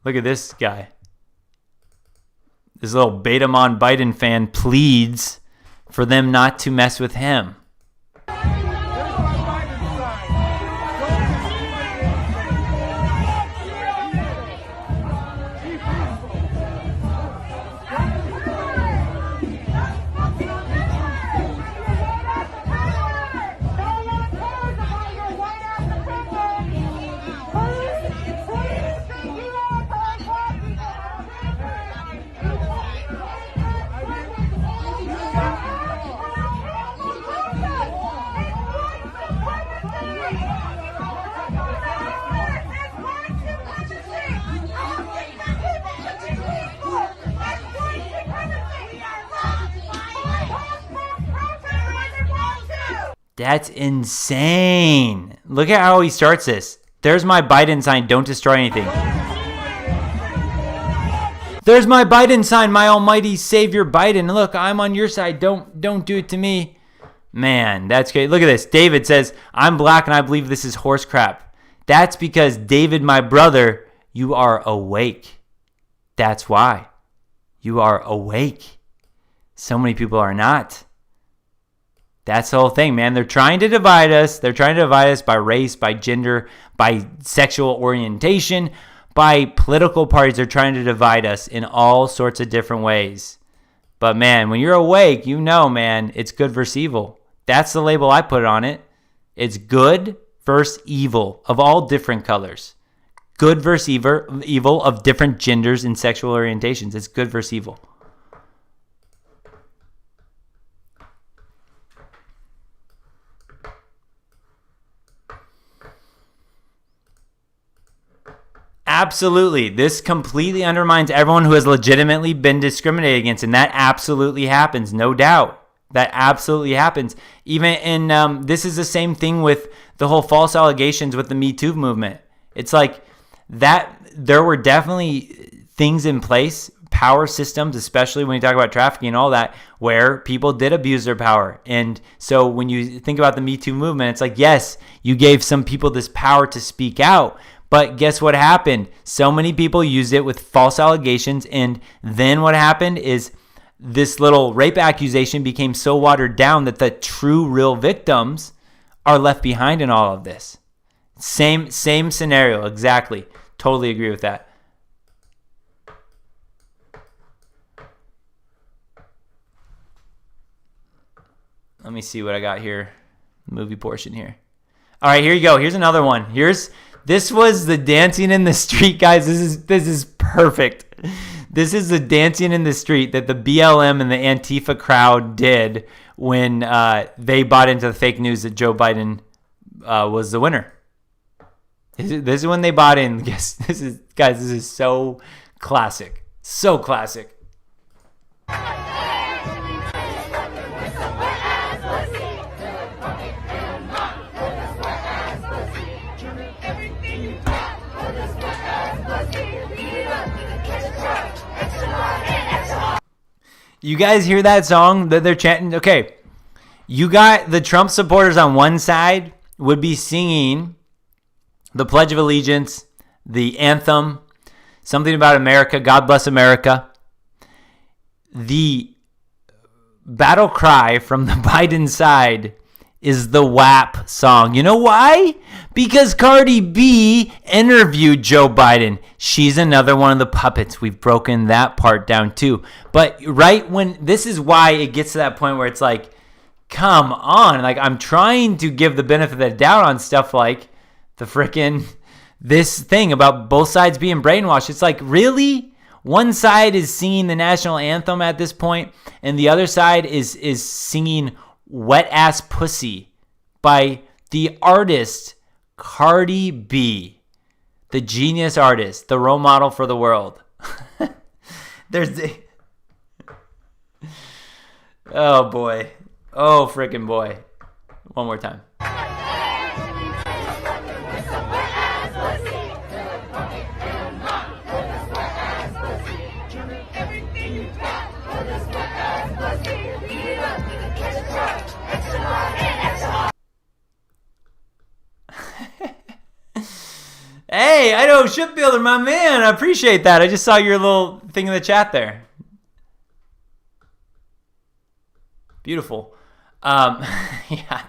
Look at this guy. This little Betamon Biden fan pleads for them not to mess with him. That's insane. Look at how he starts this. There's my Biden sign. Don't destroy anything. There's my Biden sign, my almighty savior Biden. Look, I'm on your side. Don't do it to me. Man, that's great. Look at this. David says, I'm black and I believe this is horse crap. That's because, David, my brother, you are awake. That's why. You are awake. So many people are not. That's the whole thing, man. They're trying to divide us. They're trying to divide us by race, by gender, by sexual orientation, by political parties. They're trying to divide us in all sorts of different ways. But, man, when you're awake, you know, man, it's good versus evil. That's the label I put on it. It's good versus evil of all different colors. Good versus evil of different genders and sexual orientations. It's good versus evil. Absolutely. This completely undermines everyone who has legitimately been discriminated against, and that absolutely happens, no doubt. That absolutely happens. Even in, this is the same thing with the whole false allegations with the Me Too movement. It's like that there were definitely things in place, power systems, especially when you talk about trafficking and all that, where people did abuse their power. And so when you think about the Me Too movement, it's like, yes, you gave some people this power to speak out, but guess what happened? So many people used it with false allegations, and then what happened is this little rape accusation became so watered down that the true, real victims are left behind in all of this. Same scenario, exactly. Totally agree with that. Let me see what I got here. Movie portion here. All right, here you go. Here's another one. This was the Dancing in the Street, guys. This is perfect. This is the Dancing in the Street that the BLM and the Antifa crowd did when they bought into the fake news that Joe Biden was the winner. This is when they bought in. Guys, this is so classic. So classic. You guys hear that song that they're chanting? Okay, you got the Trump supporters on one side would be singing the Pledge of Allegiance, the anthem, something about America, God bless America. The battle cry from the Biden side is the WAP song. You know why? Because Cardi B interviewed Joe Biden. She's another one of the puppets. We've broken that part down too. But right when, this is why it gets to that point where it's like, come on. Like, I'm trying to give the benefit of the doubt on stuff like the frickin' this thing about both sides being brainwashed. It's like, really? One side is singing the national anthem at this point, and the other side is singing Wet Ass Pussy by the artist Cardi B, the genius artist, the role model for the world. Oh boy. Oh freaking boy. One more time. Hey, I know, Shipbuilder, my man. I appreciate that. I just saw your little thing in the chat there. Beautiful. Yeah.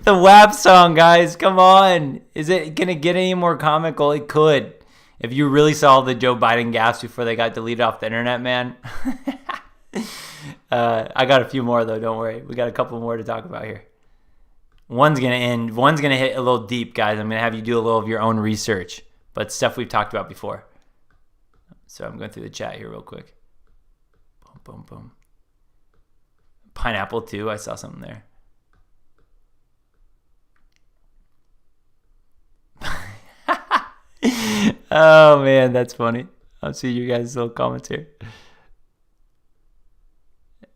The WAP song, guys. Come on. Is it going to get any more comical? It could. If you really saw the Joe Biden gaffes before they got deleted off the internet, man. I got a few more, though. Don't worry. We got a couple more to talk about here. One's going to end. One's going to hit a little deep, guys. I'm going to have you do a little of your own research. But stuff we've talked about before. So I'm going through the chat here real quick. Boom, boom, boom. Pineapple, too. I saw something there. Oh, man. That's funny. I'll see you guys' little comments here.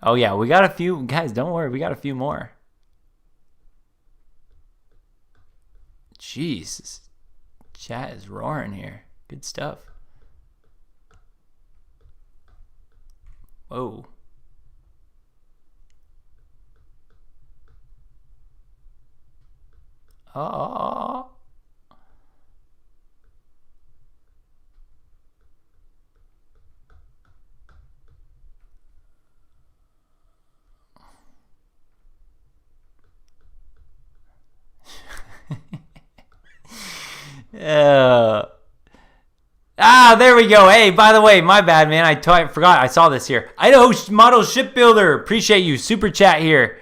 Oh, yeah. We got a few. Guys, don't worry. We got a few more. Jeez, chat is roaring here. Good stuff. Whoa. Oh. There we go. Hey, by the way, my bad, man. I forgot. I saw this here. Idaho Model Shipbuilder. Appreciate you. Super chat here.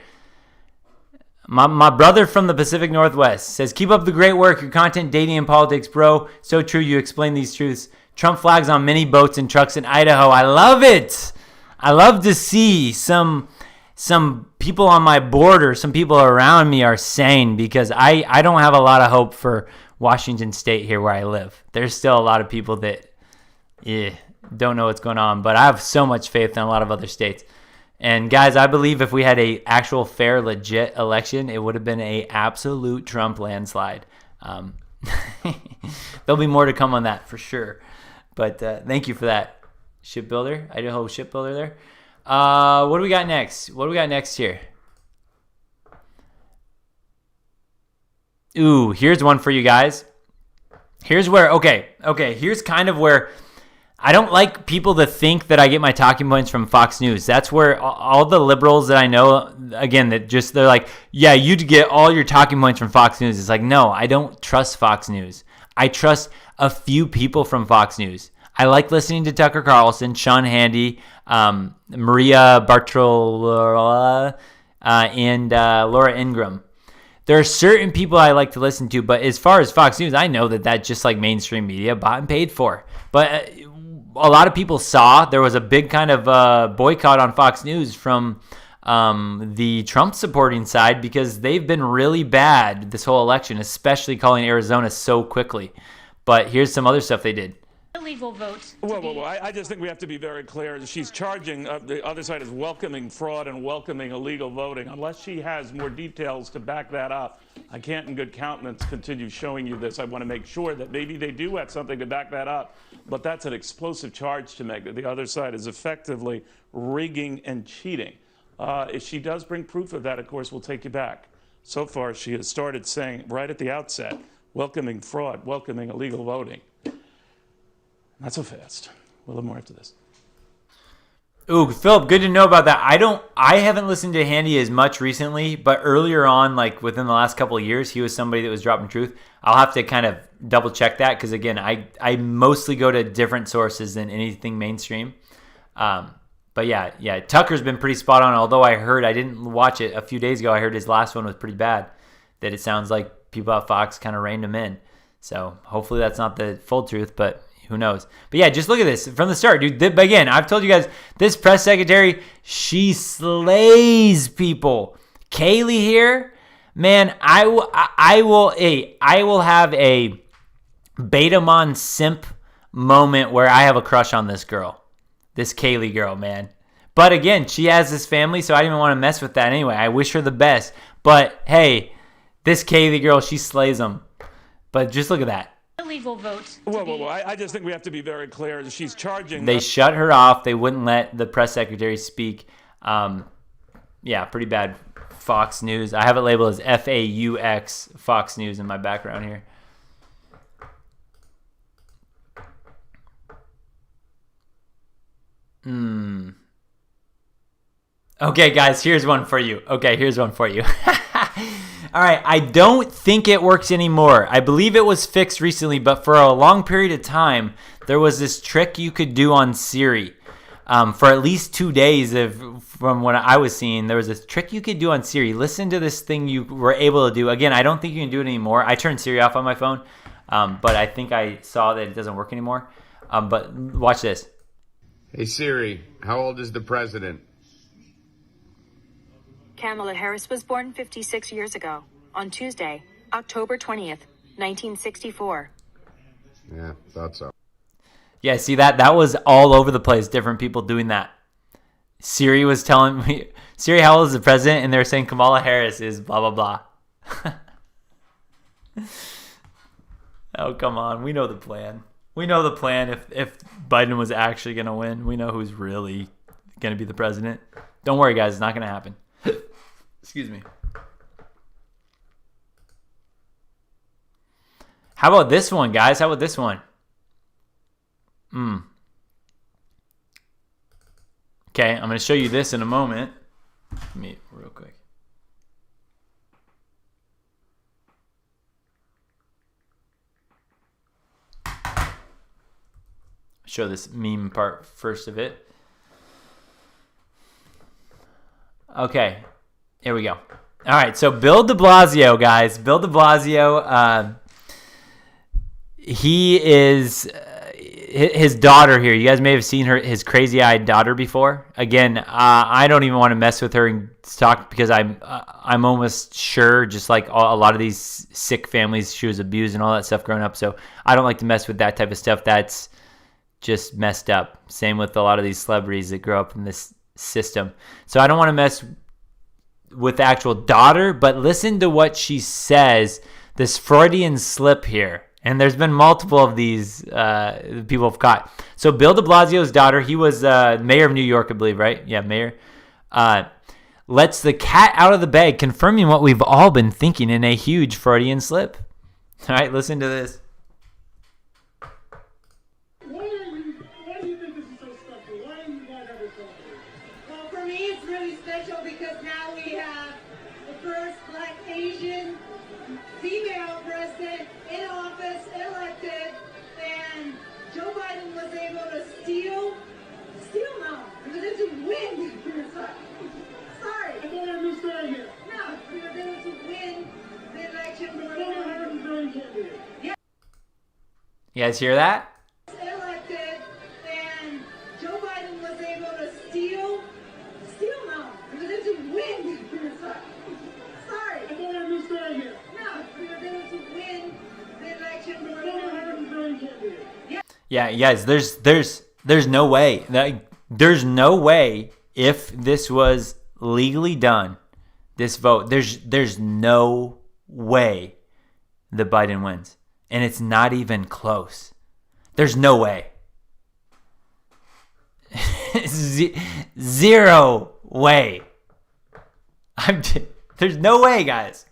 My brother from the Pacific Northwest says, keep up the great work. Your content, dating, and politics, bro. So true. You explain these truths. Trump flags on many boats and trucks in Idaho. I love it. I love to see some people on my border, some people around me are sane, because I don't have a lot of hope for Washington State here where I live. There's still a lot of people that don't know what's going on, but I have so much faith in a lot of other states. And guys, I believe if we had a actual fair, legit election, it would have been a absolute Trump landslide. There'll be more to come on that for sure. But thank you for that, Shipbuilder, Idaho Shipbuilder there. What do we got next? What do we got next here? Ooh, here's one for you guys. Here's where, here's kind of where I don't like people to think that I get my talking points from Fox News. That's where all the liberals that I know, again, they're like, yeah, you get all your talking points from Fox News. It's like, no, I don't trust Fox News. I trust a few people from Fox News. I like listening to Tucker Carlson, Sean Hannity, Maria Bartiromo, and Laura Ingraham. There are certain people I like to listen to, but as far as Fox News, I know that that's just like mainstream media, bought and paid for. But a lot of people saw there was a big kind of boycott on Fox News from the Trump supporting side, because they've been really bad this whole election, especially calling Arizona so quickly. But here's some other stuff they did. Illegal vote. Well, I just think we have to be very clear. She's charging, the other side is welcoming fraud and welcoming illegal voting. Unless she has more details to back that up, I can't in good countenance continue showing you this. I want to make sure that maybe they do have something to back that up, but that's an explosive charge to make, that the other side is effectively rigging and cheating. If she does bring proof of that, of course, we'll take you back. So far, she has started saying right at the outset, welcoming fraud, welcoming illegal voting. Not so fast. We'll have more after this. Ooh, Philip, good to know about that. I haven't listened to Handy as much recently, but earlier on, like within the last couple of years, he was somebody that was dropping truth. I'll have to kind of double check that, because again, I mostly go to different sources than anything mainstream. But yeah, Tucker's been pretty spot on. Although I didn't watch it a few days ago. I heard his last one was pretty bad. That it sounds like people at Fox kind of reined him in. So hopefully that's not the full truth, but who knows? But yeah, just look at this from the start, dude. Again, I've told you guys, this press secretary, she slays people. Kaylee here, man, I will have a Betamon simp moment where I have a crush on this girl, this Kaylee girl, man. But again, she has this family, so I didn't even want to mess with that anyway. I wish her the best. But hey, this Kaylee girl, she slays them. But just look at that. Illegal vote. Well, I just think we have to be very clear. She's charging. They shut her off. They wouldn't let the press secretary speak. Yeah, pretty bad. Fox News. I have it labeled as FAUX, Fox News, in my background here. Okay, guys, here's one for you. All right, I don't think it works anymore. I believe it was fixed recently, but for a long period of time, there was this trick you could do on Siri. For at least 2 days, from what I was seeing, there was this trick you could do on Siri. Listen to this thing you were able to do. Again, I don't think you can do it anymore. I turned Siri off on my phone, but I think I saw that it doesn't work anymore. But watch this. Hey, Siri, how old is the president? Kamala Harris was born 56 years ago, on Tuesday, October 20th, 1964. Yeah, thought so. Yeah, see that was all over the place, different people doing that. Siri was telling me, Siri, how old is the president? And they're saying Kamala Harris is blah, blah, blah. Oh, come on. We know the plan. If Biden was actually going to win, we know who's really going to be the president. Don't worry, guys. It's not going to happen. Excuse me. How about this one, guys? How about this one? Okay, I'm going to show you this in a moment. Let me real quick. Show this meme part first of it. Okay, here we go. All right, so Bill de Blasio, guys. Bill de Blasio, he is his daughter here. You guys may have seen his crazy-eyed daughter before. Again, I don't even want to mess with her and talk because I'm almost sure, just like a lot of these sick families, she was abused and all that stuff growing up. So I don't like to mess with that type of stuff. That's just messed up. Same with a lot of these celebrities that grow up in this system. So I don't want to mess with the actual daughter, but listen to what she says, this Freudian slip here. And there's been multiple of these people have caught. So Bill de Blasio's daughter, he was mayor of New York, I believe, right? Yeah, mayor. Lets the cat out of the bag, confirming what we've all been thinking in a huge Freudian slip. All right, listen to this. Female president in office, elected, and Joe Biden was able to steal no, he was able to win. Sorry. I don't understand it. No, he was able to win the election. Yeah. You guys hear that? Elected, and Joe Biden was able to steal no, he was able to win. Sorry. I don't understand it. Yeah, guys, there's no way. There's no way if this was legally done, this vote, there's no way that Biden wins. And it's not even close. There's no way. Zero way. There's no way, guys.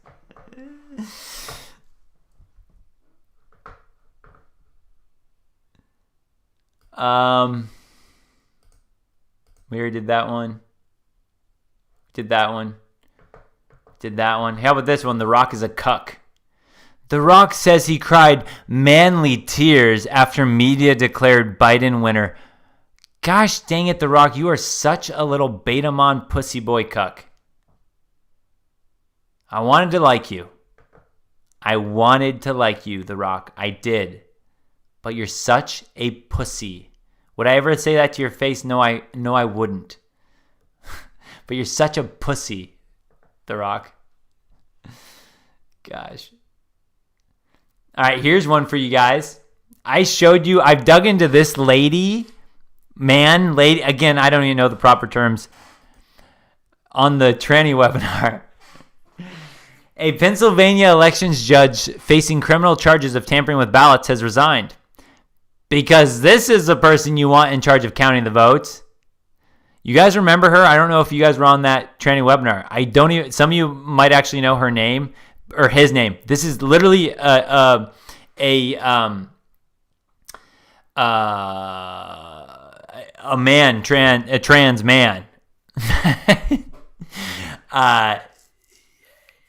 We already did that one. Did that one. How about this one? The Rock is a cuck. The Rock says he cried manly tears after media declared Biden winner. Gosh dang it, The Rock, you are such a little beta-mon pussy boy cuck. I wanted to like you. The Rock. I did. But you're such a pussy. Would I ever say that to your face? No, I wouldn't. But you're such a pussy, The Rock. Gosh. All right, here's one for you guys. I've dug into this lady. Again, I don't even know the proper terms. On the tranny webinar. A Pennsylvania elections judge facing criminal charges of tampering with ballots has resigned. Because this is the person you want in charge of counting the votes. You guys remember her? I don't know if you guys were on that tranny webinar. Some of you might actually know her name or his name. This is literally a trans man.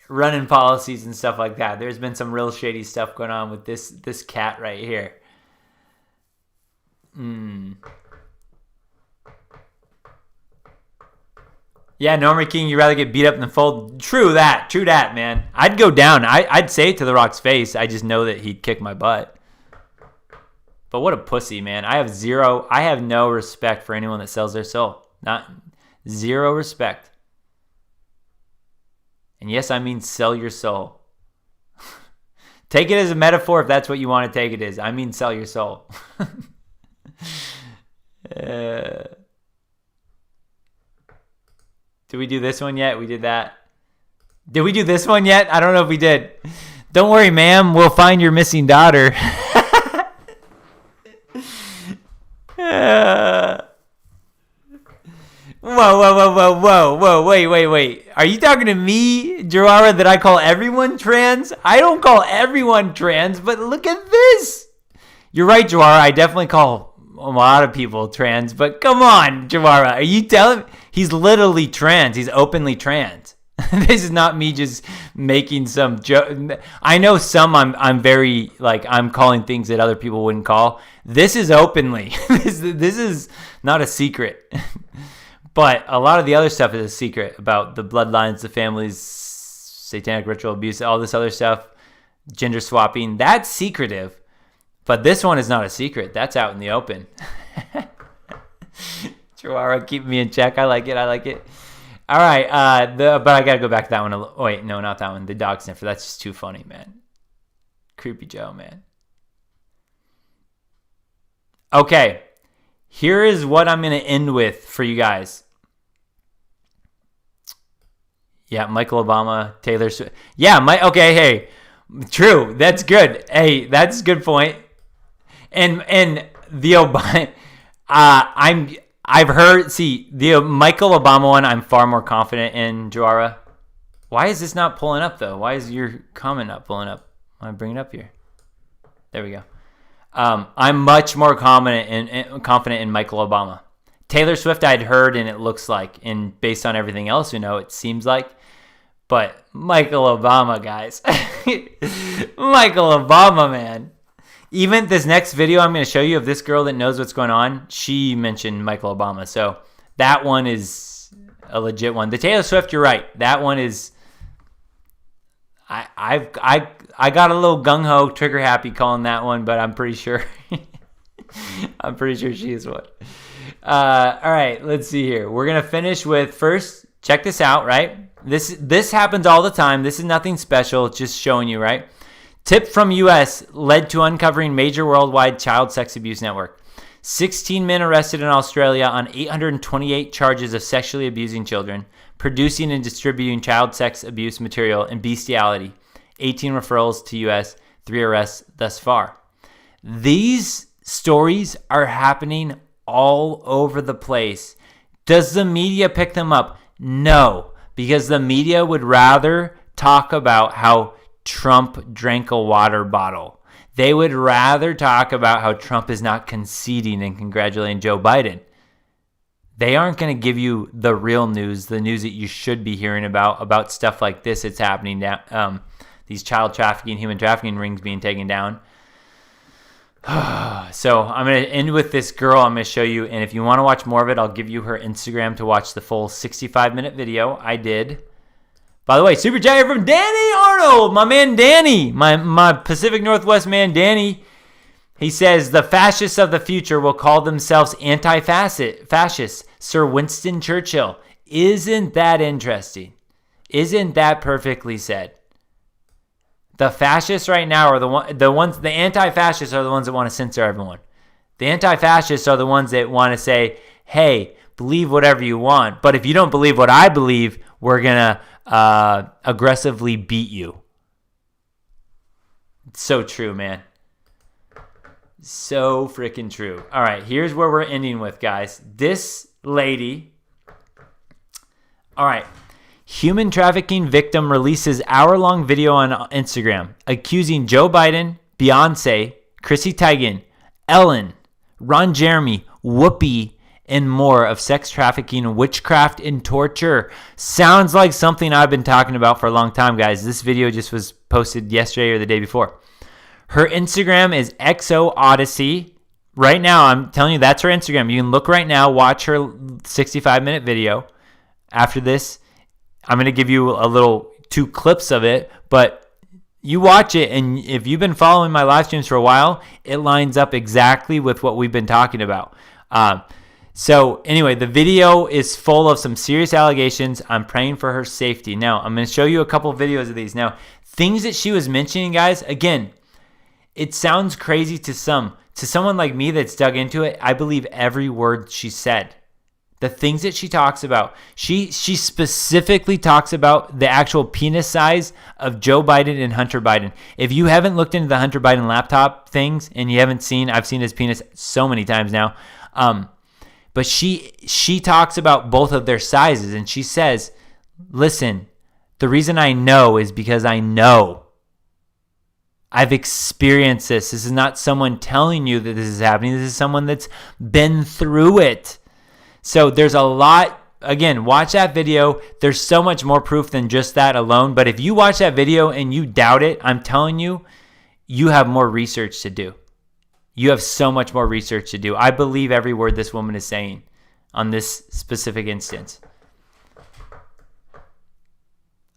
Running policies and stuff like that. There's been some real shady stuff going on with this cat right here. Yeah, Norma King, you'd rather get beat up than fold. True that, man. I'd go down. I'd say it to The Rock's face. I just know that he'd kick my butt. But what a pussy, man. I have no respect for anyone that sells their soul. Zero respect. And yes, I mean sell your soul. Take it as a metaphor if that's what you want to take it as. I mean sell your soul. Did we do this one yet? We did that. Did we do this one yet? I don't know if we did. Don't worry, ma'am. We'll find your missing daughter. Whoa. Wait. Are you talking to me, Joara, that I call everyone trans? I don't call everyone trans, but look at this. You're right, Joara. I definitely call a lot of people trans, but come on, Joara. Are you telling me? He's literally trans. He's openly trans. This is not me just making some joke. I know some I'm very, like, I'm calling things that other people wouldn't call. This is openly. This is not a secret. But a lot of the other stuff is a secret about the bloodlines, the families, satanic ritual abuse, all this other stuff, gender swapping. That's secretive. But this one is not a secret. That's out in the open. Joara, keep me in check. I like it. All right. But I got to go back to that one. Oh, wait, no, not that one. The dog sniffer. That's just too funny, man. Creepy Joe, man. Okay. Here is what I'm going to end with for you guys. Yeah, Michael Obama, Taylor Swift. Yeah, okay, hey. True. That's good. Hey, that's a good point. And the Obama, I've heard, the Michael Obama one, I'm far more confident in, Joara. Why is this not pulling up, though? Why is your comment not pulling up? I bring it up here. There we go. I'm much more confident in Michael Obama. Taylor Swift, I'd heard, and it looks like, and based on everything else, it seems like. But Michael Obama, guys. Michael Obama, man. Even this next video I'm going to show you of this girl that knows what's going on, she mentioned Michael Obama. So that one is a legit one. The Taylor Swift, you're right. That one is... I got a little gung-ho, trigger-happy calling that one, but I'm pretty sure... I'm pretty sure she is one. All right, let's see here. We're going to finish with, first, check this out, right? This happens all the time. This is nothing special. It's just showing you, right? Tip from U.S. led to uncovering major worldwide child sex abuse network. 16 men arrested in Australia on 828 charges of sexually abusing children, producing and distributing child sex abuse material and bestiality. 18 referrals to U.S., 3 arrests thus far. These stories are happening all over the place. Does the media pick them up? No, because the media would rather talk about how Trump drank a water bottle. They would rather talk about how Trump is not conceding and congratulating Joe Biden. They aren't going to give you the real news, the news that you should be hearing about stuff like this that's happening down, these child trafficking, human trafficking rings being taken down. So I'm going to end with this girl I'm going to show you. And if you want to watch more of it, I'll give you her Instagram to watch the full 65-minute video. I did. By the way, super chat from Danny Arnold, my man Danny, my Pacific Northwest man Danny. He says, the fascists of the future will call themselves anti-fascists, Sir Winston Churchill. Isn't that interesting? Isn't that perfectly said? The fascists right now are the anti-fascists are the ones that want to censor everyone. The anti-fascists are the ones that want to say, hey, believe whatever you want, but if you don't believe what I believe, we're going to aggressively beat you. It's so true, man. So freaking true. All right, here's where we're ending with, guys. This lady. All right. Human trafficking victim releases hour-long video on Instagram accusing Joe Biden, Beyonce, Chrissy Teigen, Ellen, Ron Jeremy, Whoopi, and more of sex trafficking, witchcraft, and torture. Sounds like something I've been talking about for a long time, guys. This video just was posted yesterday or the day before. Her Instagram is XO Odyssey. Right now, I'm telling you, that's her Instagram. You can look right now, watch her 65-minute video. After this, I'm going to give you a little 2 clips of it, but you watch it, and if you've been following my live streams for a while, it lines up exactly with what we've been talking about. So anyway, the video is full of some serious allegations. I'm praying for her safety. Now, I'm going to show you a couple of videos of these. Now, things that she was mentioning, guys, again, it sounds crazy to some. To someone like me that's dug into it, I believe every word she said. The things that she talks about. She specifically talks about the actual penis size of Joe Biden and Hunter Biden. If you haven't looked into the Hunter Biden laptop things and you haven't seen, I've seen his penis so many times now. But she talks about both of their sizes, and she says, listen, the reason I know is because I know. I've experienced this. This is not someone telling you that this is happening. This is someone that's been through it. So there's a lot. Again, watch that video. There's so much more proof than just that alone. But if you watch that video and you doubt it, I'm telling you, you have more research to do. You have so much more research to do. I believe every word this woman is saying on this specific instance.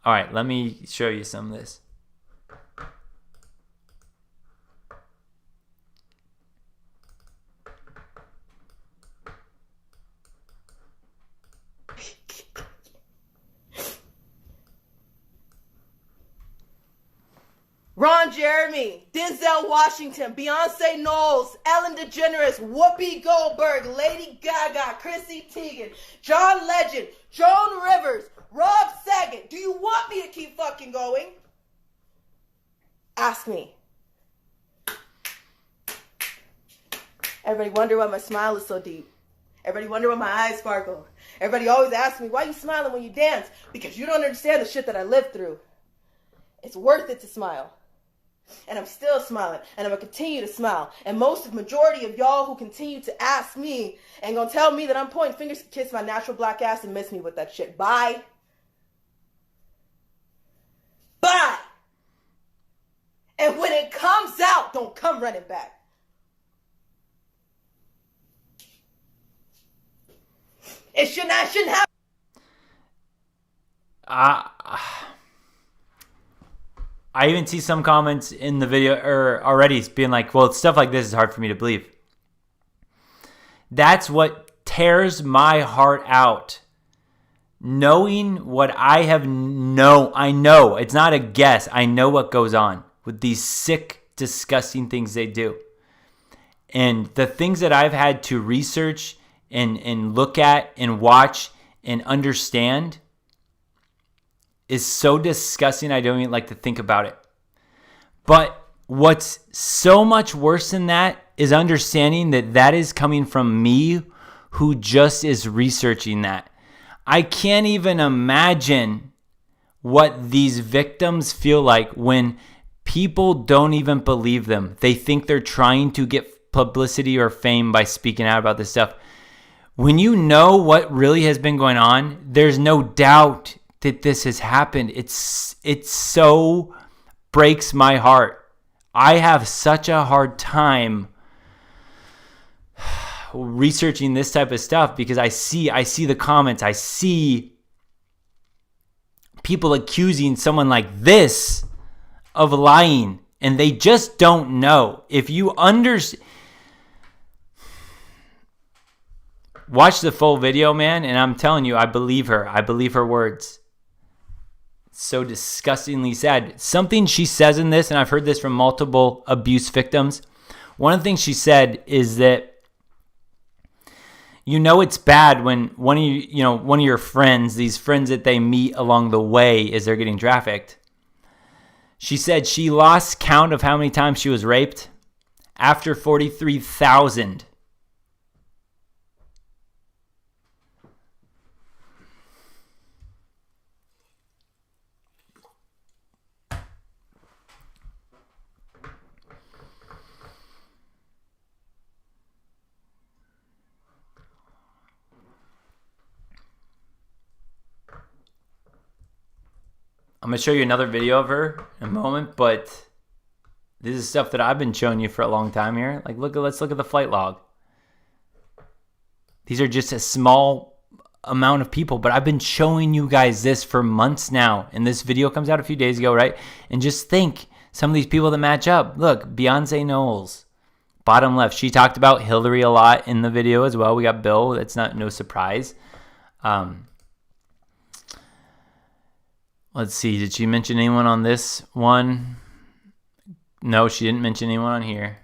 All right, let me show you some of this. Ron Jeremy, Denzel Washington, Beyonce Knowles, Ellen DeGeneres, Whoopi Goldberg, Lady Gaga, Chrissy Teigen, John Legend, Joan Rivers, Rob Saget. Do you want me to keep fucking going? Ask me. Everybody wonder why my smile is so deep. Everybody wonder why my eyes sparkle. Everybody always asks me, why you smiling when you dance? Because you don't understand the shit that I lived through. It's worth it to smile. And I'm still smiling, and I'm going to continue to smile. And majority of y'all who continue to ask me and going to tell me that I'm pointing fingers to kiss my natural black ass and miss me with that shit. Bye. Bye. And when it comes out, don't come running back. It shouldn't happen. I even see some comments in the video already being like, well, stuff like this is hard for me to believe. That's what tears my heart out. Knowing what I know. It's not a guess. I know what goes on with these sick, disgusting things they do. And the things that I've had to research and look at and watch and understand is so disgusting, I don't even like to think about it. But what's so much worse than that is understanding that that is coming from me who just is researching that. I can't even imagine what these victims feel like when people don't even believe them. They think they're trying to get publicity or fame by speaking out about this stuff. When you know what really has been going on, there's no doubt that this has happened. It so breaks my heart. I have such a hard time researching this type of stuff because I see the comments. I see people accusing someone like this of lying, and they just don't know. If you watch the full video, man, and I'm telling you, I believe her. I believe her words. So disgustingly sad. Something she says in this, and I've heard this from multiple abuse victims. One of the things she said is that it's bad when one of your friends, these friends that they meet along the way as they're getting trafficked. She said she lost count of how many times she was raped after 43,000. I'm going to show you another video of her in a moment, but this is stuff that I've been showing you for a long time here. Like, let's look at the flight log. These are just a small amount of people, but I've been showing you guys this for months now. And this video comes out a few days ago, right? And just think, some of these people that match up. Look, Beyonce Knowles, bottom left. She talked about Hillary a lot in the video as well. We got Bill. That's no surprise. Let's see. Did she mention anyone on this one? No, she didn't mention anyone on here.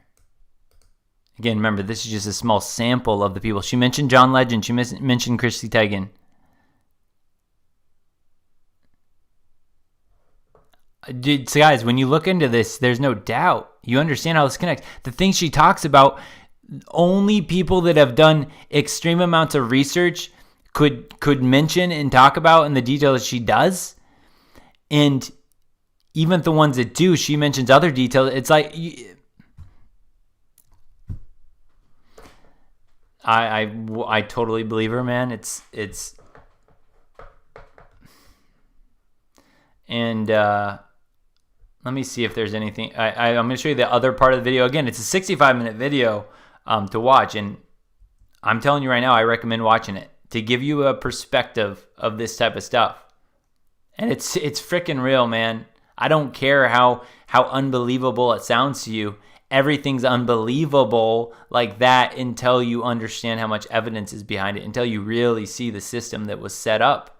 Again, remember, this is just a small sample of the people. She mentioned John Legend. She mentioned Chrissy Teigen. So guys, when you look into this, there's no doubt. You understand how this connects. The things she talks about, only people that have done extreme amounts of research could mention and talk about in the detail that she does. And even the ones that do, she mentions other details. It's like I totally believe her, man. It's and let me see if there's anything. I'm going to show you the other part of the video. Again, it's a 65-minute video to watch, and I'm telling you right now, I recommend watching it to give you a perspective of this type of stuff. And it's freaking real, man. I don't care how unbelievable it sounds to you. Everything's unbelievable like that until you understand how much evidence is behind it, until you really see the system that was set up.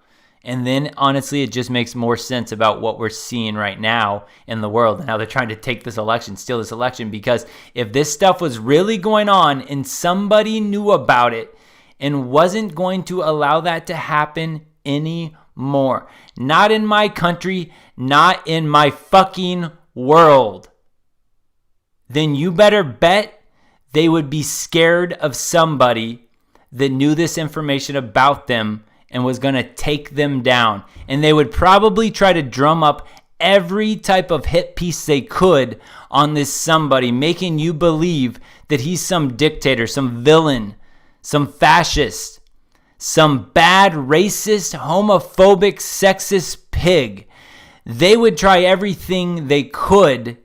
And then, honestly, it just makes more sense about what we're seeing right now in the world and how they're trying to take this election, steal this election. Because if this stuff was really going on and somebody knew about it and wasn't going to allow that to happen anymore, not in my country, not in my fucking world, then you better bet they would be scared of somebody that knew this information about them and was going to take them down. And they would probably try to drum up every type of hit piece they could on this somebody, making you believe that he's some dictator, some villain, some fascist, some bad, racist, homophobic, sexist pig. They would try everything they could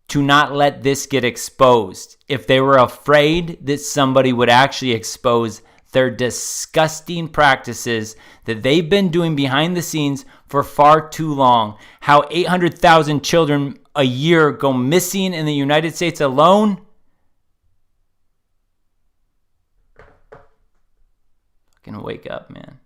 to not let this get exposed if they were afraid that somebody would actually expose their disgusting practices that they've been doing behind the scenes for far too long. How 800,000 children a year go missing in the United States alone. Fucking wake up, man.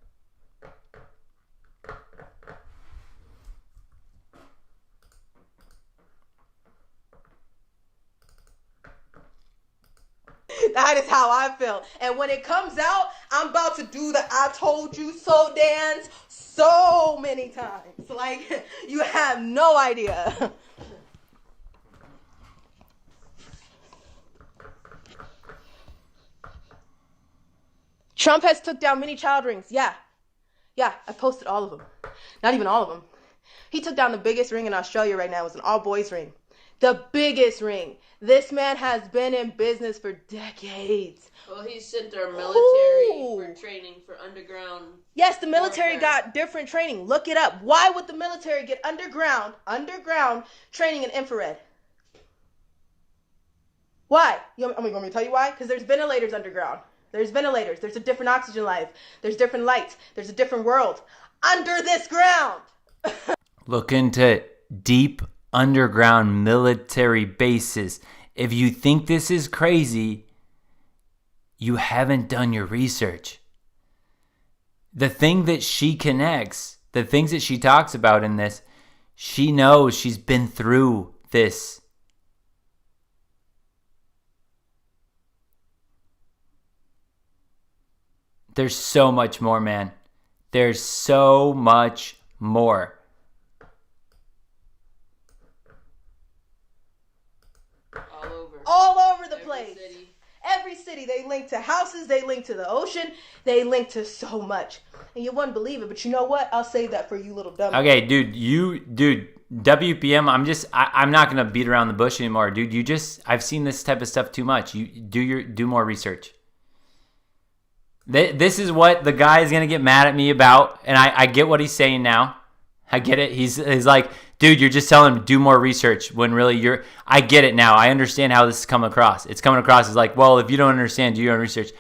That is how I feel. And when it comes out, I'm about to do the I told you so dance so many times. Like, you have no idea. Trump has took down many child rings. Yeah, I posted all of them. Not even all of them. He took down the biggest ring in Australia right now. It was an all-boys ring. The biggest ring. This man has been in business for decades. Well, he sent our military for training for underground. Yes, the military warfare. got different training. Look it up. Why would the military get underground training in infrared? Why? You want me to tell you why? Because there's ventilators underground. There's ventilators. There's a different oxygen life. There's different lights. There's a different world under this ground. Look into deep underground military bases. If you think this is crazy, you haven't done your research. The thing that she connects, the things that she talks about in this, she knows, she's been through this. There's so much more, man. There's so much more. All over the place. Every city. They link to houses. They link to the ocean. They link to so much. And you wouldn't believe it. But you know what? I'll save that for you little dummies. Okay, dude, WPM, I'm not going to beat around the bush anymore. Dude, I've seen this type of stuff too much. You do more research. This is what the guy is going to get mad at me about. And I get what he's saying now. I get it. He's like, dude, you're just telling him do more research when really I get it now. I understand how this is coming across. It's coming across as like, well, if you don't understand, do your own research.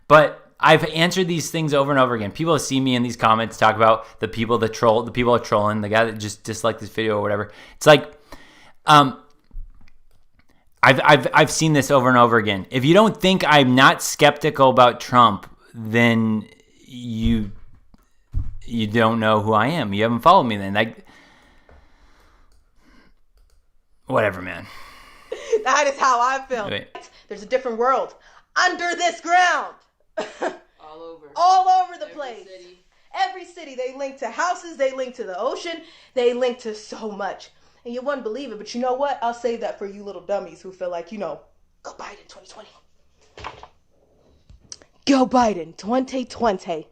But I've answered these things over and over again. People see me in these comments talk about the people that troll, the people are trolling, the guy that just disliked this video or whatever. It's like, I've seen this over and over again. If you don't think I'm not skeptical about Trump, then you don't know who I am. You haven't followed me then. Like, whatever, man. That is how I feel. Wait. There's a different world under this ground. All over the place. Every city. They link to houses. They link to the ocean. They link to so much. And you wouldn't believe it. But you know what? I'll save that for you little dummies who feel like, Go Biden 2020. Go Biden 2020.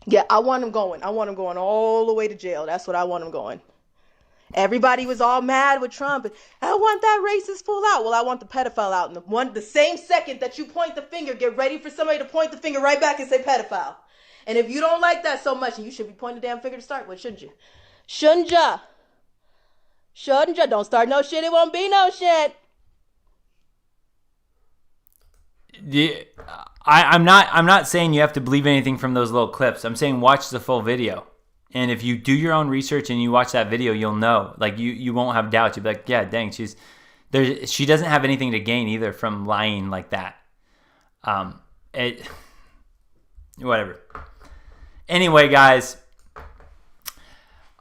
Yeah, I want him going. I want him going all the way to jail. That's what I want him going. Everybody was all mad with Trump. I want that racist fool out. Well, I want the pedophile out. And the same second that you point the finger, get ready for somebody to point the finger right back and say pedophile. And if you don't like that so much, you should be pointing the damn finger to start with, shouldn't you? Shouldn't ya? Shouldn't ya? Don't start no shit. It won't be no shit. I'm not saying you have to believe anything from those little clips. I'm saying watch the full video. And if you do your own research and you watch that video, you'll know. Like you won't have doubts. You'll be like, yeah, dang, she doesn't have anything to gain either from lying like that. Whatever. Anyway, guys.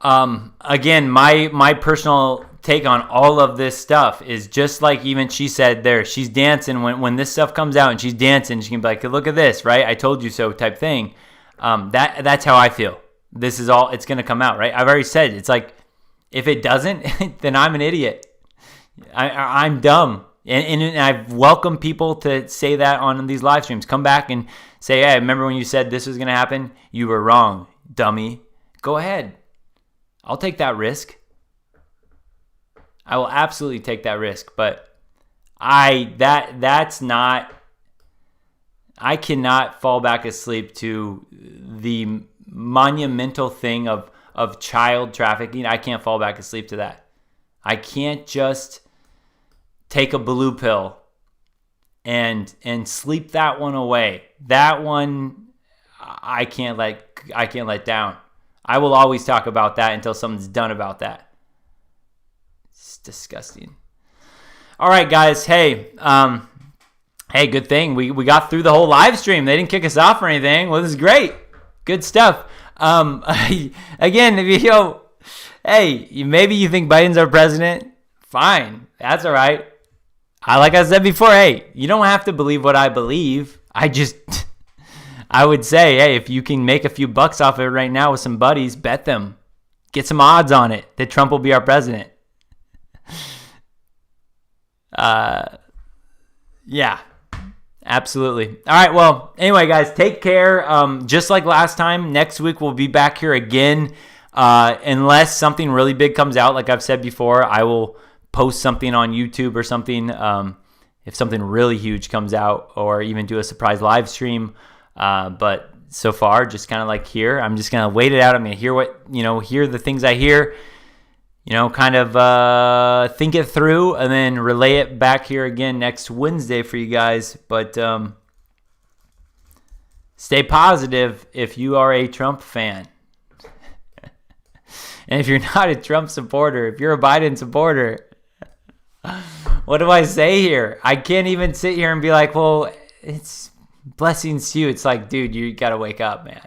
Again, my personal take on all of this stuff is just like even she said there. She's dancing when this stuff comes out and she's dancing. She can be like, look at this, right? I told you so type thing. That's how I feel. This is all, it's going to come out, right? I've already said, it's like, if it doesn't, then I'm an idiot. I'm dumb. And I've welcomed people to say that on these live streams. Come back and say, hey, remember when you said this was going to happen? You were wrong, dummy. Go ahead. I'll take that risk. I will absolutely take that risk. But I cannot fall back asleep to the monumental thing of child trafficking. I can't fall back asleep to that. I can't just take a blue pill and sleep that one away. That one I can't let down. I will always talk about that until something's done about that. It's disgusting. All right, guys. Hey, good thing we got through the whole live stream. They didn't kick us off or anything. Well, this is great. Good stuff. Again, maybe you think Biden's our president. Fine. That's all right. Like I said before, hey, you don't have to believe what I believe. I would say, hey, if you can make a few bucks off of it right now with some buddies, bet them. Get some odds on it that Trump will be our president. Yeah. Absolutely. All right. Well, anyway, guys, take care. Just like last time, next week we'll be back here again. Unless something really big comes out, like I've said before, I will post something on YouTube or something. If something really huge comes out, or even do a surprise live stream. But so far, just kind of like here, I'm just going to wait it out. I'm going to hear the things I hear, kind of think it through and then relay it back here again next Wednesday for you guys. But stay positive if you are a Trump fan. And if you're not a Trump supporter, if you're a Biden supporter, what do I say here? I can't even sit here and be like, well, it's blessings to you. It's like, dude, you got to wake up, man.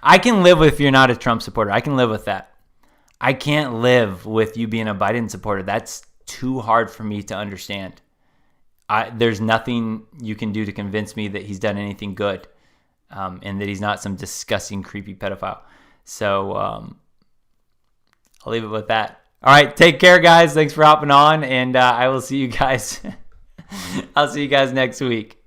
I can live with if you're not a Trump supporter. I can live with that. I can't live with you being a Biden supporter. That's too hard for me to understand. There's nothing you can do to convince me that he's done anything good, and that he's not some disgusting, creepy pedophile. So I'll leave it with that. All right, take care, guys. Thanks for hopping on, and I will see you guys. I'll see you guys next week.